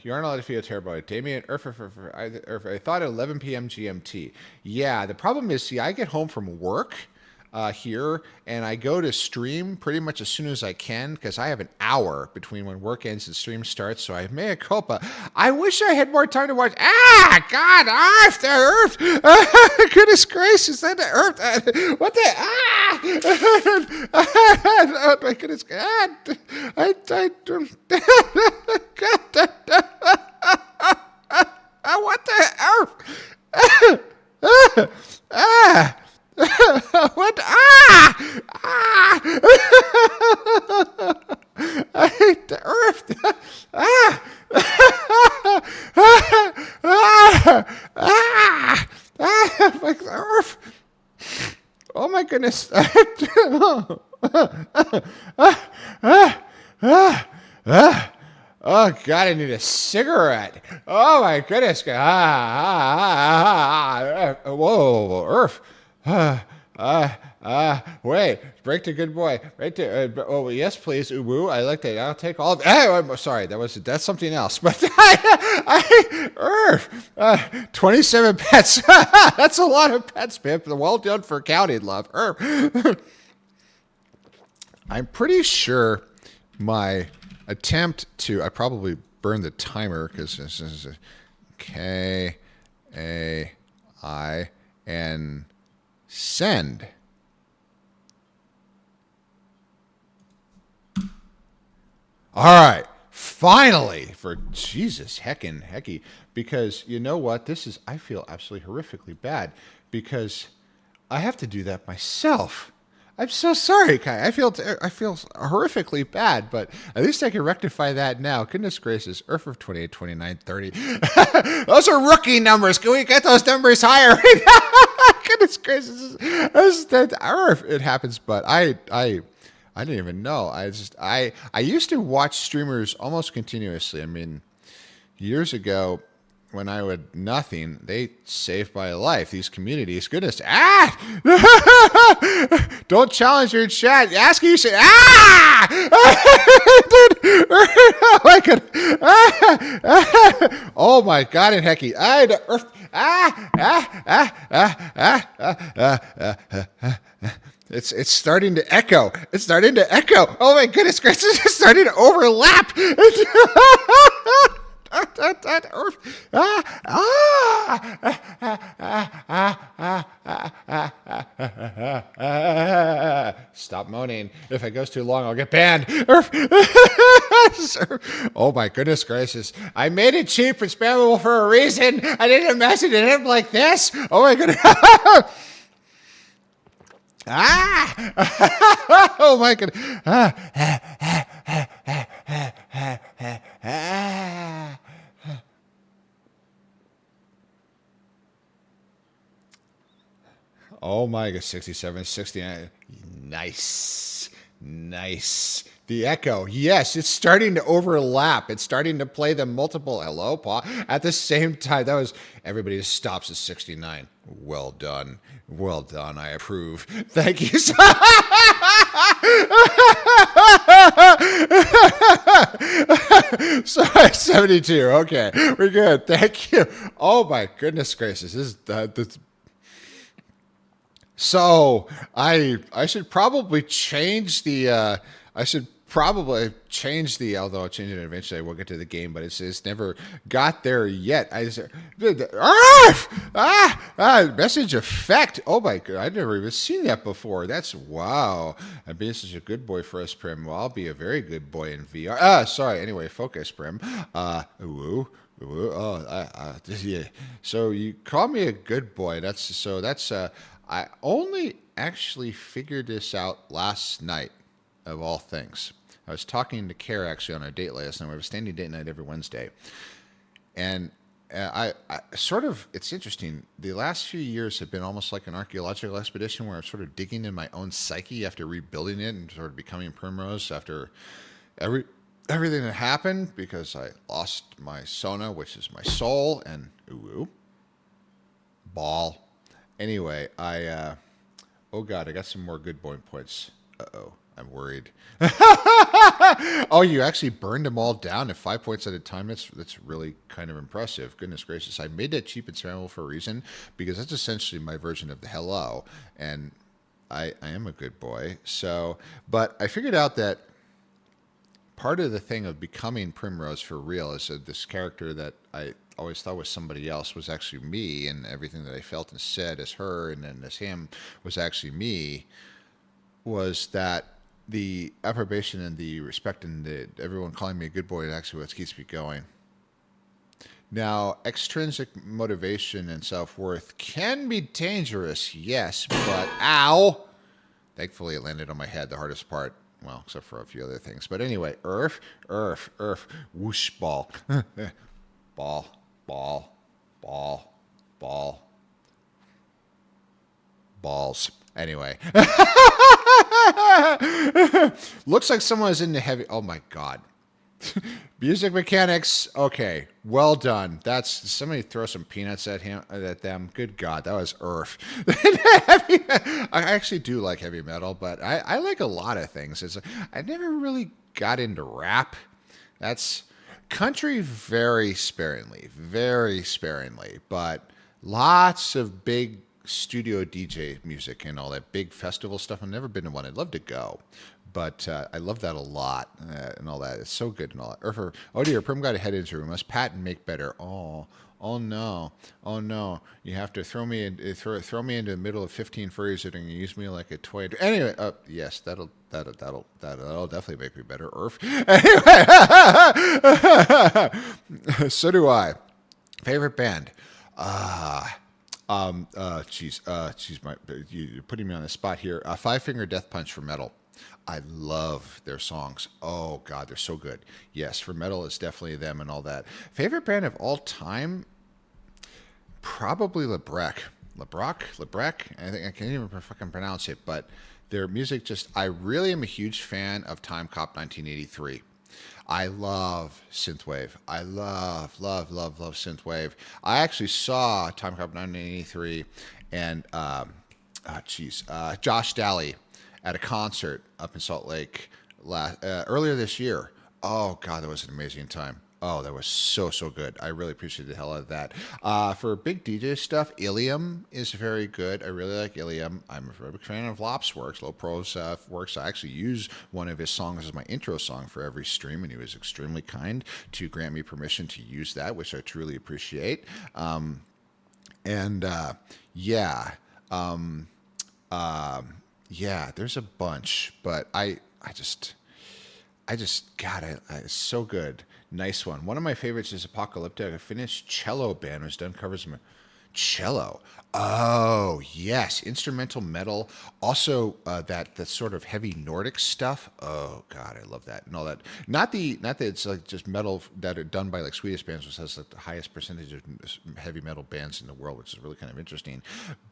A: you aren't allowed to feel terrible. Damien, I thought at 11 p.m. GMT. Yeah, the problem is, I get home from work here, and I go to stream pretty much as soon as I can because I have an hour between when work ends and stream starts, so I have mea culpa. I wish I had more time to watch. God, Earth! Goodness gracious, that the Earth! What the? Oh my goodness, God! What the Earth? What? I hate the Earth. Like the Earth. Oh my goodness. Oh God, I need a cigarette. Oh my goodness. Whoa, Earth. Wait, break to good boy. Right to, yes, please. Uwu, I like that. I'll take all of I'm sorry, that's something else. But Earth, 27 pets. That's a lot of pets, Pip. Well done for counting, love. Earth. I'm pretty sure my attempt I probably burned the timer because this is a KAI send. All right, finally, for Jesus hecky, because you know what? I feel absolutely horrifically bad because I have to do that myself. I'm so sorry, Kai. I feel horrifically bad, but at least I can rectify that now. Goodness gracious, Earth of 28, 29, 30. Those are rookie numbers. Can we get those numbers higher? Goodness gracious, that's Earth. It happens, but I didn't even know. I used to watch streamers almost continuously. I mean, years ago, when I would nothing, they saved my life. These communities, goodness, don't challenge your chat. Ask you say, oh my god, oh my god, and hecky, the Earth, It's starting to echo. It's starting to echo. Oh my goodness gracious! It's starting to overlap. Earth. Stop moaning. If it goes too long, I'll get banned. Earth. Oh my goodness gracious. I made it cheap and spammable for a reason. I didn't imagine it him like this. Oh my goodness. Oh my goodness. Oh my god, 67, 69. Nice. Nice. The echo. Yes, it's starting to overlap. It's starting to play the multiple hello, Paul, at the same time. That was everybody just stops at 69. Well done. Well done. I approve. Thank you so Sorry, 72. Okay. We're good. Thank you. Oh my goodness gracious. This is so I should probably change the although I'll change it eventually. We'll get to the game, but it's never got there yet. Message effect. Oh my god, I've never even seen that before. That's wow. I'm being such a good boy for us, Prim. Well, I'll be a very good boy in VR. Sorry. Anyway, focus, Prim. Woo. Yeah. So you call me a good boy. I only actually figured this out last night, of all things. I was talking to Kara actually on our date last night. We have a standing date night every Wednesday. And I sort of, it's interesting. The last few years have been almost like an archaeological expedition where I'm sort of digging in my own psyche after rebuilding it and sort of becoming Primrose after everything that happened because I lost my Sona, which is my soul, and ball. Anyway, oh god, I got some more good boy points. Uh-oh, I'm worried. Oh, you actually burned them all down at 5 points at a time. That's really kind of impressive. Goodness gracious, I made that cheap and spammable for a reason because that's essentially my version of the hello, and I am a good boy. So, but I figured out that part of the thing of becoming Primrose for real is that this character that I always thought was somebody else was actually me, and everything that I felt and said as her and then as him was actually me, was that the approbation and the respect and everyone calling me a good boy is actually what keeps me going. Now, extrinsic motivation and self-worth can be dangerous, yes, but ow! Thankfully, it landed on my head, the hardest part. Well, except for a few other things. But anyway, earth, whoosh, ball. Balls. Anyway. Looks like someone is into heavy... Oh, my God. Music mechanics. Okay, well done. That's somebody throw some peanuts at them. Good God, that was Earth. I actually do like heavy metal, but I like a lot of things. I never really got into rap. That's country very sparingly, but lots of big studio DJ music and all that big festival stuff. I've never been to one. I'd love to go. But I love that a lot and all that. It's so good and all that. Oh dear, Prim got a head injury. We must pat and make better. Oh no. You have to throw me into the middle of 15 furries that are going to use me like a toy. Anyway, yes, that'll definitely make me better. Anyway, so do I. Favorite band? You're putting me on the spot here. Five Finger Death Punch for metal. I love their songs. Oh, God, they're so good. Yes, for metal, it's definitely them and all that. Favorite band of all time? Probably Lebrec. I think I can't even fucking pronounce it, but their music I really am a huge fan of Time Cop 1983. I love synthwave. I love synthwave. I actually saw Time Cop 1983 and Josh Daly at a concert up in Salt Lake earlier this year. Oh, God, that was an amazing time. Oh, that was so good. I really appreciate the hell out of that. For big DJ stuff, Ilium is very good. I really like Ilium. I'm a very big fan of Lop's works, Low Pro's works. I actually use one of his songs as my intro song for every stream, and he was extremely kind to grant me permission to use that, which I truly appreciate. And yeah, yeah, there's a bunch, but I just, God, it's so good. Nice one. One of my favorites is Apocalyptic. A Finnish cello band who's done covers of cello. Oh, yes. Instrumental metal. Also, that sort of heavy Nordic stuff. Oh, God, I love that. And all that. Not that it's like just metal that are done by like Swedish bands, which has like the highest percentage of heavy metal bands in the world, which is really kind of interesting.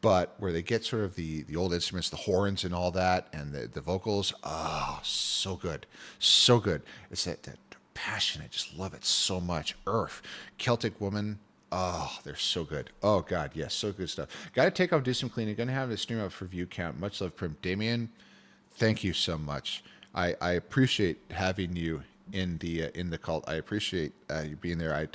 A: But where they get sort of the old instruments, the horns and all that, and the vocals. Oh, so good. So good. It's that passion. I just love it so much. Earth, Celtic Woman. Oh, they're so good. Oh, God, yes, so good stuff. Got to take off, do some cleaning. Going to have the stream up for view count. Much love, Prim. Damien, thank you so much. I appreciate having you in the cult. I appreciate you being there.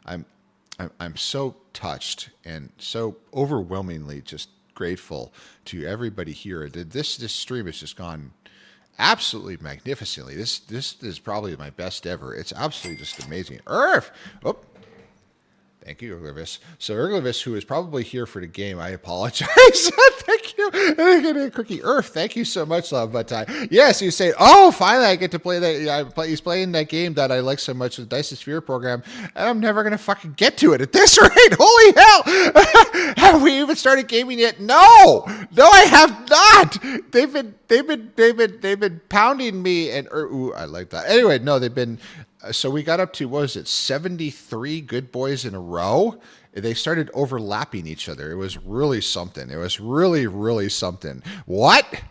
A: I'm so touched and so overwhelmingly just grateful to everybody here. This stream has just gone absolutely magnificently. This is probably my best ever. It's absolutely just amazing. Earth. Oh, thank you, Erglavis. So Erglavis, who is probably here for the game, I apologize. Thank you. Cookie Earth, thank you so much, love. But yes, you say, oh, finally I get to play that. He's playing that game that I like so much, the Dice Sphere program, and I'm never going to fucking get to it at this rate. Holy hell. Have we even started gaming yet? No, I have not. They've been pounding me, and ooh, I like that. Anyway, no, they've been. So we got up to, what was it, 73 good boys in a row? They started overlapping each other. It was really something. It was really something. What?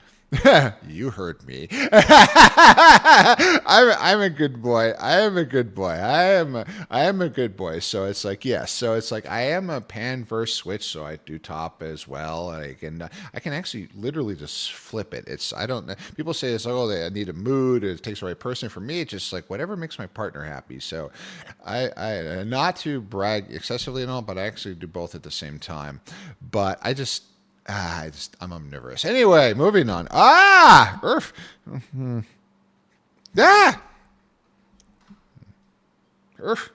A: You heard me. I'm a good boy. I am a good boy. I am a good boy. So it's like, yes. So it's like I am a pan verse switch. So I do top as well. I can actually literally just flip it. I don't. People say it's like, oh, I need a mood. It takes the right person. For me, it's just like whatever makes my partner happy. So I not to brag excessively and all, but I actually do both at the same time. But I'm omnivorous. Anyway, moving on. Earth. Mm-hmm. Earth.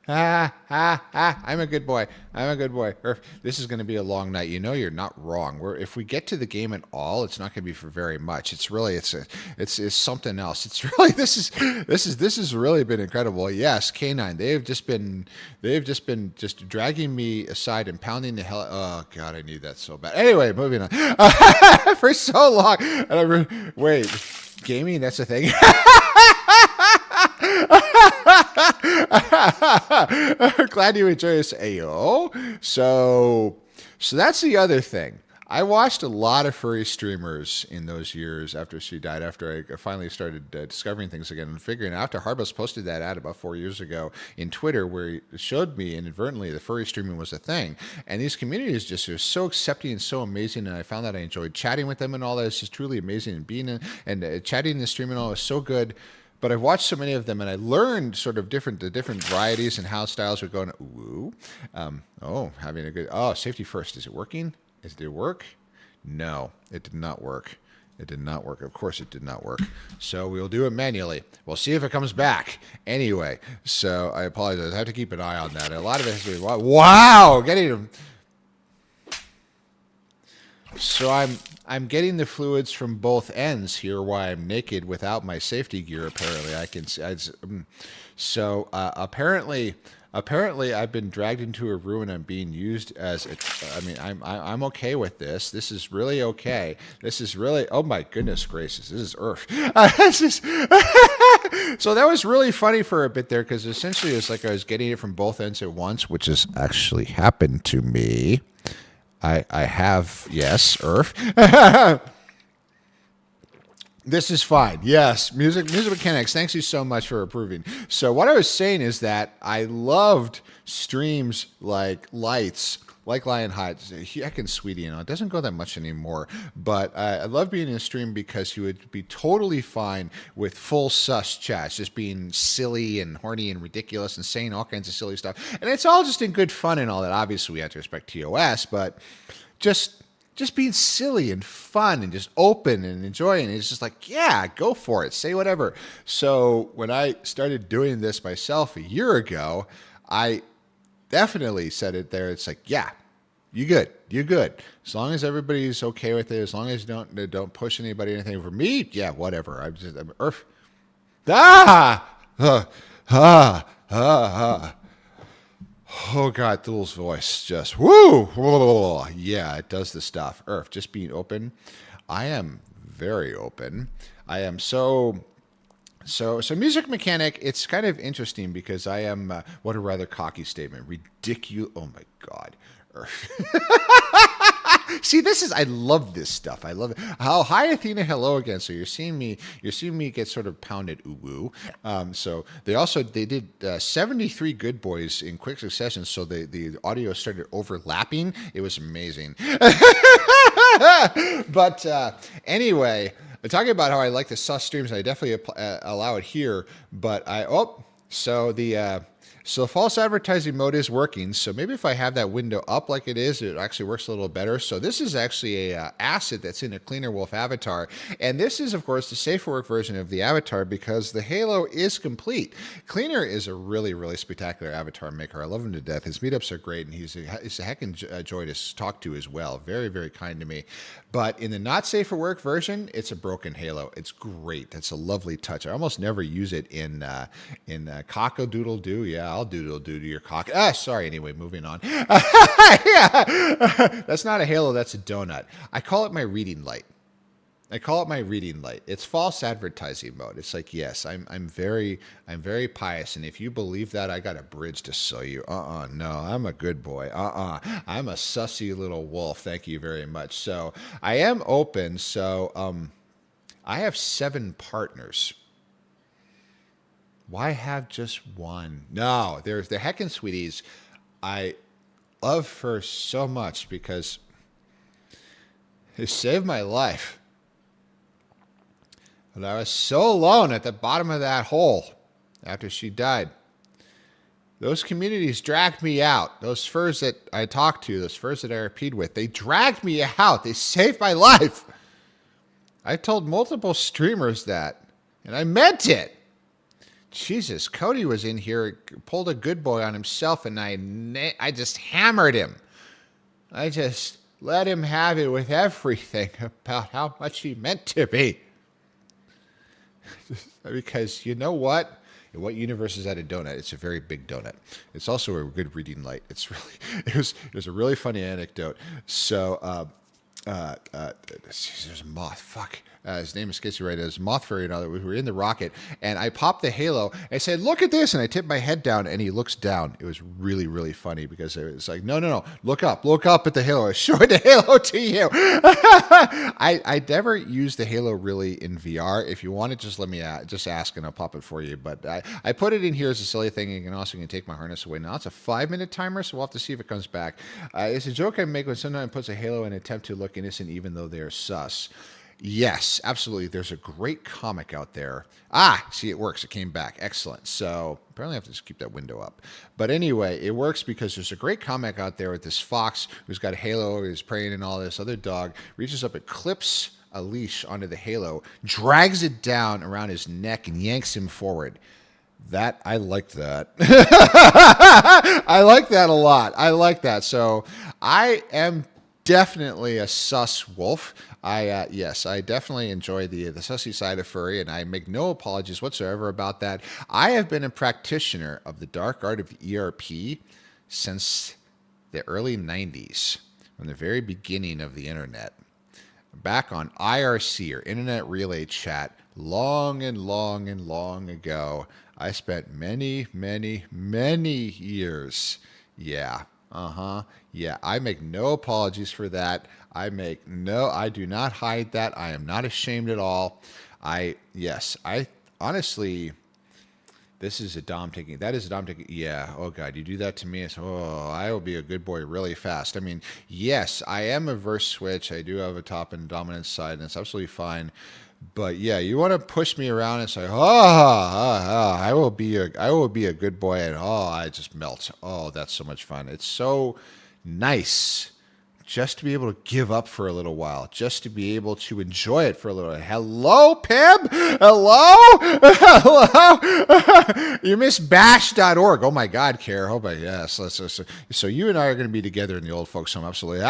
A: I'm a good boy. This is going to be a long night. You know, you're not wrong. If we get to the game at all, it's not going to be for very much. It's something else. It's really this has really been incredible. Yes, K9. They've just been dragging me aside and pounding the hell. Oh God, I need that so bad. Anyway, moving on. For so long. Wait, gaming. That's a thing. Glad you enjoy this, Ayo. So that's the other thing. I watched a lot of furry streamers in those years after she died, after I finally started discovering things again and figuring out. After Harbus posted that ad about 4 years ago in Twitter, where he showed me inadvertently the furry streaming was a thing. And these communities just are so accepting and so amazing. And I found that I enjoyed chatting with them and all that. It's just truly amazing. And being and chatting in the stream and all is so good. But I've watched so many of them, and I learned sort of the different varieties and how styles would go. Ooh, having a good. Oh, safety first. Is it working? Did it work? No, it did not work. It did not work. Of course, it did not work. So we'll do it manually. We'll see if it comes back. Anyway, so I apologize. I have to keep an eye on that. A lot of it has to be. Wow, getting. So I'm getting the fluids from both ends here while I'm naked without my safety gear. Apparently, I can. So apparently I've been dragged into a room and I'm being used as. I'm okay with this. This is really okay. This is really. Oh my goodness gracious! This is Earth. So that was really funny for a bit there because essentially it's like I was getting it from both ends at once, which has actually happened to me. I have, yes, Earth. This is fine. Yes, music mechanics. Thanks you so much for approving. So what I was saying is that I loved streams like Lights like Lionheart, heckin' sweetie, it doesn't go that much anymore. But I love being in a stream because he would be totally fine with full sus chats, just being silly and horny and ridiculous and saying all kinds of silly stuff. And it's all just in good fun and all that. Obviously, we have to respect TOS, but just being silly and fun and just open and enjoying it. It's just like, yeah, go for it. Say whatever. So when I started doing this myself a year ago, I definitely said it there. It's like, yeah, you good. You're good. As long as everybody's okay with it, as long as you don't push anybody or anything. For me, yeah, whatever. I'm Earth. Ah! Oh God, Thul's voice just woo! Yeah, it does the stuff. Earth, just being open. I am very open. I am so music mechanic. It's kind of interesting because I am what a rather cocky statement. Ridiculous. Oh my God. Earth. See, I love this stuff. I love it. How hi Athena, hello again. So you're seeing me get sort of pounded ooh woo. So they did 73 good boys in quick succession. So the audio started overlapping. It was amazing. But anyway, talking about how I like the sus streams, I definitely allow it here. But so the false advertising mode is working. So maybe if I have that window up like it is, it actually works a little better. So this is actually a asset that's in a Cleaner Wolf avatar. And this is, of course, the safe for work version of the avatar because the halo is complete. Cleaner is a really, really spectacular avatar maker. I love him to death. His meetups are great, and he's a heckin' joy to talk to as well. Very, very kind to me. But in the not safe for work version, it's a broken halo. It's great. That's a lovely touch. I almost never use it in cock-a-doodle-doo. Yeah, I'll doodle-doo to your cock. Sorry. Anyway, moving on. Yeah. That's not a halo. That's a donut. I call it my reading light. It's false advertising mode. It's like, yes, I'm very pious, and if you believe that, I got a bridge to sell you. No, I'm a good boy. I'm a sussy little wolf. Thank you very much. So I am open. So I have 7 partners. Why have just one? No, there's the heckin' sweeties. I love her so much because it saved my life. But I was so alone at the bottom of that hole after she died. Those communities dragged me out. Those furs that I talked to, those furs that I RP'd with, they dragged me out. They saved my life. I told multiple streamers that, and I meant it. Jesus, Cody was in here, pulled a good boy on himself, and I just hammered him. I just let him have it with everything about how much he meant to be. Because you know what? In what universe is that a donut? It's a very big donut. It's also a good reading light. It was a really funny anecdote. So there's a moth. Fuck. His name escapes me right. It was Moth Fairy and all that. We were in the rocket, and I popped the halo. And I said, "Look at this!" And I tipped my head down, and he looks down. It was really, really funny because it was like, "No, look up at the halo. I showed the halo to you." I never used the halo really in VR. If you want it, just let me just ask, and I'll pop it for you. But I put it in here as a silly thing. You can also take my harness away. Now it's a 5-minute timer, so we'll have to see if it comes back. It's a joke I make when someone puts a halo in an attempt to look innocent, even though they're sus. Yes, absolutely. There's a great comic out there. See, it works. It came back. Excellent. So apparently I have to just keep that window up. But anyway, it works because there's a great comic out there with this fox who's got a halo, who's praying, and all this other dog reaches up and clips a leash onto the halo, drags it down around his neck, and yanks him forward. I like that. I like that a lot. I like that. So I am definitely a sus wolf. Yes, I definitely enjoy the sussy side of furry, and I make no apologies whatsoever about that. I have been a practitioner of the dark art of ERP since the early 90s, from the very beginning of the internet. Back on IRC, or Internet Relay Chat, long and long and long ago, I spent many, many, many years. Yeah. Yeah, I make no apologies for that. I do not hide that. I am not ashamed at all. I honestly, This is a Dom taking. That is a Dom taking. Yeah. Oh God, you do that to me. Oh, I will be a good boy really fast. I mean, yes, I am a verse switch. I do have a top and dominant side, and it's absolutely fine. But yeah, you want to push me around and say, I will be a good boy, and I just melt. Oh, that's so much fun. It's so nice just to be able to give up for a little while, just to be able to enjoy it for a little while. Hello, Pim? Hello? Hello? You miss bash.org. Oh my God, Care. Oh my, yes. So you and I are going to be together in the old folks home. Absolutely.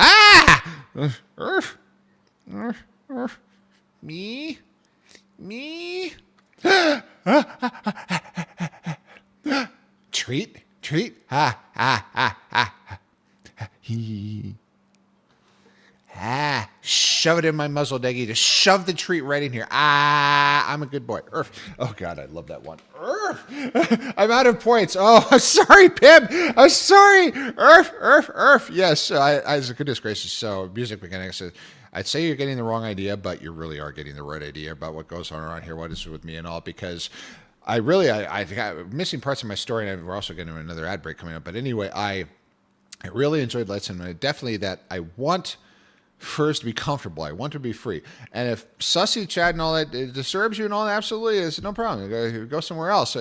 A: Me? Me? Treat? Treat? He. Shove it in my muzzle, Deggy. Just shove the treat right in here. I'm a good boy. Urf. Oh, God, I love that one. Urf. I'm out of points. Oh, I'm sorry, Pim. I'm sorry. Urf. Yes, goodness gracious. So, music mechanics. I'd say you're getting the wrong idea, but you really are getting the right idea about what goes on around here, what is with me and all, because I got missing parts of my story, and we're also getting another ad break coming up. But anyway, I really enjoyed Let's and definitely that I want first to be comfortable. I want to be free. And if sussy chat and all that it disturbs you and all that, absolutely, it's no problem. Go somewhere else.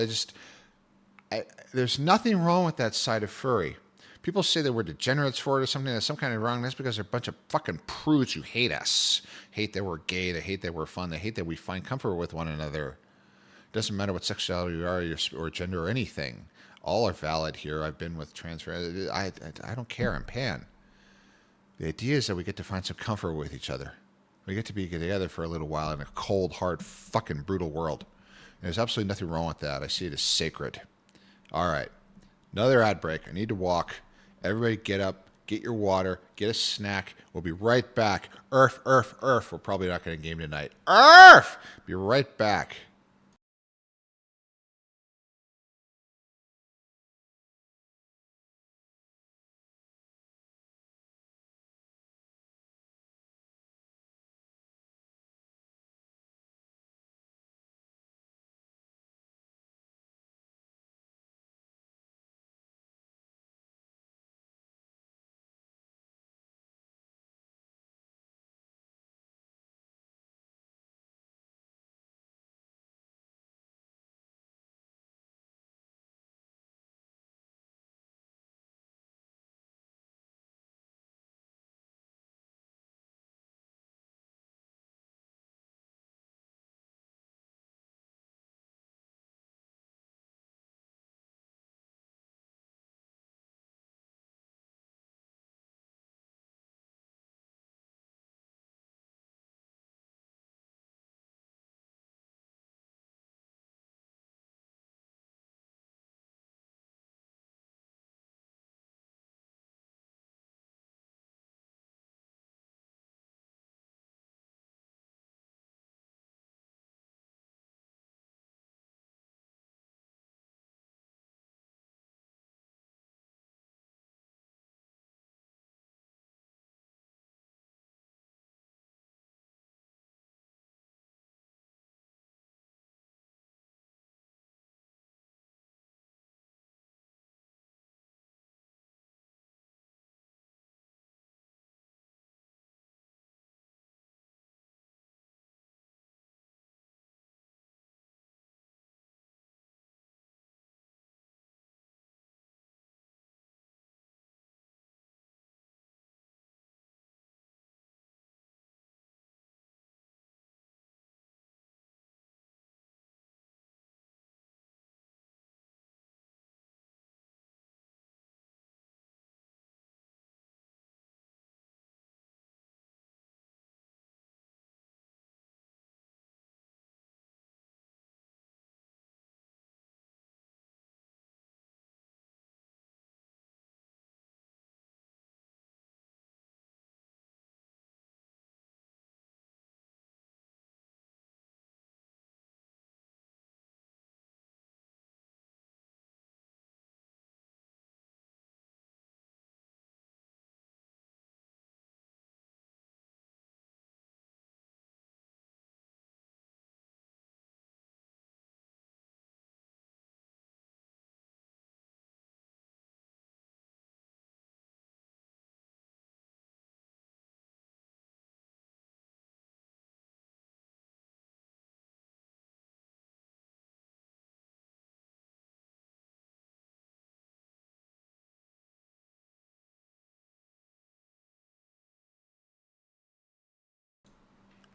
A: There's nothing wrong with that side of furry. People say that we're degenerates for it or something. That's some kind of wrong. That's because they're a bunch of fucking prudes who hate us. Hate that we're gay. They hate that we're fun. They hate that we find comfort with one another. Doesn't matter what sexuality you are or gender or anything. All are valid here. I've been with trans. I don't care. I'm pan. The idea is that we get to find some comfort with each other. We get to be together for a little while in a cold, hard, fucking brutal world. And there's absolutely nothing wrong with that. I see it as sacred. All right. Another ad break. I need to walk. Everybody get up, get your water, get a snack. We'll be right back. Earth. We're probably not going to game tonight. Earth! Be right back.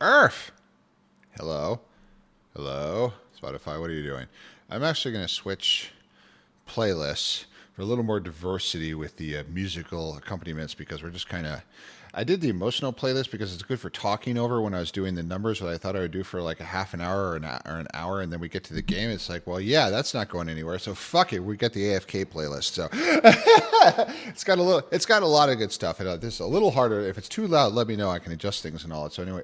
A: Earth. Hello. Hello. Spotify, what are you doing? I'm actually going to switch playlists for a little more diversity with the musical accompaniments because we're just kind of. I did the emotional playlist because it's good for talking over when I was doing the numbers, what I thought I would do for like a half an hour or an hour, and then we get to the game. It's like, well, yeah, that's not going anywhere. So fuck it, we get the AFK playlist. So it's got a lot of good stuff. And this is a little harder. If it's too loud, let me know. I can adjust things and all that. So anyway,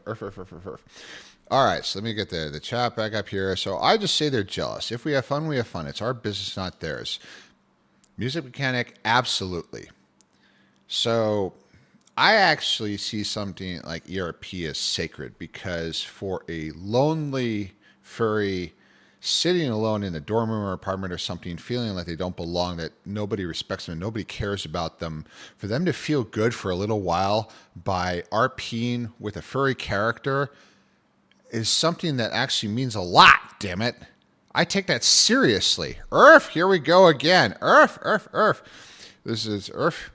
A: all right, so let me get the chat back up here. So I just say they're jealous. If we have fun, we have fun. It's our business, not theirs. Music mechanic, absolutely. So I actually see something like ERP as sacred because for a lonely furry sitting alone in a dorm room or apartment or something, feeling like they don't belong, that nobody respects them and nobody cares about them, for them to feel good for a little while by RPing with a furry character is something that actually means a lot, damn it. I take that seriously. Earth, here we go again. Earth. This is Earth.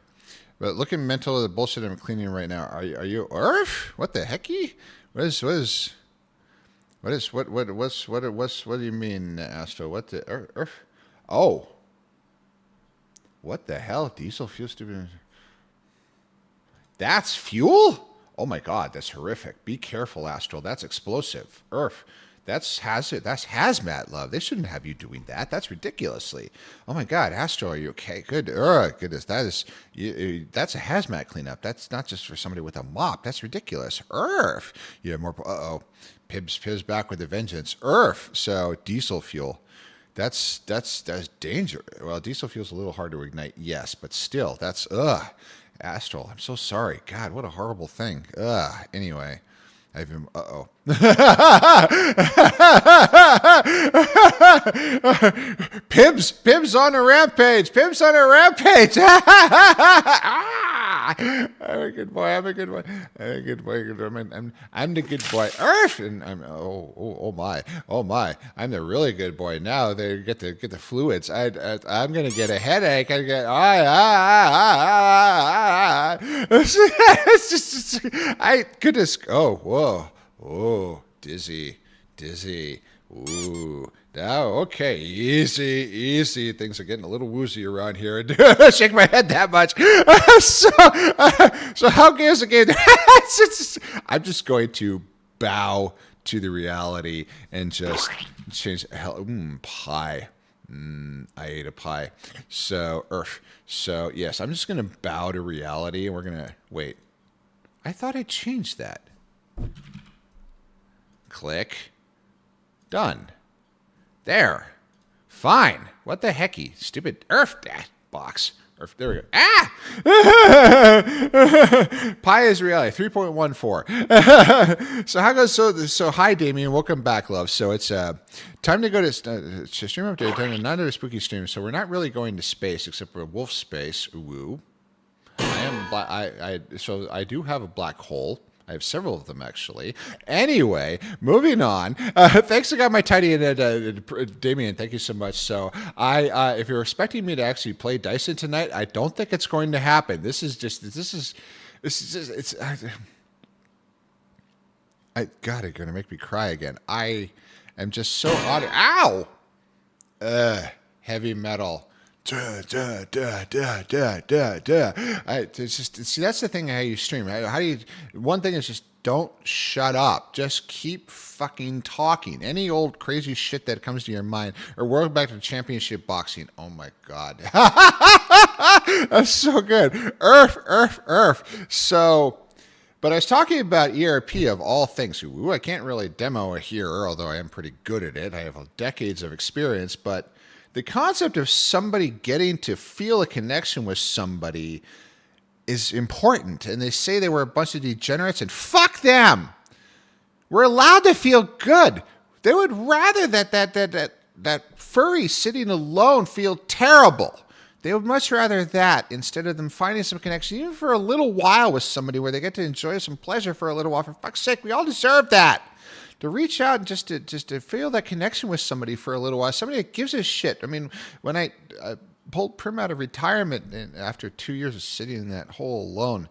A: But looking mental at the bullshit I'm cleaning right now. Are you Earth? What the hecky? What do you mean, Astro? What the Earth? Oh. What the hell? Diesel fuel stupid. That's fuel? Oh my god, that's horrific. Be careful, Astral. That's explosive. Earth. That's hazmat, love. They shouldn't have you doing that. That's ridiculously. Oh my God, Astro, are you okay? Good. Goodness, that's a hazmat cleanup. That's not just for somebody with a mop. That's ridiculous. Earth. You have more. Pibs back with a vengeance. Earth. So diesel fuel. That's danger. Well, diesel fuel's a little hard to ignite, yes, but still, that's Astral. I'm so sorry. God, what a horrible thing. Anyway. I've been, Pibs on a rampage. I'm a good boy. I'm the good boy. Earth, and I'm oh my. I'm the really good boy. Now they get the fluids. I'm gonna get a headache. I get It's just goodness. Oh whoa, dizzy. Ooh. Now, okay, easy. Things are getting a little woozy around here. Shake my head that much. So how gay is the game? I'm just going to bow to the reality and just change. Pie. I ate a pie. So, yes, I'm just going to bow to reality, and we're going to wait. I thought I changed that. Click. Done. There. Fine. What the hecky? Stupid Earth box. Earth. There we go. Pi is reality. 3.14. So how goes? So hi, Damien. Welcome back, love. So it's time to go to stream update. Not another spooky stream. So we're not really going to space except for wolf space. Ooh. So I do have a black hole. I have several of them, actually. Anyway, moving on. Thanks again, my tiny Damien. Thank you so much. So, if you're expecting me to actually play Dyson tonight, I don't think it's going to happen. God, it's going to make me cry again. I am just so odd. Ow! Heavy metal. It's just, see, that's the thing how you stream. One thing is just don't shut up. Just keep fucking talking. Any old crazy shit that comes to your mind. Or we're back to championship boxing. Oh my God. That's so good. Earth. So, but I was talking about ERP of all things. Ooh, I can't really demo it here, although I am pretty good at it. I have decades of experience, but the concept of somebody getting to feel a connection with somebody is important. And they say they were a bunch of degenerates, and fuck them. We're allowed to feel good. They would rather that furry sitting alone feel terrible. They would much rather that instead of them finding some connection, even for a little while with somebody where they get to enjoy some pleasure for a little while. For fuck's sake, we all deserve that. To reach out and just to feel that connection with somebody for a little while, somebody that gives a shit. I mean, when I pulled Prim out of retirement after 2 years of sitting in that hole alone,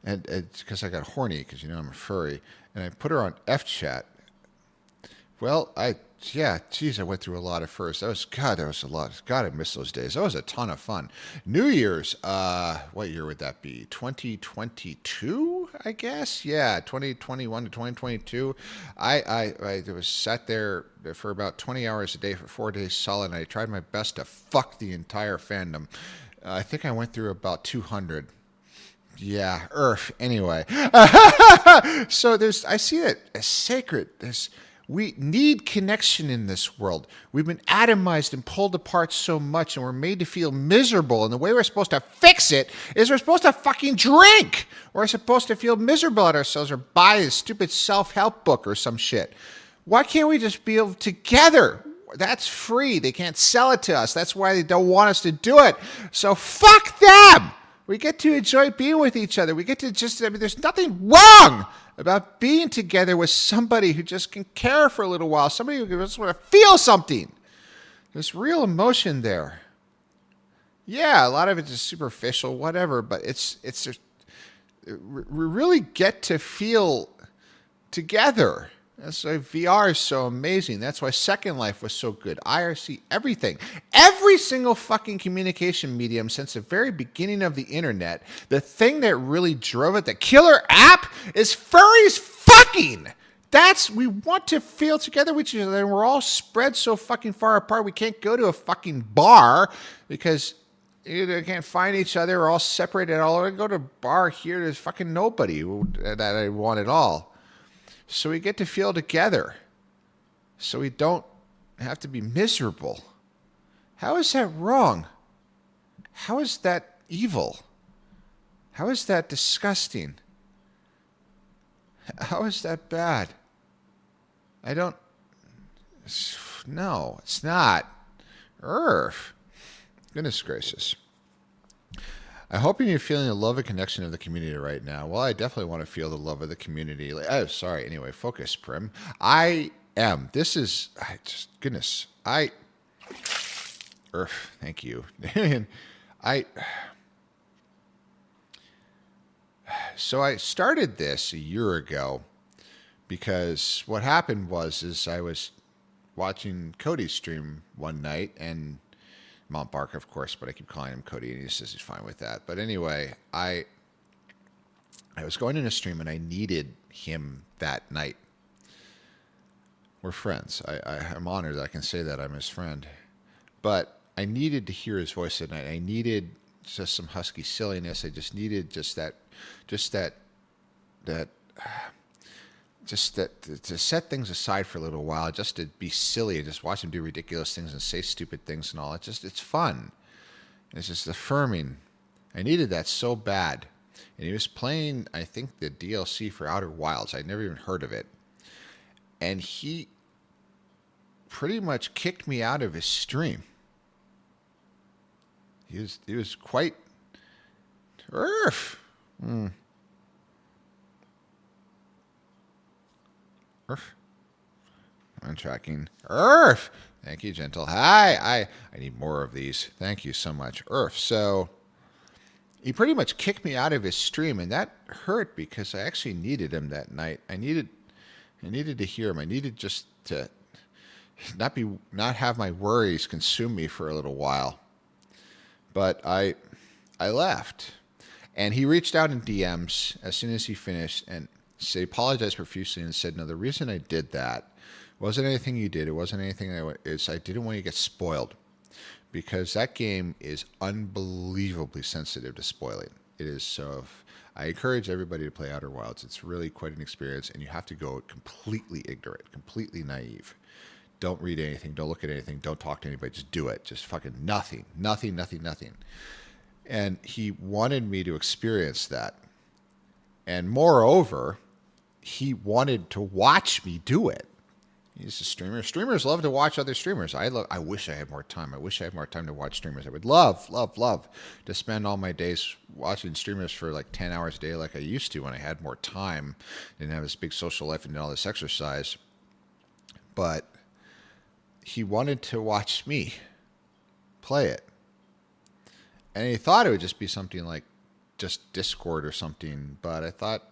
A: and it's because I got horny because I'm a furry, and I put her on F chat. Well, geez, I went through a lot at first. That was a lot. God, I miss those days. That was a ton of fun. New Year's, what year would that be? 2022, I guess. Yeah, 2021 to 2022. I was sat there for about 20 hours a day for 4 days solid, and I tried my best to fuck the entire fandom. I think I went through about 200. Yeah, Earth. Anyway, so I see it as sacred. We need connection in this world. We've been atomized and pulled apart so much, and we're made to feel miserable. And the way we're supposed to fix it is we're supposed to fucking drink. We're supposed to feel miserable at ourselves or buy a stupid self-help book or some shit. Why can't we just be together? That's free. They can't sell it to us. That's why they don't want us to do it. So fuck them. We get to enjoy being with each other. We get to there's nothing wrong about being together with somebody who just can care for a little while. Somebody who just want to feel something. There's real emotion there. Yeah, a lot of it is superficial, whatever, but it's just, we really get to feel together. That's why VR is so amazing. That's why Second Life was so good. IRC, everything. Every single fucking communication medium since the very beginning of the internet, the thing that really drove it, the killer app, is furries fucking. We want to feel together with each other, and we're all spread so fucking far apart we can't go to a fucking bar because you can't find each other. We're all separated all over. Go to a bar here, there's fucking nobody that I want at all. So we get to feel together. So we don't have to be miserable. How is that wrong? How is that evil? How is that disgusting? How is that bad? No, it's not. Earth. Goodness gracious. I hope you're feeling the love and connection of the community right now. Well, I definitely want to feel the love of the community. Oh, sorry. Anyway, focus, Prim. I am. This is, goodness. Earth, thank you. So I started this a year ago because what happened is I was watching Cody's stream one night, and Mount Bark, of course, but I keep calling him Cody, and he says he's fine with that. But anyway, I was going in a stream, and I needed him that night. We're friends. I'm honored that I can say that I'm his friend. But I needed to hear his voice at night. I needed just some husky silliness. I just needed to set things aside for a little while, just to be silly and just watch him do ridiculous things and say stupid things and all. It's fun. It's just affirming. I needed that so bad. And he was playing, I think, the DLC for Outer Wilds. I'd never even heard of it. And he pretty much kicked me out of his stream. He was quite... Earth. Earth. I'm tracking. Earth. Thank you, Gentle. Hi. I need more of these. Thank you so much. Earth. So he pretty much kicked me out of his stream, and that hurt because I actually needed him that night. I needed to hear him. I needed just to not have my worries consume me for a little while. But I left. And he reached out in DMs as soon as he finished and he apologized profusely and said, no, the reason I did that wasn't anything you did. It wasn't anything I didn't want you to get spoiled, because that game is unbelievably sensitive to spoiling. It is so. I encourage everybody to play Outer Wilds. It's really quite an experience, and you have to go completely ignorant, completely naive. Don't read anything. Don't look at anything. Don't talk to anybody. Just do it. Just fucking nothing. And he wanted me to experience that. And moreover, he wanted to watch me do it. He's a streamer. Streamers love to watch other streamers. I wish I had more time. I wish I had more time to watch streamers. I would love to spend all my days watching streamers for like 10 hours a day like I used to when I had more time. Didn't have this big social life and did all this exercise. But he wanted to watch me play it. And he thought it would just be something like just Discord or something. But I thought,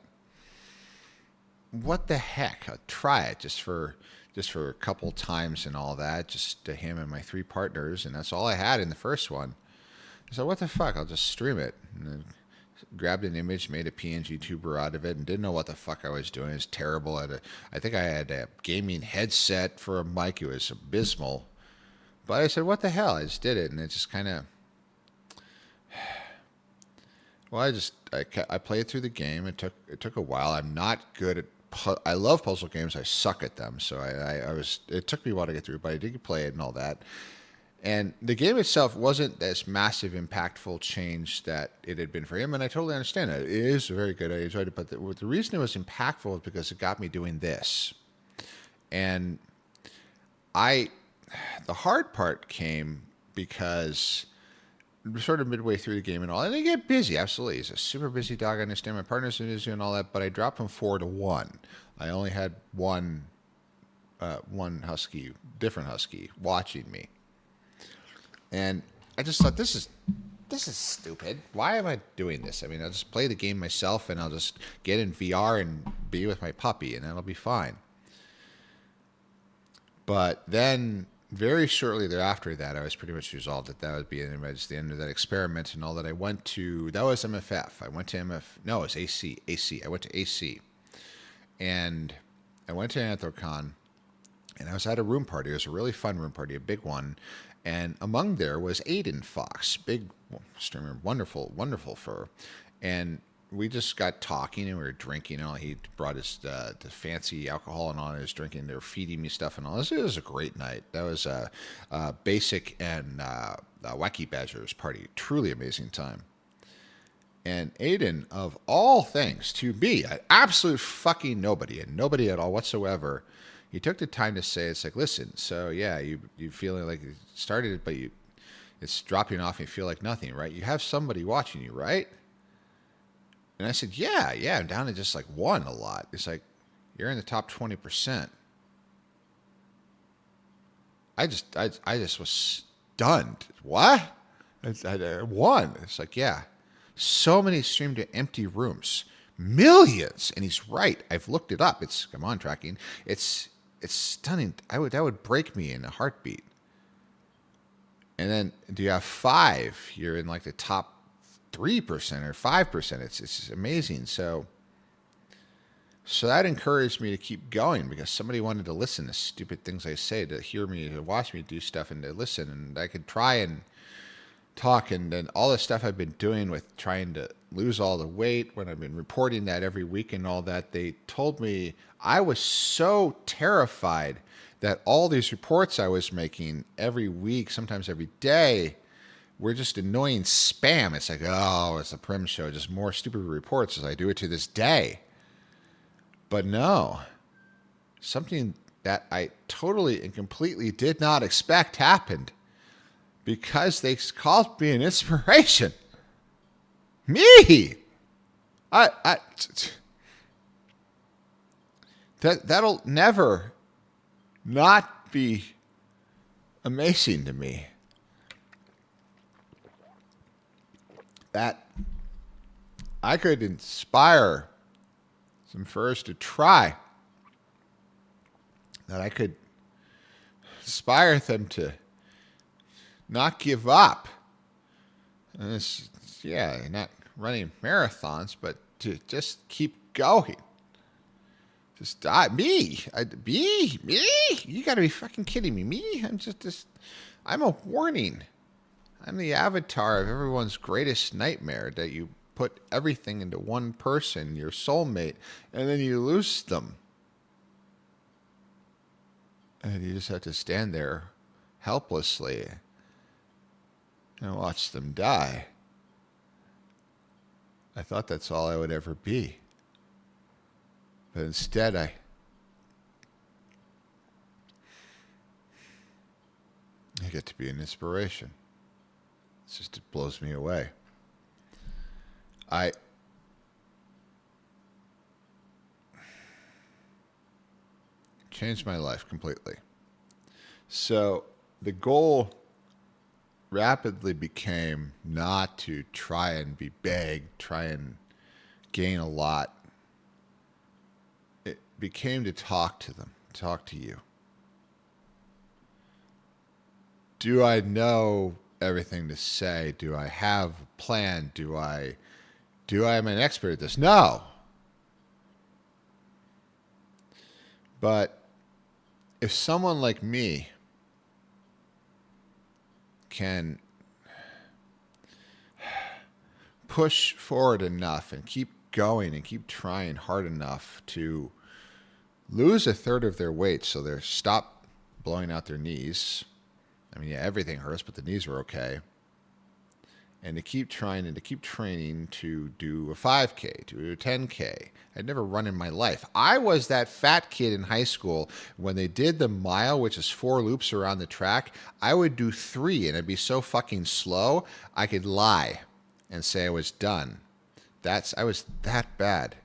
A: what the heck? I'll try it just for a couple times and all that, just to him and my 3 partners, and that's all I had in the first one. So what the fuck? I'll just stream it. And then grabbed an image, made a PNG tuber out of it, and didn't know what the fuck I was doing. It was terrible. I think I had a gaming headset for a mic. It was abysmal. But I said, what the hell? I just did it, and it just kind of. Well, I played through the game. It took a while. I'm not good at. I love puzzle games. I suck at them. So I was. It took me a while to get through, but I did play it and all that. And the game itself wasn't this massive, impactful change that it had been for him, and I totally understand that. It is very good. I enjoyed it, but the reason it was impactful is because it got me doing this. And the hard part came because sort of midway through the game and all, and they get busy. Absolutely, he's a super busy dog. I understand my partner's busy and all that, but I dropped from 4 to 1. I only had one husky, different husky, watching me. And I just thought, this is stupid. Why am I doing this? I mean, I'll just play the game myself, and I'll just get in VR and be with my puppy, and that'll be fine. But then, very shortly thereafter that, I was pretty much resolved that would be the end of that experiment and all that. I went to, that was MFF. I went to no, it was AC. I went to AC. And I went to Anthrocon, and I was at a room party. It was a really fun room party, a big one. And among there was Aiden Fox, big streamer, wonderful, wonderful fur. And we just got talking and we were drinking and all. He brought his the fancy alcohol and all. And I was drinking. They were feeding me stuff and all. It was a great night. That was a Basic and Wacky Badgers party. Truly amazing time. And Aiden, of all things, to be an absolute fucking nobody and nobody at all whatsoever, he took the time to say, it's like, listen, so yeah, you feeling like you started it, but it's dropping off and you feel like nothing, right? You have somebody watching you, right? And I said, yeah, I'm down to just like 1 a lot. It's like, you're in the top 20%. I just was stunned. What? I 1. It's like, yeah. So many stream to empty rooms. Millions. And he's right. I've looked it up. I'm on tracking. It's stunning. That would break me in a heartbeat. And then do you have 5? You're in like the top 3% or 5%. It's amazing. So that encouraged me to keep going because somebody wanted to listen to stupid things I say, to hear me, to watch me do stuff, and to listen. And I could try and talk, and then all the stuff I've been doing with trying to lose all the weight, when I've been reporting that every week and all that, they told me I was so terrified that all these reports I was making every week, sometimes every day, were just annoying spam. It's like, oh, it's a Prim show, just more stupid reports as I do it to this day. But no, something that I totally and completely did not expect happened. Because they called me an inspiration. Me! That'll never not be amazing to me. That I could inspire some furs to try. That I could inspire them to not give up. And not running marathons, but to just keep going. Just die. Me? You gotta be fucking kidding me. Me? I'm a warning. I'm the avatar of everyone's greatest nightmare, that you put everything into one person, your soulmate, and then you lose them. And you just have to stand there helplessly and watch them die. I thought that's all I would ever be. But instead, I get to be an inspiration. It blows me away. I changed my life completely. So the goal rapidly became not to try and be big, try and gain a lot. It became to talk to them, talk to you. Do I know everything to say? Do I have a plan? Do I am an expert at this? No. But if someone like me can push forward enough and keep going and keep trying hard enough to lose a third of their weight so they stop blowing out their knees. I mean, yeah, everything hurts, but the knees are okay. And to keep trying and to keep training to do a 5K, to do a 10K. I'd never run in my life. I was that fat kid in high school when they did the mile, which is 4 loops around the track. I would do 3, and it'd be so fucking slow, I could lie and say I was done. I was that bad.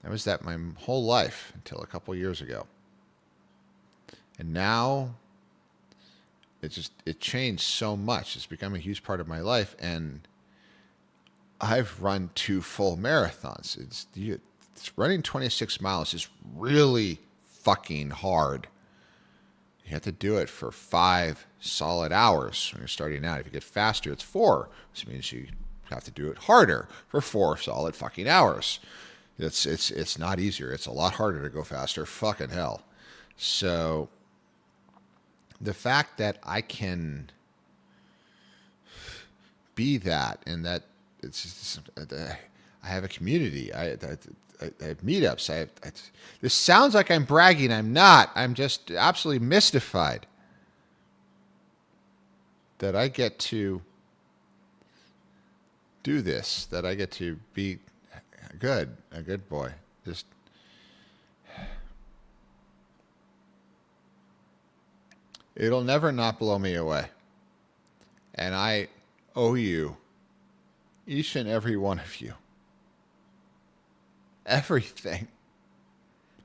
A: I was that my whole life until a couple years ago. And now it changed so much. It's become a huge part of my life, and I've run 2 full marathons. It's running 26 miles is really fucking hard. You have to do it for 5 solid hours when you're starting out. If you get faster, it's 4, which means you have to do it harder for 4 solid fucking hours. It's not easier. It's a lot harder to go faster. Fucking hell. So the fact that I can be that, and that I have a community. I have meetups. This sounds like I'm bragging. I'm not. I'm just absolutely mystified that I get to do this, that I get to be a good boy. Just it'll never not blow me away. And I owe you, each and every one of you, everything.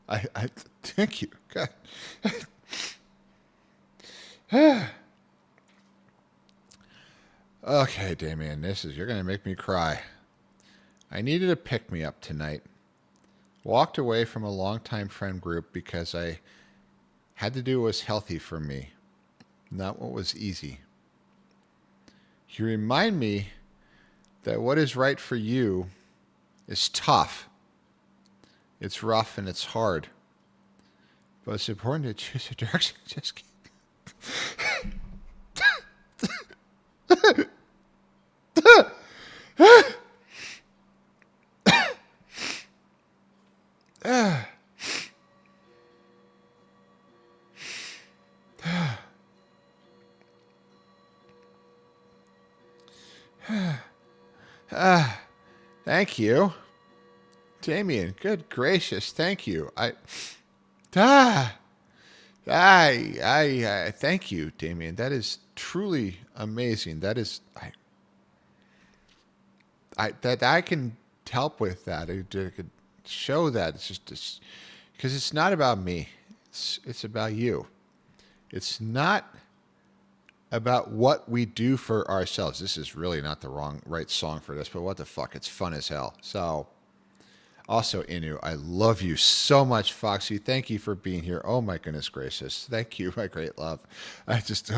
A: I thank you. God. Okay, Damien, you're going to make me cry. I needed a pick-me-up tonight. Walked away from a longtime friend group because I had to do what was healthy for me, not what was easy. You remind me that what is right for you is tough. It's rough and it's hard. But it's important to choose a direction. Just kidding. Thank you. Damien, good gracious, thank you. I thank you, Damien. That is truly amazing. That is, that I can help with that. I could show that. It's just because it's not about me. It's about you. It's not about what we do for ourselves. This is really not the right song for this, but what the fuck? It's fun as hell. So, also, Inu, I love you so much, Foxy. Thank you for being here. Oh my goodness gracious. Thank you, my great love. Just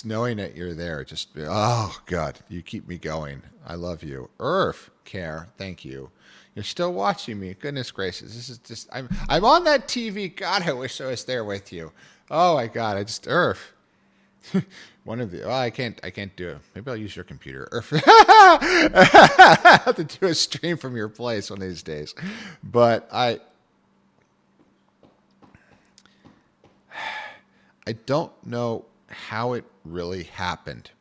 A: knowing that you're there, oh God, you keep me going. I love you. Care, thank you. You're still watching me. Goodness gracious. This is just, I'm on that TV. God, I wish I was there with you. Oh my God, one of the I can't do it. Maybe I'll use your computer. I have to do a stream from your place one of these days. But I don't know how it really happened.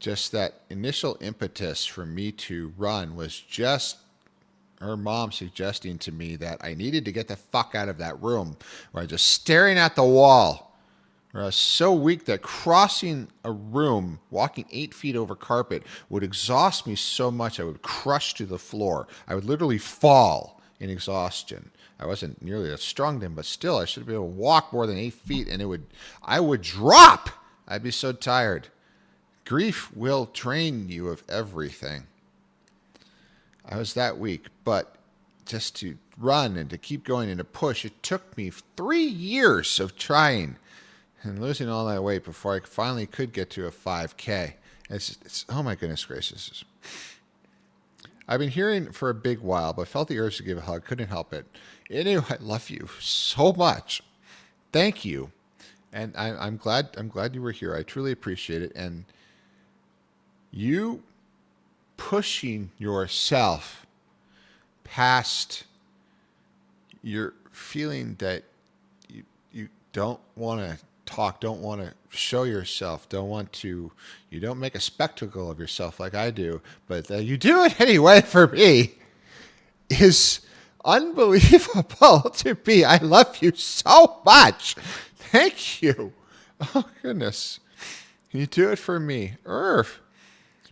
A: Just that initial impetus for me to run was just her mom suggesting to me that I needed to get the fuck out of that room where I was just staring at the wall. I was so weak that crossing a room, walking 8 feet over carpet, would exhaust me so much I would crush to the floor. I would literally fall in exhaustion. I wasn't nearly as strong then, but still, I should be able to walk more than 8 feet, and I would drop. I'd be so tired. Grief will drain you of everything. I was that weak, but just to run and to keep going and to push, it took me 3 years of trying and losing all that weight before I finally could get to a 5K. It's oh my goodness gracious. I've been hearing for a big while, but felt the urge to give a hug. Couldn't help it. Anyway, I love you so much. Thank you, and I'm glad. I'm glad you were here. I truly appreciate it, and you pushing yourself past your feeling that you don't want to talk, don't want to show yourself, you don't make a spectacle of yourself like I do, but you do it anyway for me is unbelievable to me. I love you so much. Thank you. Oh, goodness. You do it for me. Irv.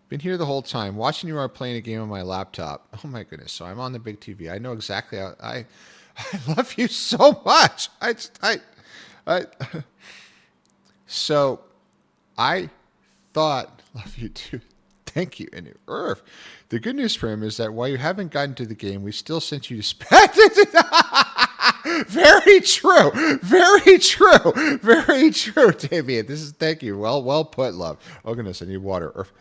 A: Been here the whole time, watching you while playing a game on my laptop. Oh my goodness! So I'm on the big TV. I know exactly how I love you so much. I so I thought love you too. Thank you, and Irv. The good news for him is that while you haven't gotten to the game, we still sent you to spec. Very true. Very true. Very true, Davian. This is thank you. Well put, love. Oh goodness, I need water. Irv.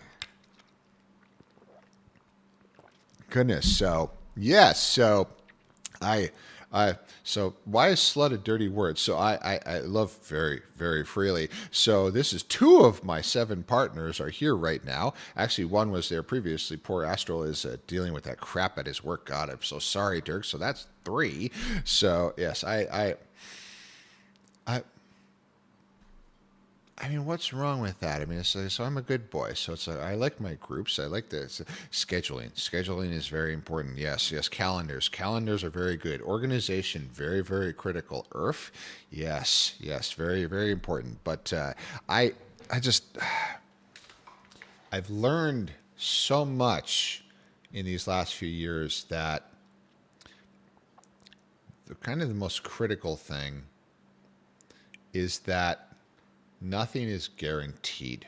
A: Goodness. So yes. So so why is slut a dirty word? So I love very, very freely. So this is 2 of my 7 partners are here right now. Actually, one was there previously. Poor Astral is dealing with that crap at his work. God, I'm so sorry, Dirk. So that's 3. So yes, I mean, what's wrong with that? I mean, so I'm a good boy. So I like my groups. I like scheduling. Scheduling is very important. Yes. Calendars. Calendars are very good. Organization, very, very critical. Earth, yes. Very, very important. But I just, I've learned so much in these last few years that the most critical thing is that nothing is guaranteed.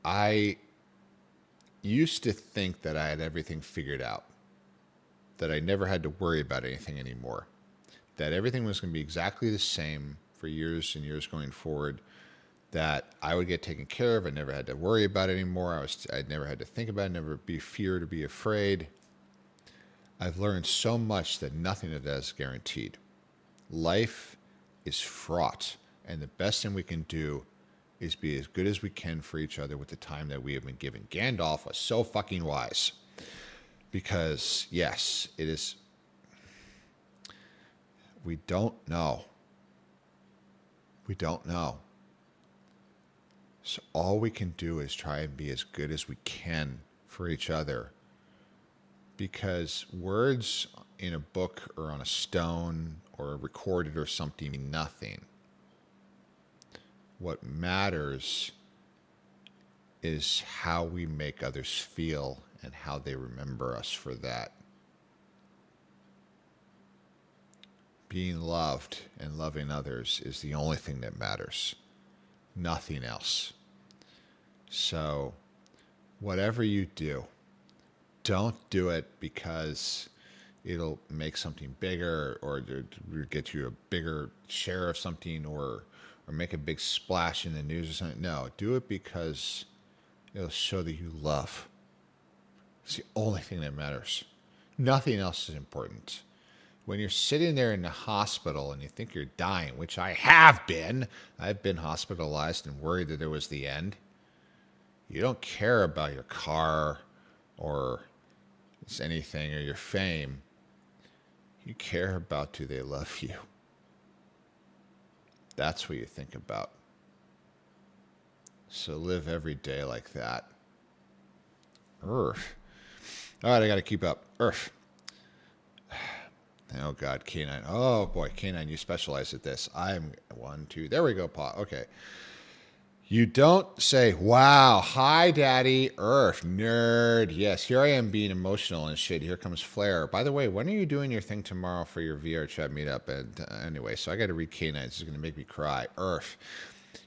A: I used to think that I had everything figured out, that I never had to worry about anything anymore, that everything was going to be exactly the same for years and years going forward, that I would get taken care of. I never had to worry about it anymore. I'd never had to think about it, never be feared or be afraid. I've learned so much that nothing of that is guaranteed. Life is fraught, and the best thing we can do is be as good as we can for each other with the time that we have been given. Gandalf was so fucking wise, because yes, it is. We don't know. So all we can do is try and be as good as we can for each other, because words in a book or on a stone or recorded or something mean nothing. What matters is how we make others feel and how they remember us for that. Being loved and loving others is the only thing that matters. Nothing else. So, whatever you do, don't do it because it'll make something bigger or get you a bigger share of something or make a big splash in the news or something. No, do it because it'll show that you love. It's the only thing that matters. Nothing else is important. When you're sitting there in the hospital and you think you're dying, which I have been, I've been hospitalized and worried that it was the end. You don't care about your car or anything or your fame. You care about, do they love you? That's what you think about. So live every day like that. Earth. All right, I got to keep up. Earth. Oh, God, K9. Oh, boy, K9, you specialize at this. I'm 1, 2. There we go, Paul. Okay. You don't say, wow, hi, daddy, Earth, nerd. Yes, here I am being emotional and shit. Here comes Flair. By the way, when are you doing your thing tomorrow for your VR chat meetup? And anyway, so I got to read K9. This is going to make me cry. Earth,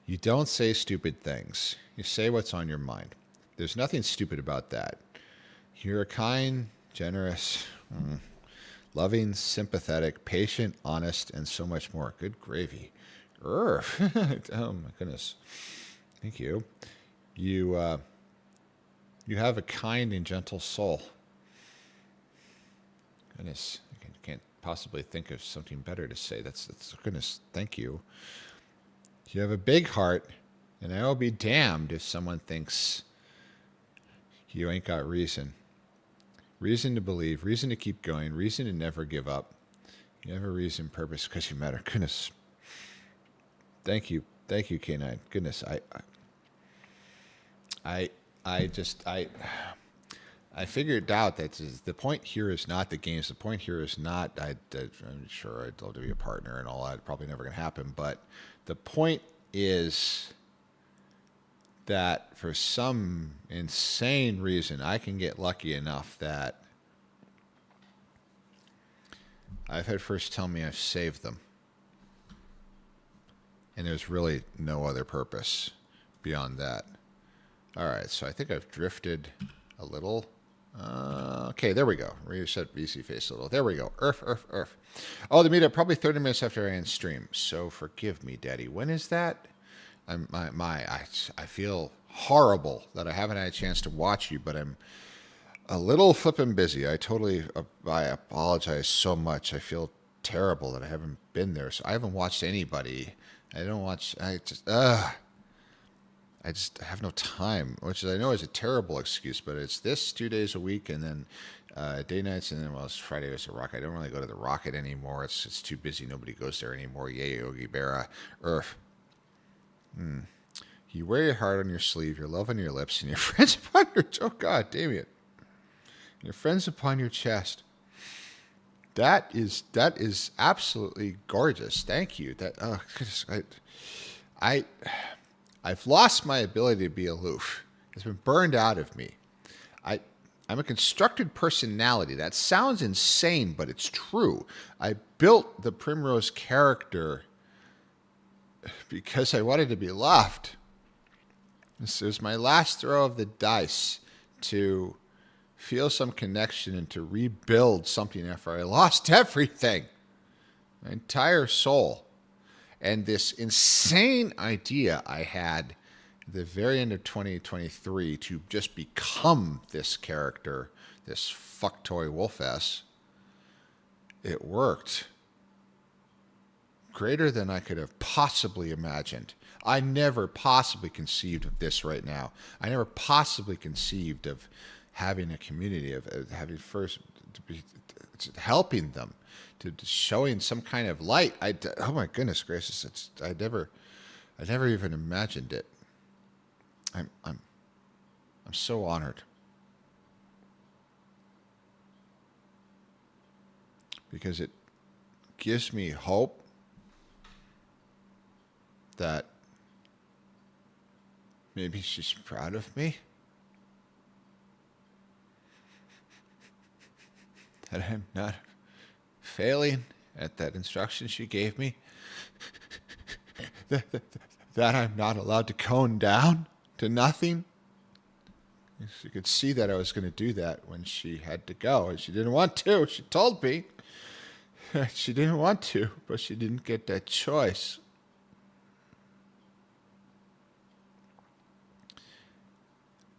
A: you don't say stupid things. You say what's on your mind. There's nothing stupid about that. You're kind, generous, loving, sympathetic, patient, honest, and so much more. Good gravy. Earth. Oh, my goodness. Thank you. You you have a kind and gentle soul. Goodness, can't possibly think of something better to say. That's goodness. Thank you. You have a big heart, and I will be damned if someone thinks you ain't got reason. Reason to believe, reason to keep going, reason to never give up. You have a reason, purpose, because you matter. Goodness. Thank you, K9. Goodness, I figured out that the point here is not the games. The point here is not. I'm sure I'd love to be a partner and all that. Probably never going to happen. But the point is that for some insane reason, I can get lucky enough that I've had first tell me I've saved them, and there's really no other purpose beyond that. All right, so I think I've drifted a little. Okay, there we go. Reset VC face a little. There we go. Earth. Oh, the meetup probably 30 minutes after I end stream. So forgive me, Daddy. When is that? I feel horrible that I haven't had a chance to watch you, but I'm a little flippin' busy. I apologize so much. I feel terrible that I haven't been there. So I haven't watched anybody. I just have no time, which I know is a terrible excuse, but it's this 2 days a week and then day nights, and then it's Friday was the Rocket. I don't really go to the Rocket anymore. It's too busy. Nobody goes there anymore. Yay, Yogi Berra. Earth. You wear your heart on your sleeve, your love on your lips, and your friends upon your oh God, Damien. Your friends upon your chest. That is absolutely gorgeous. Thank you. I've lost my ability to be aloof. It's been burned out of me. I'm a constructed personality. That sounds insane, but it's true. I built the Primrose character because I wanted to be loved. This was my last throw of the dice to feel some connection and to rebuild something after I lost everything. My entire soul. And this insane idea I had at the very end of 2023 to just become this character, this fucktoy Wolf-S, it worked. Greater than I could have possibly imagined. I never possibly conceived of this right now. I never possibly conceived of having a community, of having first to be helping them, to showing some kind of light. Oh my goodness gracious! I never even imagined it. I'm so honored because it gives me hope that maybe she's proud of me. That I'm not failing at that instruction she gave me. That I'm not allowed to cone down to nothing. You could see that I was going to do that when she had to go, and she didn't want to. She told me she didn't want to, but she didn't get that choice.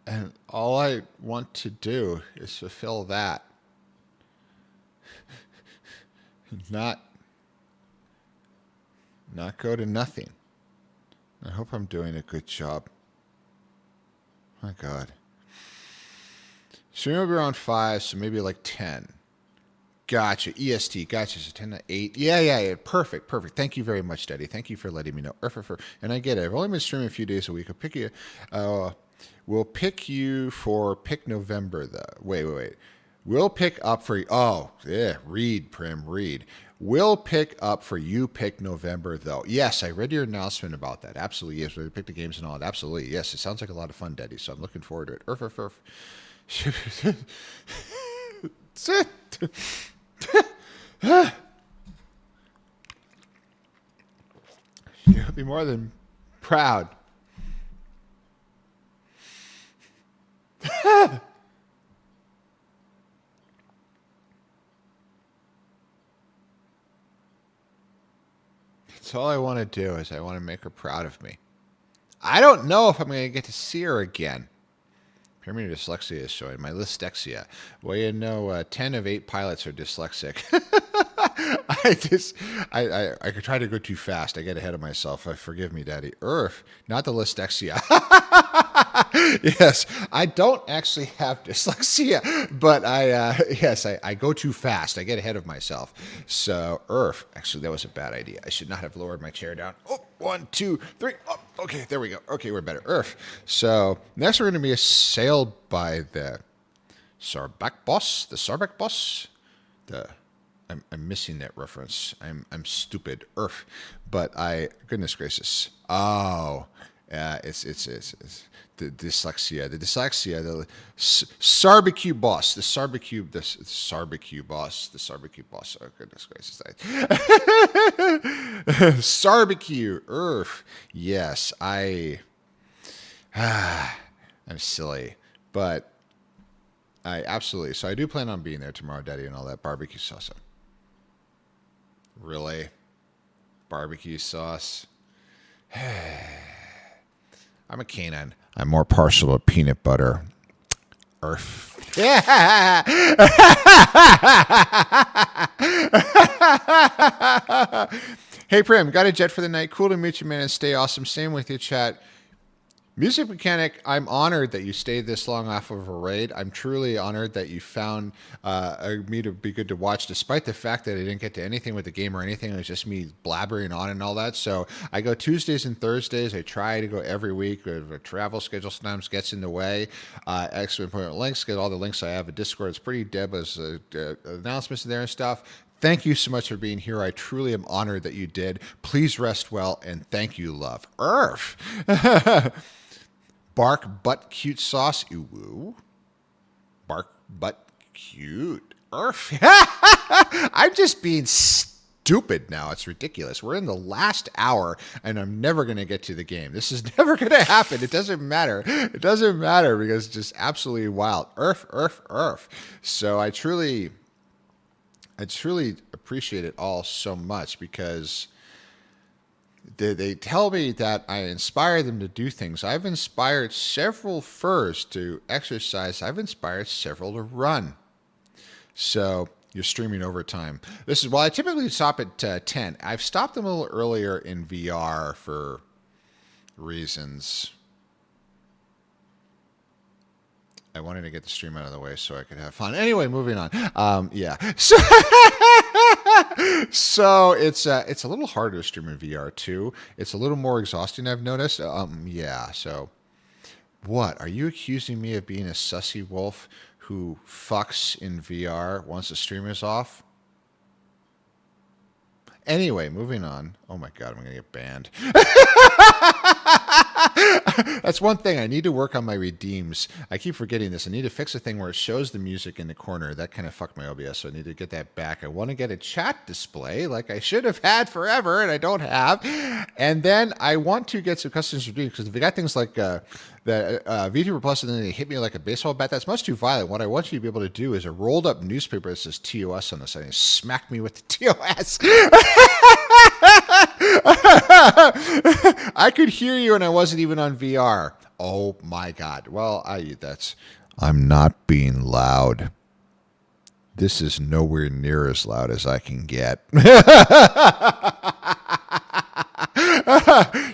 A: And all I want to do is fulfill that. Not go to nothing. I hope I'm doing a good job. My God. Stream will be around 5, so maybe like 10. Gotcha. EST. Gotcha. So 10 to 8. Yeah. Perfect. Thank you very much, Daddy. Thank you for letting me know. And I get it. I've only been streaming a few days a week. I'll pick you. We'll pick you for Pick November, though. Wait. We'll pick up for read, Prim, read. We'll pick up for you pick November though. Yes, I read your announcement about that. Absolutely, yes. We pick the games and all that. Absolutely, yes. It sounds like a lot of fun, Daddy. So I'm looking forward to it. That's it. You'll be more than proud. That's all I want to do is I want to make her proud of me. I don't know if I'm going to get to see her again. Pyramid dyslexia is showing. My lystexia. Well, 10 of 8 pilots are dyslexic. I could try to go too fast. I get ahead of myself. Forgive me, Daddy. Not the lystexia. Yes, I don't actually have dyslexia, but I go too fast. I get ahead of myself. So, actually, that was a bad idea. I should not have lowered my chair down. Oh, 1, 2, 3. Oh, okay, there we go. Okay, we're better. So, next we're going to be assailed by the Sarbak boss. I'm missing that reference. I'm stupid. But goodness gracious. Oh, it's the dyslexia. The Sarbacue boss. The Sarbacue boss. Oh, goodness gracious. Sarbacue. Yes, I'm silly, but I absolutely. So I do plan on being there tomorrow, Daddy, and all that barbecue sauce. Really? Barbecue sauce? I'm a canine. I'm more partial to peanut butter. Hey, Prim, got a jet for the night. Cool to meet you, man, and stay awesome. Same with you, chat. Music Mechanic, I'm honored that you stayed this long off of a raid. I'm truly honored that you found me to be good to watch, despite the fact that I didn't get to anything with the game or anything. It was just me blabbering on and all that. So I go Tuesdays and Thursdays. I try to go every week. A travel schedule sometimes gets in the way. Excellent point links. Get all the links I have at Discord. It's pretty Deba's announcements in there and stuff. Thank you so much for being here. I truly am honored that you did. Please rest well, and thank you, love. Bark butt cute sauce. Ooh. Bark butt cute. I'm just being stupid now. It's ridiculous. We're in the last hour, and I'm never going to get to the game. This is never going to happen. It doesn't matter. It doesn't matter because it's just absolutely wild. So I truly appreciate it all so much because they tell me that I inspire them to do things. I've inspired several furs to exercise. I've inspired several to run. So you're streaming overtime. I typically stop at 10. I've stopped them a little earlier in VR for reasons. I wanted to get the stream out of the way so I could have fun. Anyway, moving on. Yeah. So it's a little harder to stream in VR too. It's a little more exhausting, I've noticed. Yeah. So, what are you accusing me of being a sussy wolf who fucks in VR once the stream is off? Anyway, moving on. Oh my god, I'm gonna get banned. That's one thing. I need to work on my redeems. I keep forgetting this. I need to fix a thing where it shows the music in the corner. That kind of fucked my OBS, so I need to get that back. I want to get a chat display like I should have had forever, and I don't have. And then I want to get some custom redeems because if they got things like the VTuber Plus and then they hit me like a baseball bat, that's much too violent. What I want you to be able to do is a rolled up newspaper that says TOS on the side and smack me with the TOS. I could hear you and I wasn't even on VR. Oh my god. Well, I'm not being loud. This is nowhere near as loud as I can get.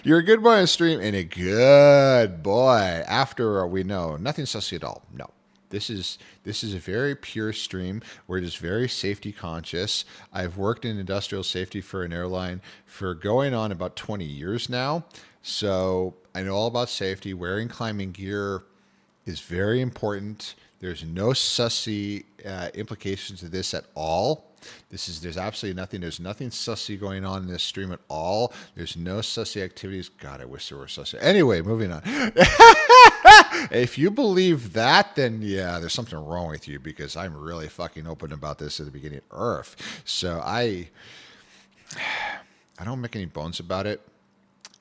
A: You're a good boy on stream and a good boy after we know. Nothing sussy at all. No. This is a very pure stream. We're just very safety conscious. I've worked in industrial safety for an airline for going on about 20 years now. So I know all about safety. Wearing climbing gear is very important. There's no sussy implications of this at all. There's absolutely nothing. There's nothing sussy going on in this stream at all. There's no sussy activities. God, I wish there were sussy. Anyway, moving on. If you believe that, then yeah, there's something wrong with you, because I'm really fucking open about this at the beginning of Earth. So I don't make any bones about it.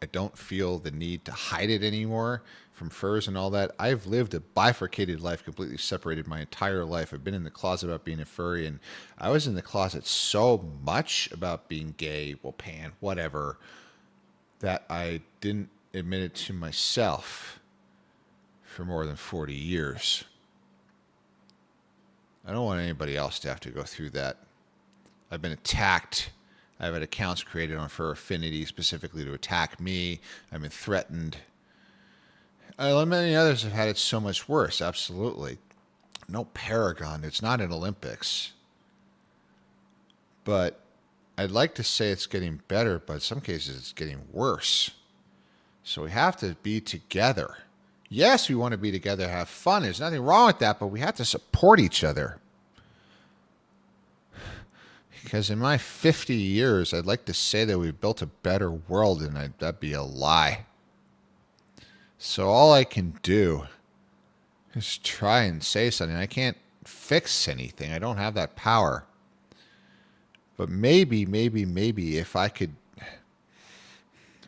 A: I don't feel the need to hide it anymore from furs and all that. I've lived a bifurcated life, completely separated my entire life. I've been in the closet about being a furry, and I was in the closet so much about being gay, well, pan, whatever, that I didn't admit it to myself for more than 40 years. I don't want anybody else to have to go through that. I've been attacked. I've had accounts created on Fur Affinity specifically to attack me. I've been threatened. Many others have had it so much worse, absolutely. No Paragon. It's not an Olympics. But I'd like to say it's getting better, but in some cases it's getting worse. So we have to be together. Yes, we want to be together, have fun. There's nothing wrong with that, but we have to support each other. Because in my 50 years, I'd like to say that we've built a better world, and that'd be a lie. So all I can do is try and say something. I can't fix anything. I don't have that power. But maybe if I could,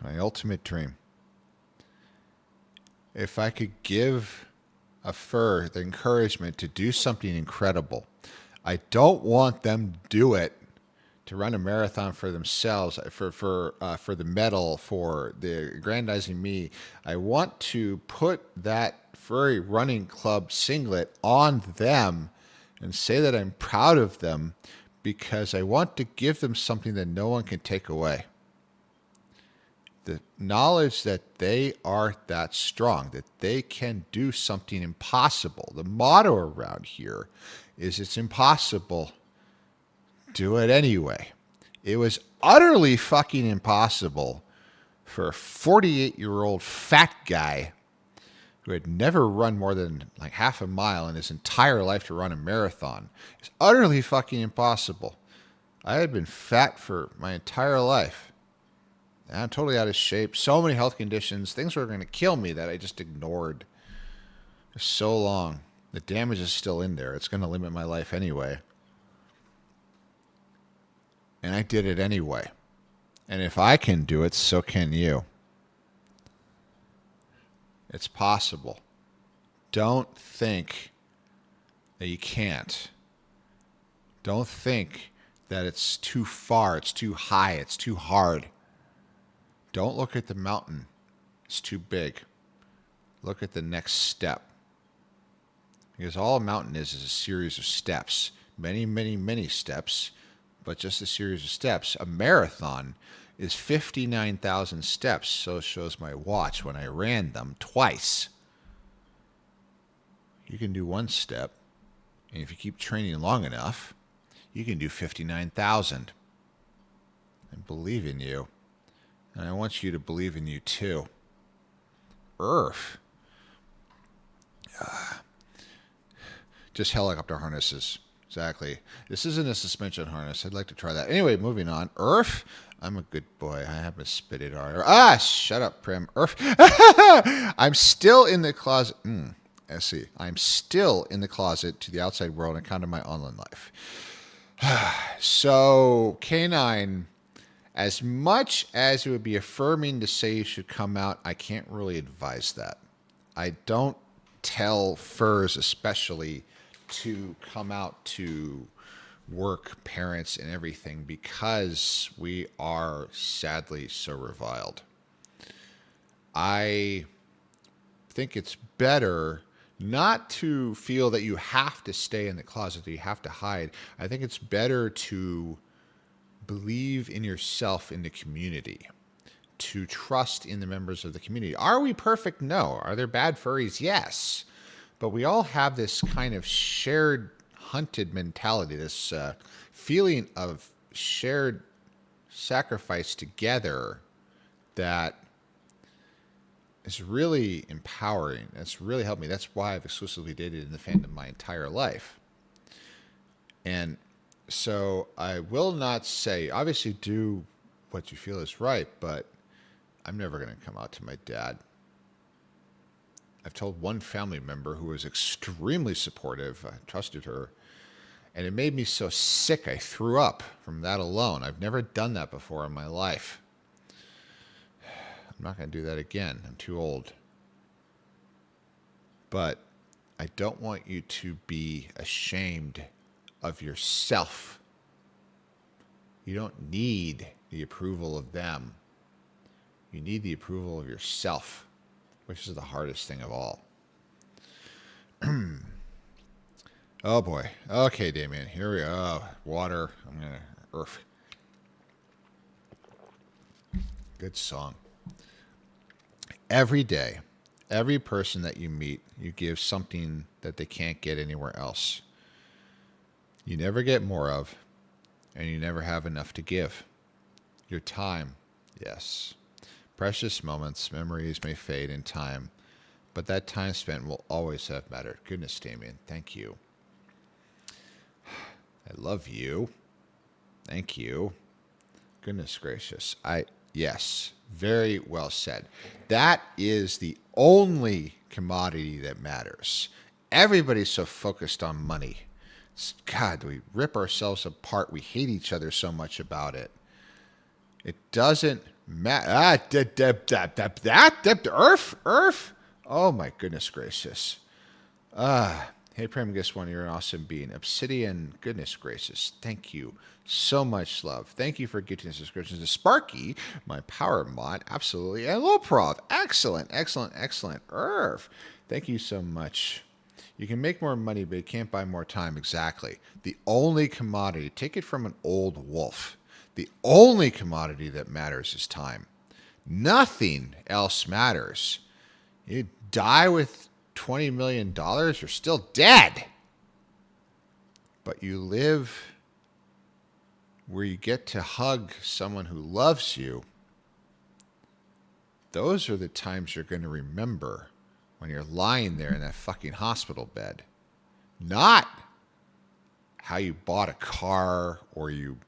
A: my ultimate dream, if I could give a fur the encouragement to do something incredible. I don't want them to do it to run a marathon for themselves, for the medal, for the aggrandizing me. I want to put that furry running club singlet on them and say that I'm proud of them, because I want to give them something that no one can take away. The knowledge that they are that strong, that they can do something impossible. The motto around here is, it's impossible, do it anyway. It was utterly fucking impossible for a 48-year-old fat guy who had never run more than like half a mile in his entire life to run a marathon. It's utterly fucking impossible. I had been fat for my entire life. I'm totally out of shape. So many health conditions. Things were going to kill me that I just ignored for so long. The damage is still in there. It's going to limit my life anyway. And I did it anyway. And if I can do it, so can you. It's possible. Don't think that you can't. Don't think that it's too far, it's too high, it's too hard. Don't look at the mountain. It's too big. Look at the next step. Because all a mountain is a series of steps. Many, many, many steps, but just a series of steps. A marathon is 59,000 steps. So shows my watch when I ran them twice. You can do one step, and if you keep training long enough, you can do 59,000. I believe in you. And I want you to believe in you too. Earth. Just helicopter harnesses. Exactly. This isn't a suspension harness. I'd like to try that. Anyway, moving on. Earth. I'm a good boy. I haven't spit it out. Shut up, Prim. Earth. I'm still in the closet. I see. I'm still in the closet to the outside world and kind of my online life. So, K9... as much as it would be affirming to say you should come out, I can't really advise that. I don't tell furs especially to come out to work, parents, and everything, because we are sadly so reviled. I think it's better not to feel that you have to stay in the closet, that you have to hide. I think it's better to believe in yourself, in the community, to trust in the members of the community. Are we perfect? No. Are there bad furries? Yes. But we all have this kind of shared hunted mentality, this feeling of shared sacrifice together that is really empowering. That's really helped me. That's why I've exclusively dated in the fandom my entire life. And so I will not say, obviously, do what you feel is right, but I'm never going to come out to my dad. I've told one family member who was extremely supportive, I trusted her, and it made me so sick I threw up from that alone. I've never done that before in my life. I'm not going to do that again. I'm too old. But I don't want you to be ashamed of yourself. You don't need the approval of them. You need the approval of yourself, which is the hardest thing of all. Oh boy. Okay, Damien. Here we go. Oh, water. I'm going to earth. Good song. Every day, every person that you meet, you give something that they can't get anywhere else. You never get more of, and you never have enough to give. Your time, yes. Precious moments, memories may fade in time, but that time spent will always have mattered. Goodness, Damien, thank you. I love you. Thank you. Goodness gracious. Yes, very well said. That is the only commodity that matters. Everybody's so focused on money. God, we rip ourselves apart. We hate each other so much about it. It doesn't matter. Earth. Oh my goodness gracious. Hey, Prem, guess one, you're an awesome being. Obsidian, goodness gracious. Thank you so much, love. Thank you for getting subscriptions to Sparky, my power mod. Absolutely. And Loprov. Excellent. Earth. Thank you so much. You can make more money, but you can't buy more time. Exactly. The only commodity, take it from an old wolf. The only commodity that matters is time. Nothing else matters. You die with $20 million, you're still dead. But you live where you get to hug someone who loves you. Those are the times you're going to remember when you're lying there in that fucking hospital bed. Not how you bought a car or you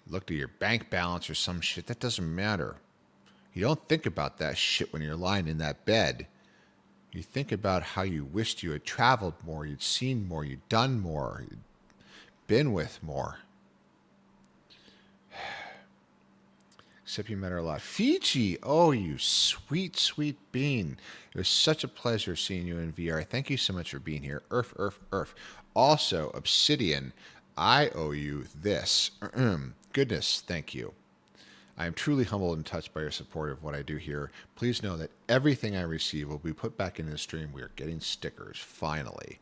A: looked at your bank balance or some shit. That doesn't matter. You don't think about that shit when you're lying in that bed. You think about how you wished you had traveled more, you'd seen more, you'd done more, you'd been with more. Except you met her a lot. Fiji, oh, you sweet, sweet bean. It was such a pleasure seeing you in VR. Thank you so much for being here. Earth. Also, Obsidian, I owe you this. Goodness, thank you. I am truly humbled and touched by your support of what I do here. Please know that everything I receive will be put back into the stream. We are getting stickers, finally.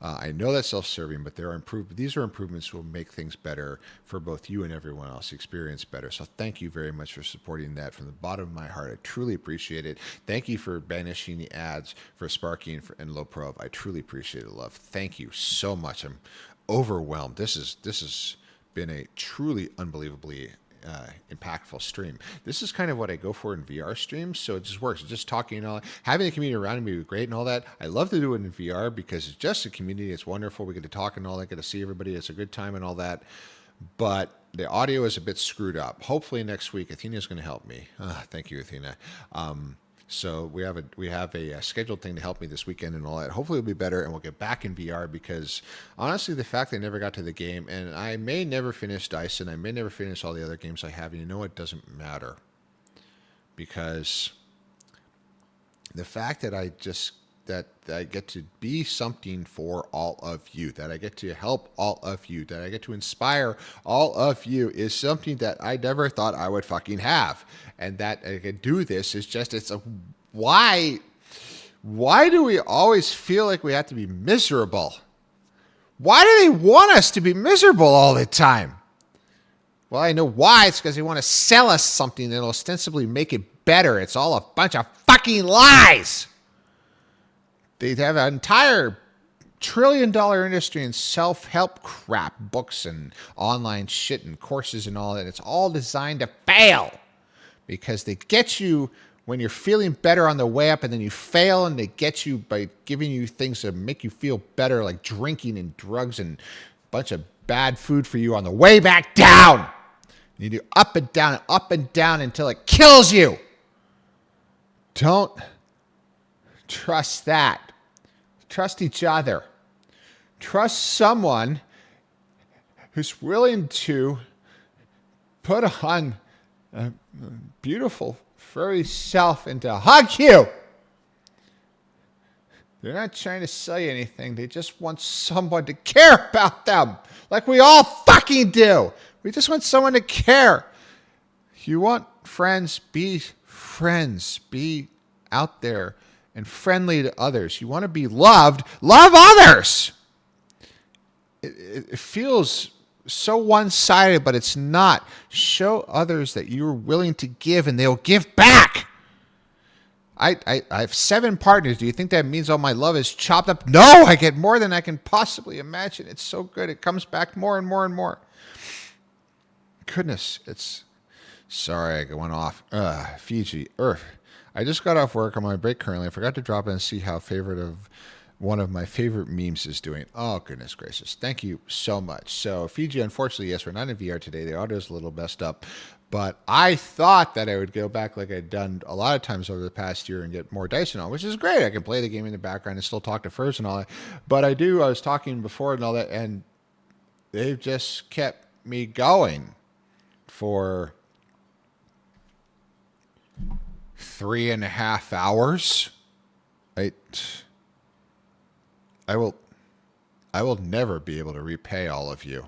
A: I know that's self-serving, but these are improvements that will make things better for both you and everyone else, experience better. So thank you very much for supporting that from the bottom of my heart. I truly appreciate it. Thank you for banishing the ads for Sparky and Loprov. I truly appreciate it, love. Thank you so much. I'm overwhelmed. This has been a truly unbelievably impactful stream. This is kind of what I go for in VR streams, so it just works. Just talking and all, having the community around me would be great and all that. I love to do it in VR because it's just a community. It's wonderful. We get to talk and all that, get to see everybody. It's a good time and all that. But the audio is a bit screwed up. Hopefully next week, Athena's going to help me. Thank you, Athena. So we have a scheduled thing to help me this weekend and all that. Hopefully it'll be better and we'll get back in VR because honestly, the fact that I never got to the game and I may never finish Dyson, I may never finish all the other games I have, and you know what, doesn't matter. Because the fact that I get to be something for all of you, that I get to help all of you, that I get to inspire all of you is something that I never thought I would fucking have. And that I could do this is just, why do we always feel like we have to be miserable? Why do they want us to be miserable all the time? Well, I know why. It's because they want to sell us something that'll ostensibly make it better. It's all a bunch of fucking lies. They have an entire trillion-dollar industry in self-help crap, books and online shit and courses and all that. It's all designed to fail because they get you when you're feeling better on the way up and then you fail, and they get you by giving you things that make you feel better, like drinking and drugs and a bunch of bad food for you on the way back down. You do up and down until it kills you. Don't trust that. Trust each other. Trust someone who's willing to put on a beautiful, furry self and to hug you. They're not trying to sell you anything. They just want someone to care about them. Like we all fucking do. We just want someone to care. You want friends, be friends. Be out there and friendly to others. You want to be loved, love others. It feels so one-sided, but it's not. Show others that you're willing to give and they'll give back. I have 7 partners. Do you think that means all my love is chopped up? No, I get more than I can possibly imagine. It's so good. It comes back more and more and more. Goodness, sorry, I went off. Fiji, Earth. I just got off work on my break currently. I forgot to drop in and see how one of my favorite memes is doing. Oh, goodness gracious. Thank you so much. So, Fiji, unfortunately, yes, we're not in VR today. The audio is a little messed up. But I thought that I would go back like I'd done a lot of times over the past year and get more dice and all, which is great. I can play the game in the background and still talk to Furs and all that. But I was talking before and all that, and they've just kept me going for 3.5 hours. I will never be able to repay all of you.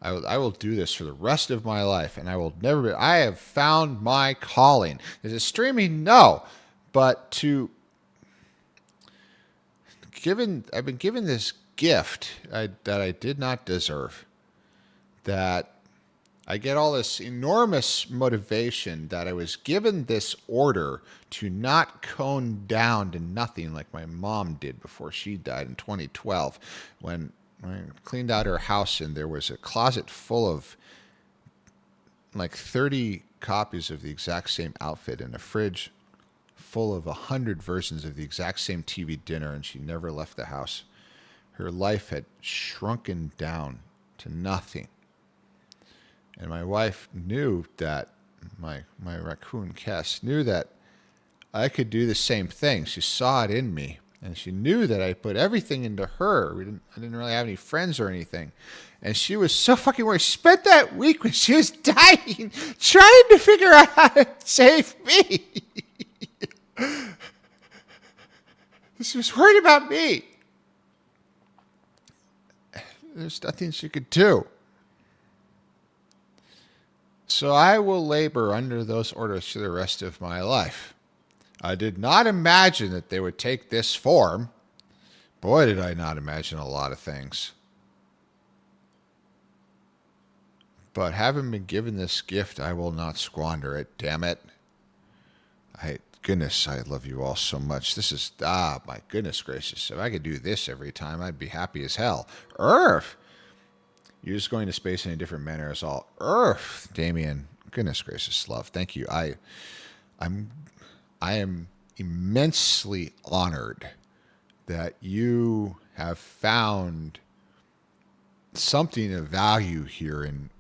A: I will do this for the rest of my life, and I will never be. I have found my calling. Is it streaming? No. But I've been given this gift that I did not deserve. That I get all this enormous motivation that I was given this order to not cone down to nothing like my mom did before she died in 2012 when I cleaned out her house and there was a closet full of like 30 copies of the exact same outfit and a fridge full of 100 versions of the exact same TV dinner, and she never left the house. Her life had shrunken down to nothing. And my wife knew that, my raccoon Kess knew that I could do the same thing. She saw it in me. And she knew that I put everything into her. I didn't really have any friends or anything. And she was so fucking worried. She spent that week when she was dying trying to figure out how to save me. She was worried about me. There's nothing she could do. So I will labor under those orders for the rest of my life. I did not imagine that they would take this form. Boy, did I not imagine a lot of things. But having been given this gift, I will not squander it. Damn it. Goodness, I love you all so much. This is, my goodness gracious. If I could do this every time, I'd be happy as hell. Earth. You're just going to space in a different manner as all. Earth. Damien. Goodness gracious, love. Thank you. I am immensely honored that you have found something of value here in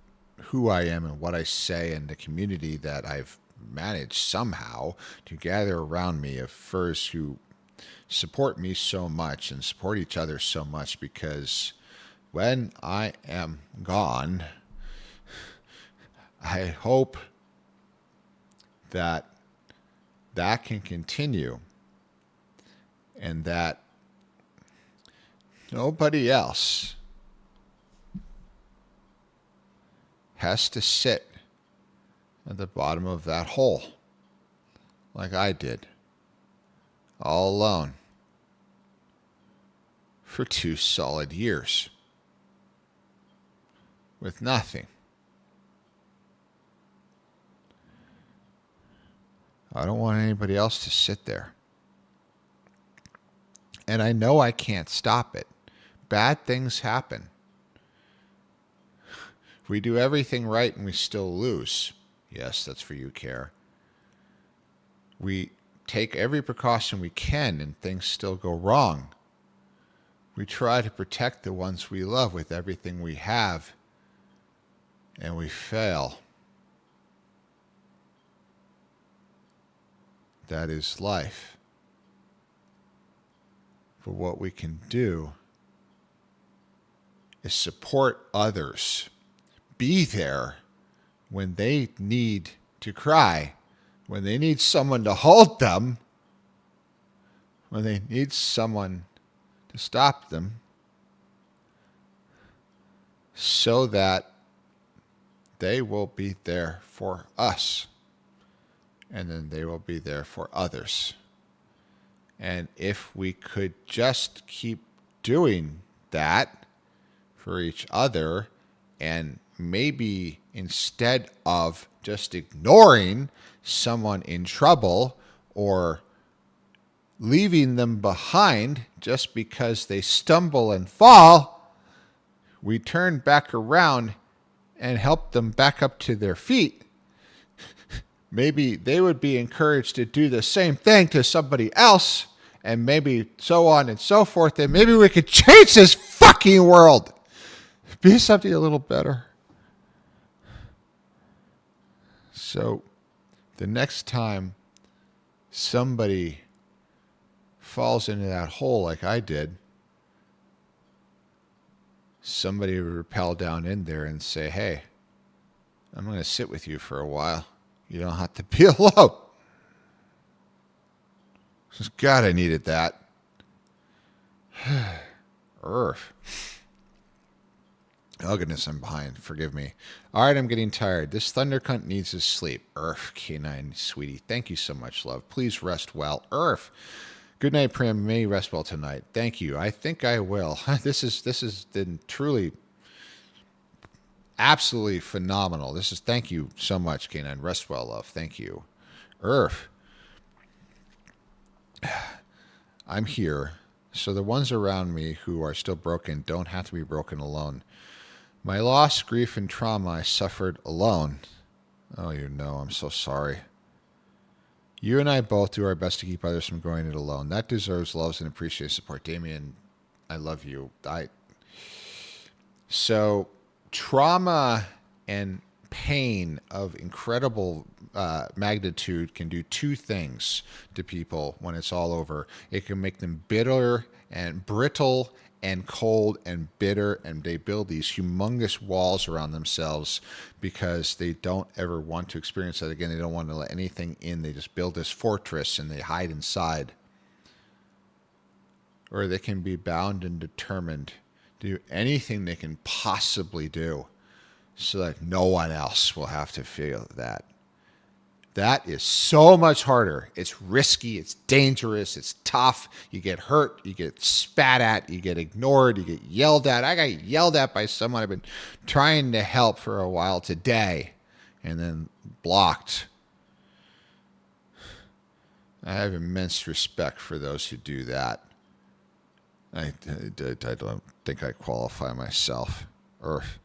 A: who I am and what I say and the community that I've managed somehow to gather around me of furs who support me so much and support each other so much, because when I am gone, I hope that can continue and that nobody else has to sit at the bottom of that hole like I did, all alone, for 2 solid years with nothing. I don't want anybody else to sit there. And I know I can't stop it. Bad things happen. We do everything right and we still lose. Yes, that's for you, Care. We take every precaution we can and things still go wrong. We try to protect the ones we love with everything we have, and we fail. That is life. But what we can do is support others. Be there when they need to cry, when they need someone to hold them, when they need someone to stop them, so that they will be there for us, and then they will be there for others. And if we could just keep doing that for each other, and maybe instead of just ignoring someone in trouble or leaving them behind just because they stumble and fall, we turn back around and help them back up to their feet. Maybe they would be encouraged to do the same thing to somebody else, and maybe so on and so forth, and maybe we could change this fucking world. Be something a little better. So the next time somebody falls into that hole like I did, somebody would rappel down in there and say, hey, I'm going to sit with you for a while. You don't have to be alone. God, I needed that. Earth. Oh, goodness, I'm behind. Forgive me. All right, I'm getting tired. This thunder cunt needs his sleep. Earth, K9, sweetie. Thank you so much, love. Please rest well. Earth. Good night, Prim. May you rest well tonight. Thank you. I think I will. This has been truly, absolutely phenomenal. Thank you so much, K9. Rest well, love. Thank you. Earth. I'm here, so the ones around me who are still broken don't have to be broken alone. My loss, grief, and trauma I suffered alone. Oh, I'm so sorry. You and I both do our best to keep others from going it alone. That deserves love and appreciated support. Damien, I love you. So trauma and pain of incredible magnitude can do two things to people when it's all over. It can make them bitter and brittle and cold and bitter, and they build these humongous walls around themselves because they don't ever want to experience that again. They don't want to let anything in. They just build this fortress and they hide inside. Or they can be bound and determined to do anything they can possibly do so that no one else will have to feel that. That is so much harder. It's risky. It's dangerous. It's tough. You get hurt. You get spat at. You get ignored. You get yelled at. I got yelled at by someone I've been trying to help for a while today and then blocked. I have immense respect for those who do that. I don't think I qualify myself. Earth.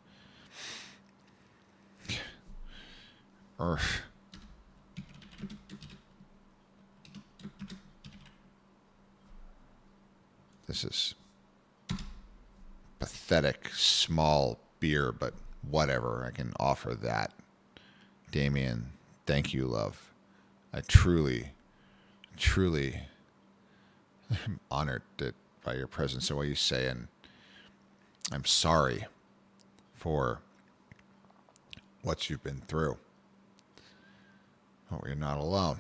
A: This is pathetic, small beer, but whatever. I can offer that. Damien, thank you, love. I truly am honored by your presence and what you say, and I'm sorry for what you've been through. Oh, you're not alone.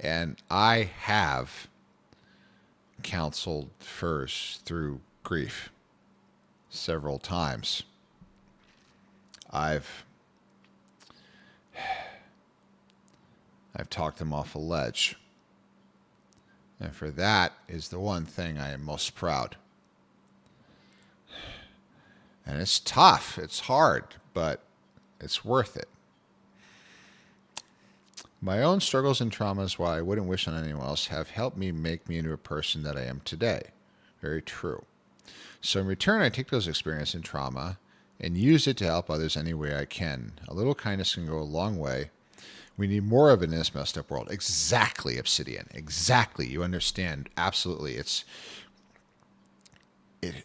A: And I have counseled Furs through grief several times. I've talked him off a ledge. And for that is the one thing I am most proud. And it's tough, it's hard, but it's worth it. My own struggles and traumas, while I wouldn't wish on anyone else, have helped me make me into a person that I am today. Very true. So in return, I take those experiences and trauma and use it to help others any way I can. A little kindness can go a long way. We need more of it in this messed up world. Exactly, Obsidian. Exactly. You understand. Absolutely. It's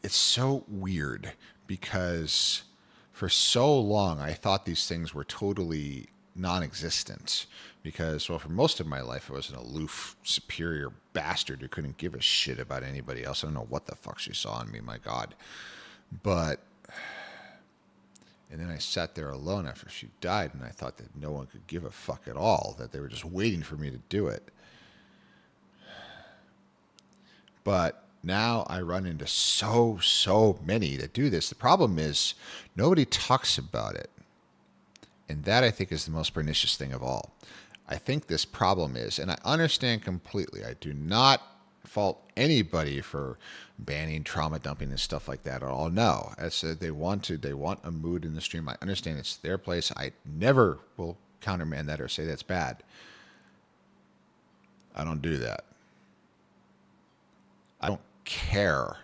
A: so weird because for so long I thought these things were totally non-existent because, well, for most of my life I was an aloof superior bastard who couldn't give a shit about anybody else. I don't know what the fuck she saw in me, my god. But and then I sat there alone after she died, and I thought that no one could give a fuck at all, that they were just waiting for me to do it. But now I run into so many that do this. The problem is nobody talks about it. And that I think is the most pernicious thing of all. I think this problem is, and I understand completely, I do not fault anybody for banning trauma dumping and stuff like that at all. No, as they want a mood in the stream. I understand it's their place. I never will countermand that or say that's bad. I don't do that. I don't care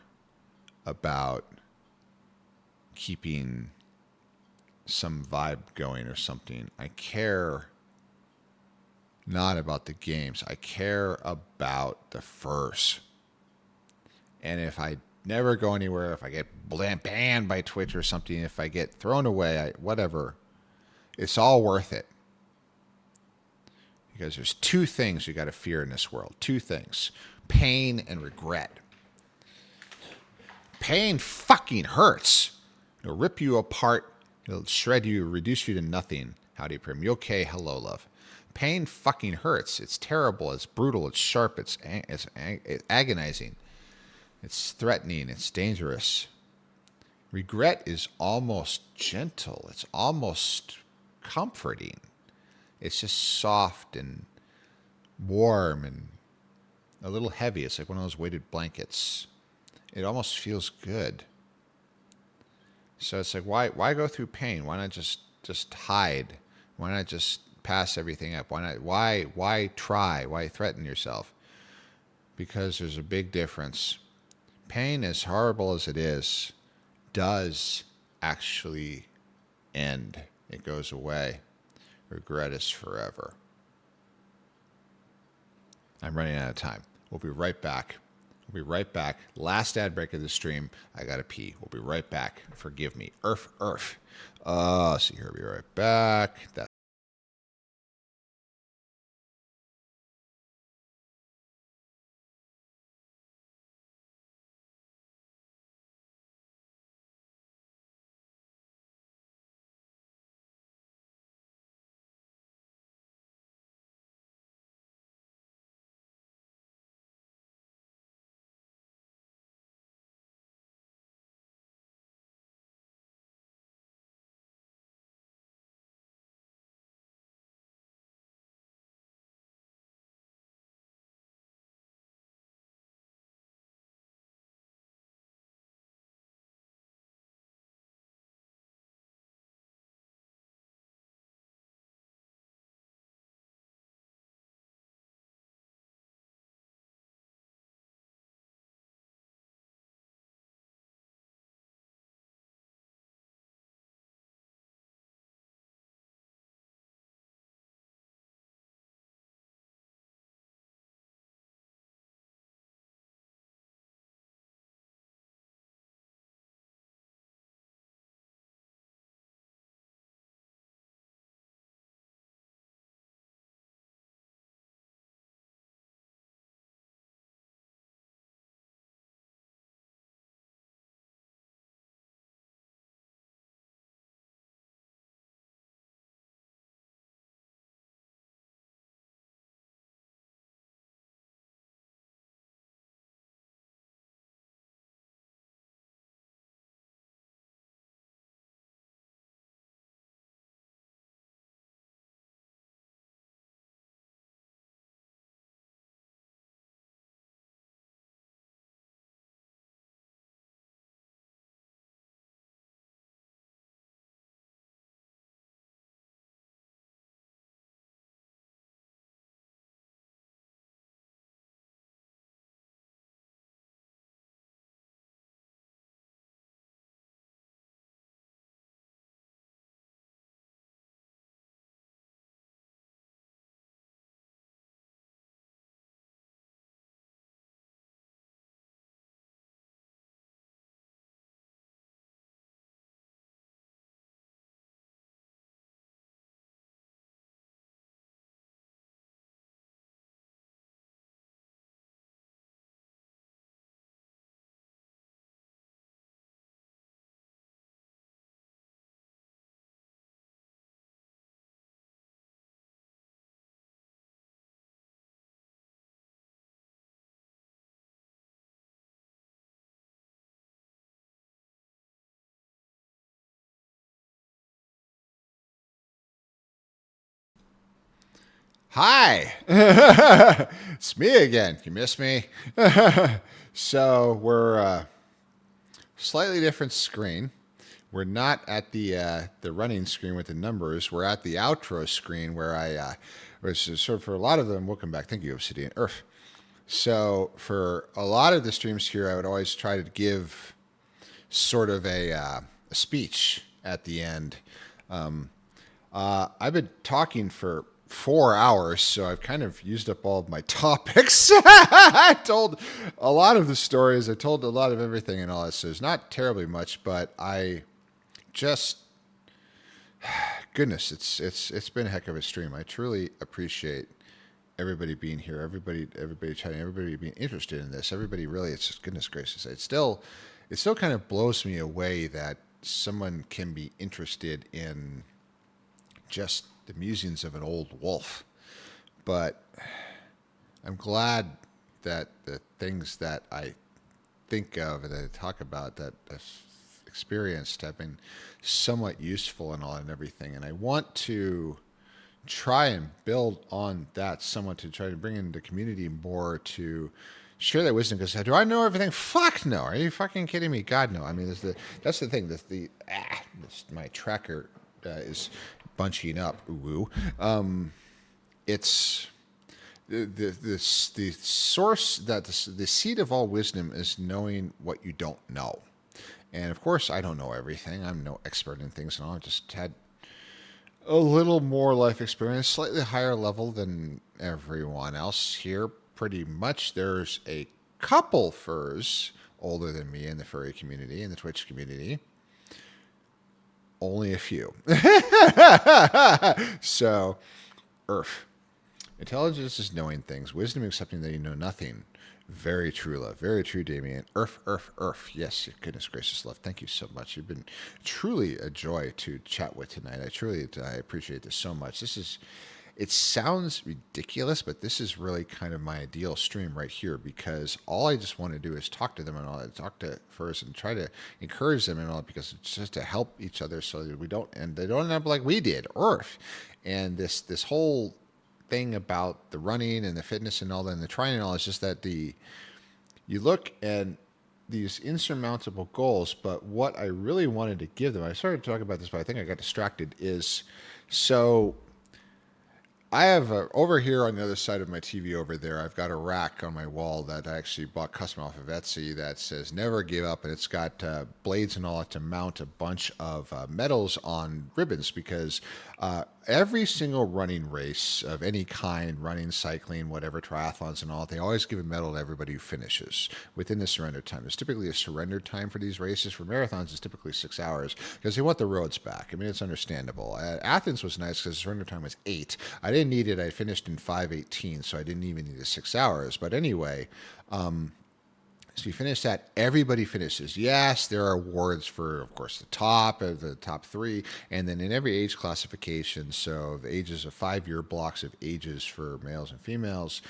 A: about keeping some vibe going or something. I care not about the games. I care about the furs. And if I never go anywhere, if I get banned by Twitch or something, if I get thrown away, whatever, it's all worth it. Because there's two things you got to fear in this world. Two things: pain and regret. Pain fucking hurts. It'll rip you apart. It'll shred you, reduce you to nothing. Howdy, Prim. You okay? Hello, love. Pain fucking hurts. It's terrible. It's brutal. It's sharp. It's agonizing. It's threatening. It's dangerous. Regret is almost gentle. It's almost comforting. It's just soft and warm and a little heavy. It's like one of those weighted blankets. It almost feels good. So it's like, why go through pain? Why not just hide? Why not just pass everything up? Why try? Why threaten yourself? Because there's a big difference. Pain, as horrible as it is, does actually end. It goes away. Regret is forever. I'm running out of time. We'll be right back. We'll be right back. Last ad break of the stream. I gotta pee. We'll be right back. Forgive me. Earth. See here. We'll be right back. That's Hi, it's me again. You miss me? So we're slightly different screen. We're not at the running screen with the numbers. We're at the outro screen where which is sort of for a lot of them. Welcome back. Thank you, Obsidian Earth. So for a lot of the streams here, I would always try to give sort of a speech at the end. I've been talking for 4 hours, so I've kind of used up all of my topics. I told a lot of the stories. I told a lot of everything and all that. So it's not terribly much, but I just goodness, it's been a heck of a stream. I truly appreciate everybody being here, everybody chatting, everybody being interested in this. Everybody really, it's just goodness gracious. It still kind of blows me away that someone can be interested in just the musings of an old wolf. But I'm glad that the things that I think of and that I talk about that I've experienced have been somewhat useful and all and everything. And I want to try and build on that somewhat to try to bring in the community more to share that wisdom. Because do I know everything? Fuck no. Are you fucking kidding me? God no. I mean, that's the thing. My tracker is bunching up. Ooh, it's the source that the seed of all wisdom is knowing what you don't know. And of course, I don't know everything. I'm no expert in things, and all. I've just had a little more life experience, slightly higher level than everyone else here. Pretty much, there's a couple furs older than me in the furry community, in the Twitch community. Only a few. So, Earth. Intelligence is knowing things. Wisdom accepting that you know nothing. Very true, love. Very true, Damien. Earth, Earth, Earth. Yes, goodness gracious, love. Thank you so much. You've been truly a joy to chat with tonight. I appreciate this so much. It sounds ridiculous, but this is really kind of my ideal stream right here because all I just want to do is talk to them and all that, talk to first and try to encourage them and all that because it's just to help each other so that they don't end up like we did, Earth. And this whole thing about the running and the fitness and all that and the trying and all is just that you look at these insurmountable goals, but what I really wanted to give them, I started to talk about this, but I think I got distracted, is so I have over here on the other side of my TV over there, I've got a rack on my wall that I actually bought custom off of Etsy that says never give up. And it's got blades and all that to mount a bunch of medals on ribbons because every single running race of any kind, running, cycling, whatever, triathlons and all, they always give a medal to everybody who finishes within the surrender time. There's typically a surrender time for these races. For marathons, it's typically 6 hours because they want the roads back. I mean, it's understandable. Athens was nice because the surrender time was 8. I didn't need it. I finished in 5:18, so I didn't even need the 6 hours. But anyway, so you finish that. Everybody finishes. Yes, there are awards for, of course, the top 3, and then in every age classification. So the ages of 5-year blocks of ages for males and females.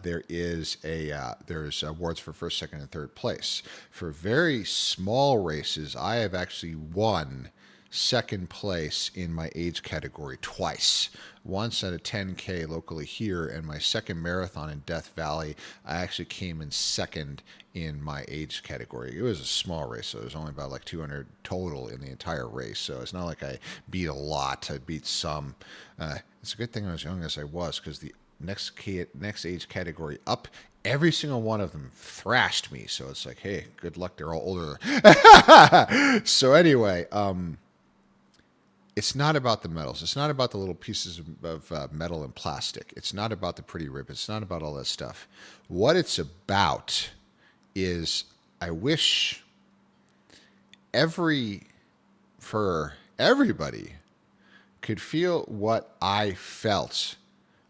A: There's awards for first, second, and third place. For very small races, I have actually won second place in my age category twice. Once at a 10K locally here, and my second marathon in Death Valley, I actually came in second in my age category. It was a small race, so there's only about like 200 total in the entire race. So it's not like I beat a lot. I beat some. It's a good thing I was young as I was, because the next age category up, every single one of them thrashed me. So it's like, hey, good luck. They're all older. So anyway, it's not about the medals. It's not about the little pieces of metal and plastic. It's not about the pretty ribbons. It's not about all that stuff. What it's about is, I wish everybody could feel what I felt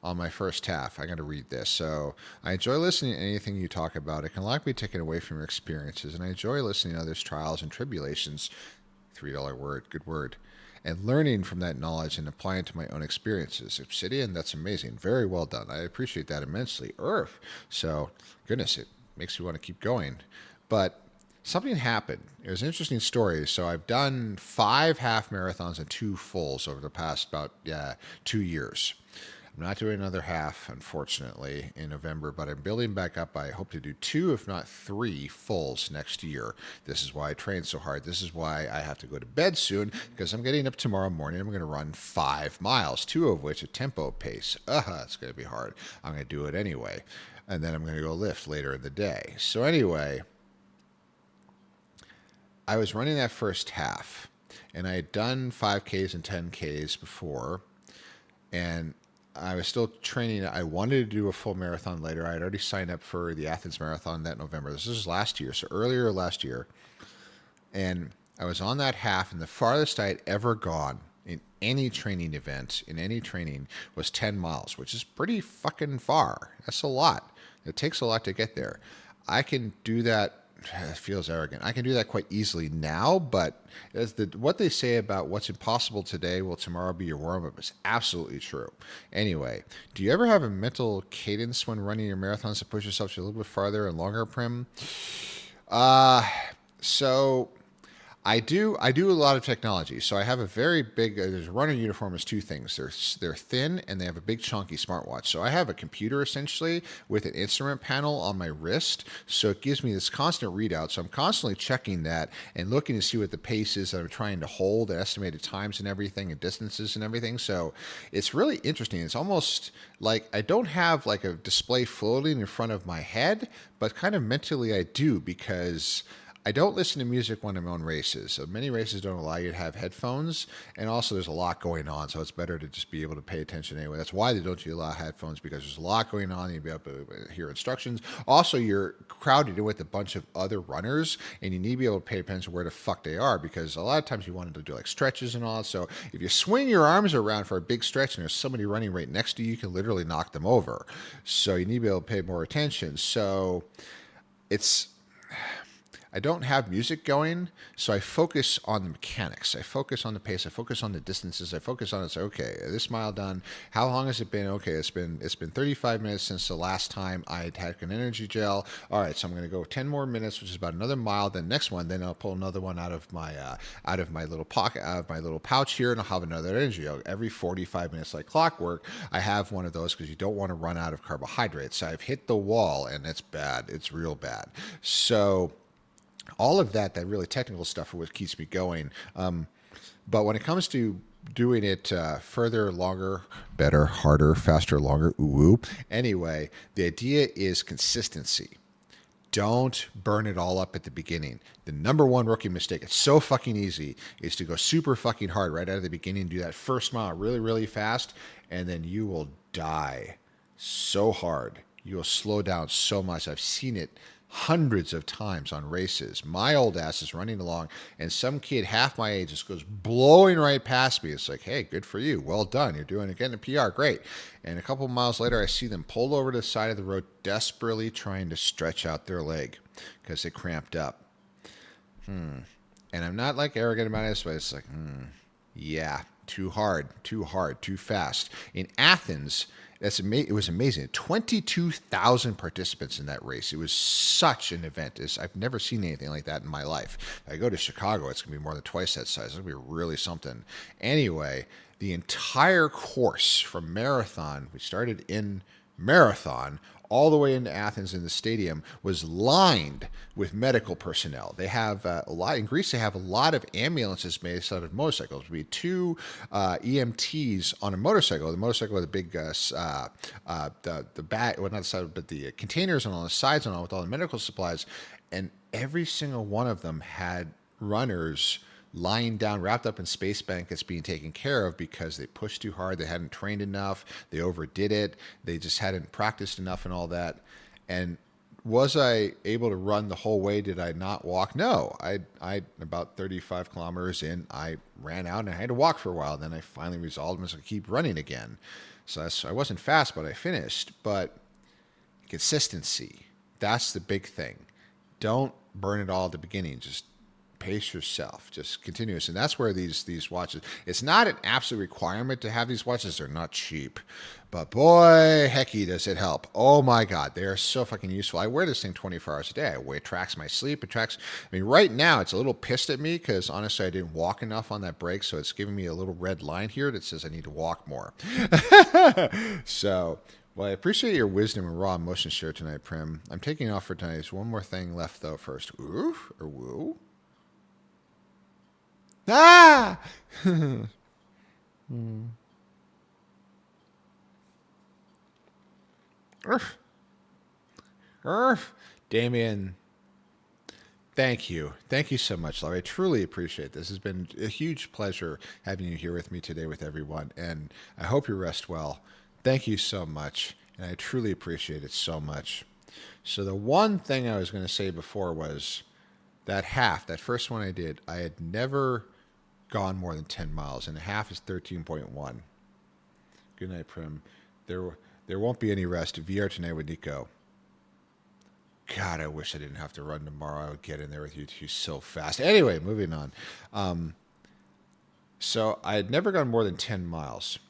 A: on my first half. I got to read this. So I enjoy listening to anything you talk about. It can likely be taken away from your experiences, and I enjoy listening to others' trials and tribulations. $3 word, good word. And learning from that knowledge and applying it to my own experiences. Obsidian, that's amazing. Very well done. I appreciate that immensely. Earth. So, goodness, it makes me want to keep going. But something happened. It was an interesting story. So I've done 5 half marathons and 2 fulls over the past about 2 years. I'm not doing another half, unfortunately, in November, but I'm building back up. I hope to do 2, if not 3, fulls next year. This is why I train so hard. This is why I have to go to bed soon, because I'm getting up tomorrow morning. I'm going to run 5 miles, 2 of which at tempo pace. It's going to be hard. I'm going to do it anyway. And then I'm going to go lift later in the day. So anyway, I was running that first half, and I had done 5Ks and 10Ks before, and I was still training. I wanted to do a full marathon later. I had already signed up for the Athens Marathon that November. This is last year, so earlier last year. And I was on that half, and the farthest I had ever gone in any training event, in any training, was 10 miles, which is pretty fucking far. That's a lot. It takes a lot to get there. I can do that. It feels arrogant. I can do that quite easily now, but what they say about what's impossible today will tomorrow be your warm-up is absolutely true. Anyway, do you ever have a mental cadence when running your marathons to push yourself to a little bit farther and longer, Prim? So I do a lot of technology. So I have a very big. There's a runner uniform is 2 things. They're thin and they have a big chunky smartwatch. So I have a computer essentially with an instrument panel on my wrist. So it gives me this constant readout. So I'm constantly checking that and looking to see what the pace is that I'm trying to hold, the estimated times and everything, and distances and everything. So it's really interesting. It's almost like I don't have like a display floating in front of my head, but kind of mentally I do, because I don't listen to music when I'm on races. So many races don't allow you to have headphones, and also there's a lot going on, so it's better to just be able to pay attention anyway. That's why they don't allow headphones, because there's a lot going on. You'll be able to hear instructions. Also, you're crowded in with a bunch of other runners, and you need to be able to pay attention to where the fuck they are, because a lot of times you want to do like stretches and all. So if you swing your arms around for a big stretch and there's somebody running right next to you, you can literally knock them over. So you need to be able to pay more attention. So it's I don't have music going, so I focus on the mechanics. I focus on the pace. I focus on the distances. I focus on it's okay. This mile done. How long has it been? Okay, it's been 35 minutes since the last time I had had an energy gel. All right, so I'm going to go 10 more minutes, which is about another mile. Then next one, then I'll pull another one out of my little pocket, out of my little pouch here, and I'll have another energy gel every 45 minutes, like clockwork. I have one of those because you don't want to run out of carbohydrates. So I've hit the wall, and it's bad. It's real bad. So all of that really technical stuff are what keeps me going. But when it comes to doing it further, longer, better, harder, faster, longer, ooh. Anyway, the idea is consistency. Don't burn it all up at the beginning. The number one rookie mistake, it's so fucking easy, is to go super fucking hard right out of the beginning, do that first mile really, really fast, and then you will die so hard. You will slow down so much. I've seen it hundreds of times on races. My old ass is running along, and some kid half my age just goes blowing right past me. It's like, hey, good for you. Well done. You're doing it, getting a PR. Great. And a couple of miles later, I see them pulled over to the side of the road, desperately trying to stretch out their leg because they cramped up. And I'm not like arrogant about it, but it's like, yeah, too hard, too fast. In Athens, it was amazing. 22,000 participants in that race. It was such an event. I've never seen anything like that in my life. If I go to Chicago, it's going to be more than twice that size. It's going to be really something. Anyway, the entire course from Marathon, we started in Marathon, all the way into Athens in the stadium, was lined with medical personnel. They have in Greece, they have a lot of ambulances made out of motorcycles. There'd be 2 EMTs on a motorcycle. The motorcycle with a big, the bag, well, not the side, but the containers on the sides and all with all the medical supplies. And every single one of them had runners lying down, wrapped up in space blankets, being taken care of because they pushed too hard, they hadn't trained enough, they overdid it, they just hadn't practiced enough and all that. And was I able to run the whole way? Did I not walk? No. I about 35 kilometers in, I ran out and I had to walk for a while. Then I finally resolved and I keep running again. So I wasn't fast, but I finished. But consistency, that's the big thing. Don't burn it all at the beginning. Just pace yourself, just continuous. And that's where these watches, it's not an absolute requirement to have these watches. They're not cheap, but boy, hecky does it help. Oh my God, they are so fucking useful. I wear this thing 24 hours a day. It tracks my sleep. It tracks, I mean, right now it's a little pissed at me because honestly I didn't walk enough on that break, so it's giving me a little red line here that says I need to walk more. So, well, I appreciate your wisdom and raw emotion share tonight, Prim. I'm taking off for tonight. There's one more thing left, though, first. Oof or woo? Ah! Urf. Urf. Damien, thank you. Thank you so much, Larry. I truly appreciate this. It's been a huge pleasure having you here with me today with everyone, and I hope you rest well. Thank you so much, and I truly appreciate it so much. So the one thing I was going to say before was that first one I did, I had never gone more than 10 miles, and a half is 13.1. Good night, Prim. There won't be any rest. VR tonight with Nico. God, I wish I didn't have to run tomorrow. I would get in there with you two so fast. Anyway, moving on. So I had never gone more than 10 miles,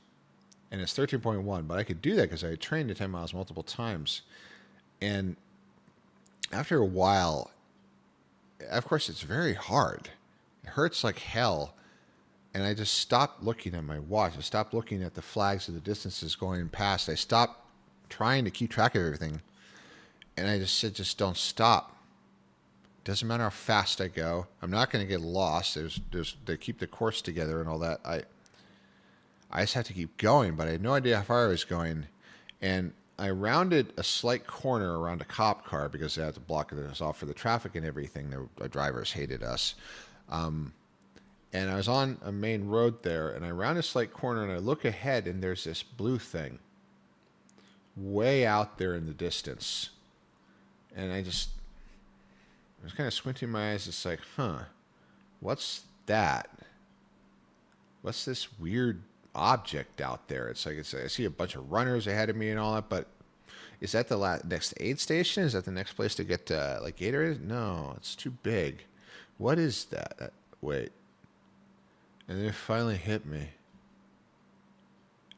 A: and it's 13.1, but I could do that because I had trained at 10 miles multiple times. And after a while, of course, it's very hard. It hurts like hell. And I just stopped looking at my watch. I stopped looking at the flags of the distances going past. I stopped trying to keep track of everything. And I just said, just don't stop. Doesn't matter how fast I go. I'm not going to get lost. They keep the course together and all that. I just have to keep going, but I had no idea how far I was going. And I rounded a slight corner around a cop car because they had to block us off for the traffic and everything. The drivers hated us. And I was on a main road there, and I round a slight corner, and I look ahead, and there's this blue thing way out there in the distance. And I was kind of squinting my eyes. It's like, what's that? What's this weird object out there? It's like I see a bunch of runners ahead of me and all that, but is that the next aid station? Is that the next place to get like Gatorade? No, it's too big. What is that? Wait. And then it finally hit me.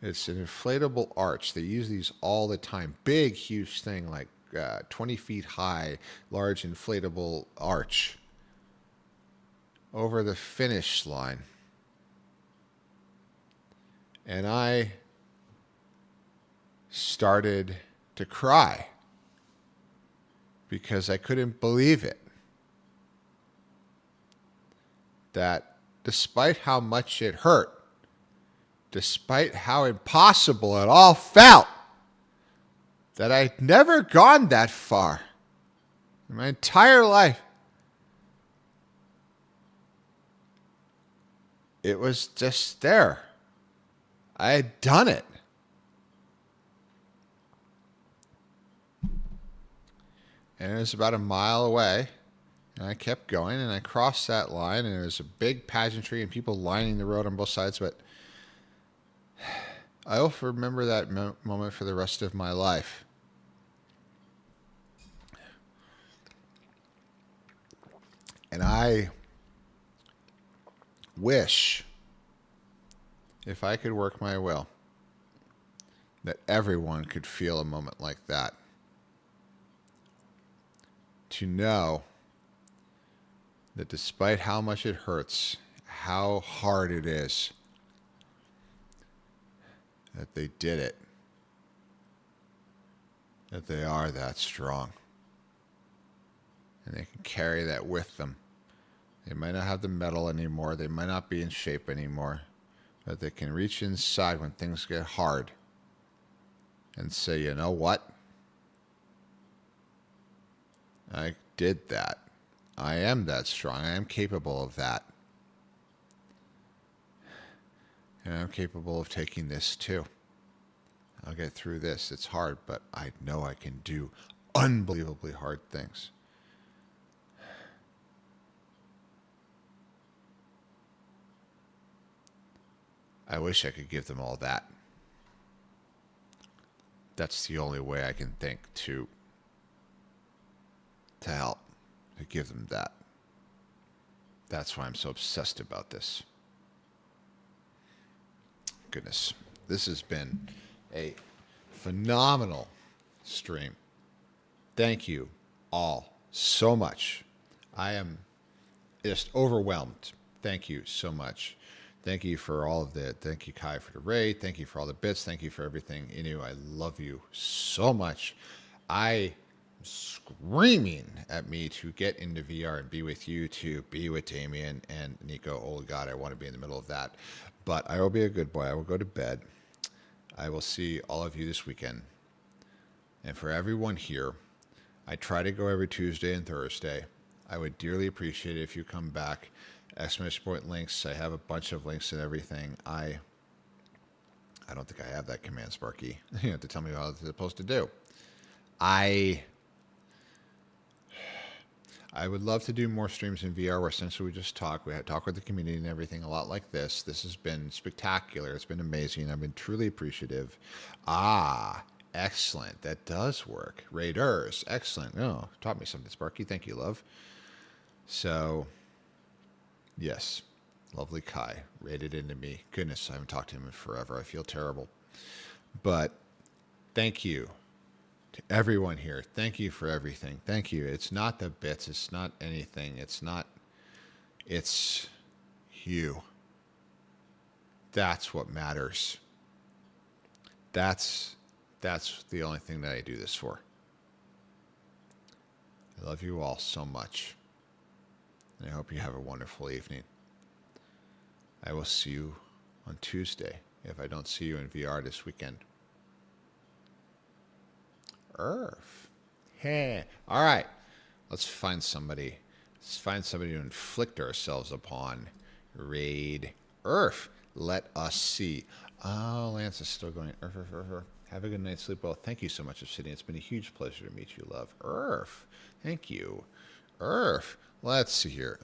A: It's an inflatable arch. They use these all the time. Big, huge thing, like 20 feet high, large inflatable arch over the finish line. And I started to cry because I couldn't believe it. That despite how much it hurt, despite how impossible it all felt, that I'd never gone that far in my entire life. It was just there. I had done it. And it was about a mile away. And I kept going, and I crossed that line, and there was a big pageantry and people lining the road on both sides. But I'll remember that moment for the rest of my life. And I wish, if I could work my will, that everyone could feel a moment like that. To know that despite how much it hurts, how hard it is, that they did it, that they are that strong, and they can carry that with them. They might not have the medal anymore, they might not be in shape anymore, but they can reach inside when things get hard and say, you know what? I did that. I am that strong. I am capable of that. And I'm capable of taking this too. I'll get through this. It's hard, but I know I can do unbelievably hard things. I wish I could give them all that. That's the only way I can think to help, to give them that. That's why I'm so obsessed about this. Goodness. This has been a phenomenal stream. Thank you all so much. I am just overwhelmed. Thank you so much. Thank you for all of the. Thank you, Kai, for the raid. Thank you for all the bits. Thank you for everything. Inu, I love you so much. I am screaming at me to get into VR and be with you, to be with Damien and Nico. Oh God, I want to be in the middle of that. But I will be a good boy. I will go to bed. I will see all of you this weekend. And for everyone here, I try to go every Tuesday and Thursday. I would dearly appreciate it if you come back. Exclamation point links. I have a bunch of links and everything. I don't think I have that command, Sparky. You have to tell me how it's supposed to do. I would love to do more streams in VR where essentially we just talk. We talk with the community and everything a lot like this. This has been spectacular. It's been amazing. I've been truly appreciative. Excellent. That does work. Raiders. Excellent. Oh, taught me something, Sparky. Thank you, love. So, yes. Lovely Kai raided into me. Goodness, I haven't talked to him in forever. I feel terrible. But thank you to everyone here. Thank you for everything. Thank you. It's not the bits. It's not anything. It's you. That's what matters. That's the only thing that I do this for. I love you all so much. And I hope you have a wonderful evening. I will see you on Tuesday if I don't see you in VR this weekend. Hey. All right. Let's find somebody. Let's find somebody to inflict ourselves upon. Raid. Let us see. Oh, Lance is still going. Have a good night's sleep. Well, thank you so much, Obsidian. It's been a huge pleasure to meet you, love. Thank you. Let's see here.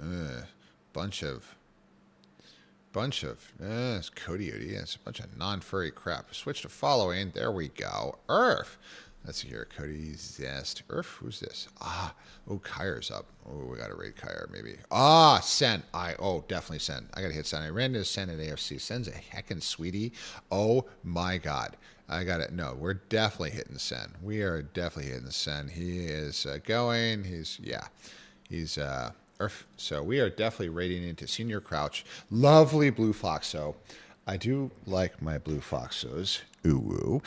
A: Bunch of it's Coyote. Yeah, it's a bunch of non-furry crap. Switch to following. There we go. Let's see here. Cody Zest. Who's this? Kyre's up. Oh, we gotta raid Kyre, maybe. Sen. Definitely Sen. I gotta hit Sen. I ran into Sen at AFC. Sen's a heckin' sweetie. Oh my god. I got it. No, we're definitely hitting Sen. We are definitely hitting Sen. He is going. He's So we are definitely raiding into Senior Crouch. Lovely Blue Foxo. I do like my Blue Foxos. Ooh.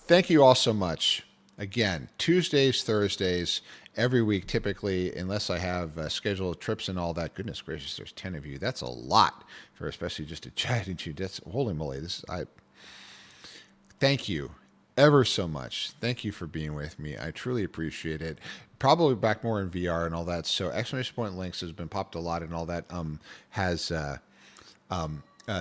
A: Thank you all so much. Again, Tuesdays, Thursdays, every week typically, unless I have scheduled trips and all that. Goodness gracious, there's 10 of you. That's a lot for especially just to chat into. That's holy moly. Thank you ever so much. Thank you for being with me. I truly appreciate it. Probably back more in VR and all that. So exclamation point links has been popped a lot and all that.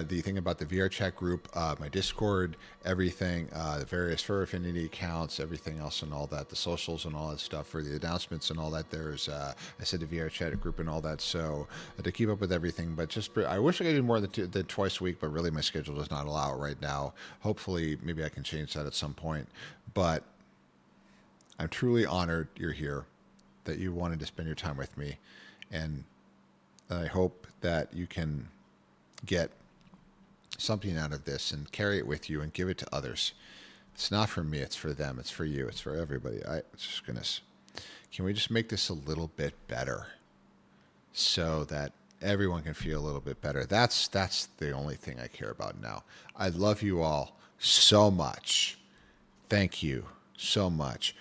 A: The thing about the VR chat group, my Discord, everything, the various Fur Affinity accounts, everything else and all that, the socials and all that stuff for the announcements and all that. There's, I said the VR chat group and all that. So to keep up with everything, but I wish I could do more than twice a week, but really my schedule does not allow it right now. Hopefully, maybe I can change that at some point. But I'm truly honored you're here, that you wanted to spend your time with me. And I hope that you can get something out of this and carry it with you and give it to others. It's not for me, it's for them, it's for you, it's for everybody. Goodness. Can we just make this a little bit better so that everyone can feel a little bit better? That's the only thing I care about now. I love you all so much. Thank you so much.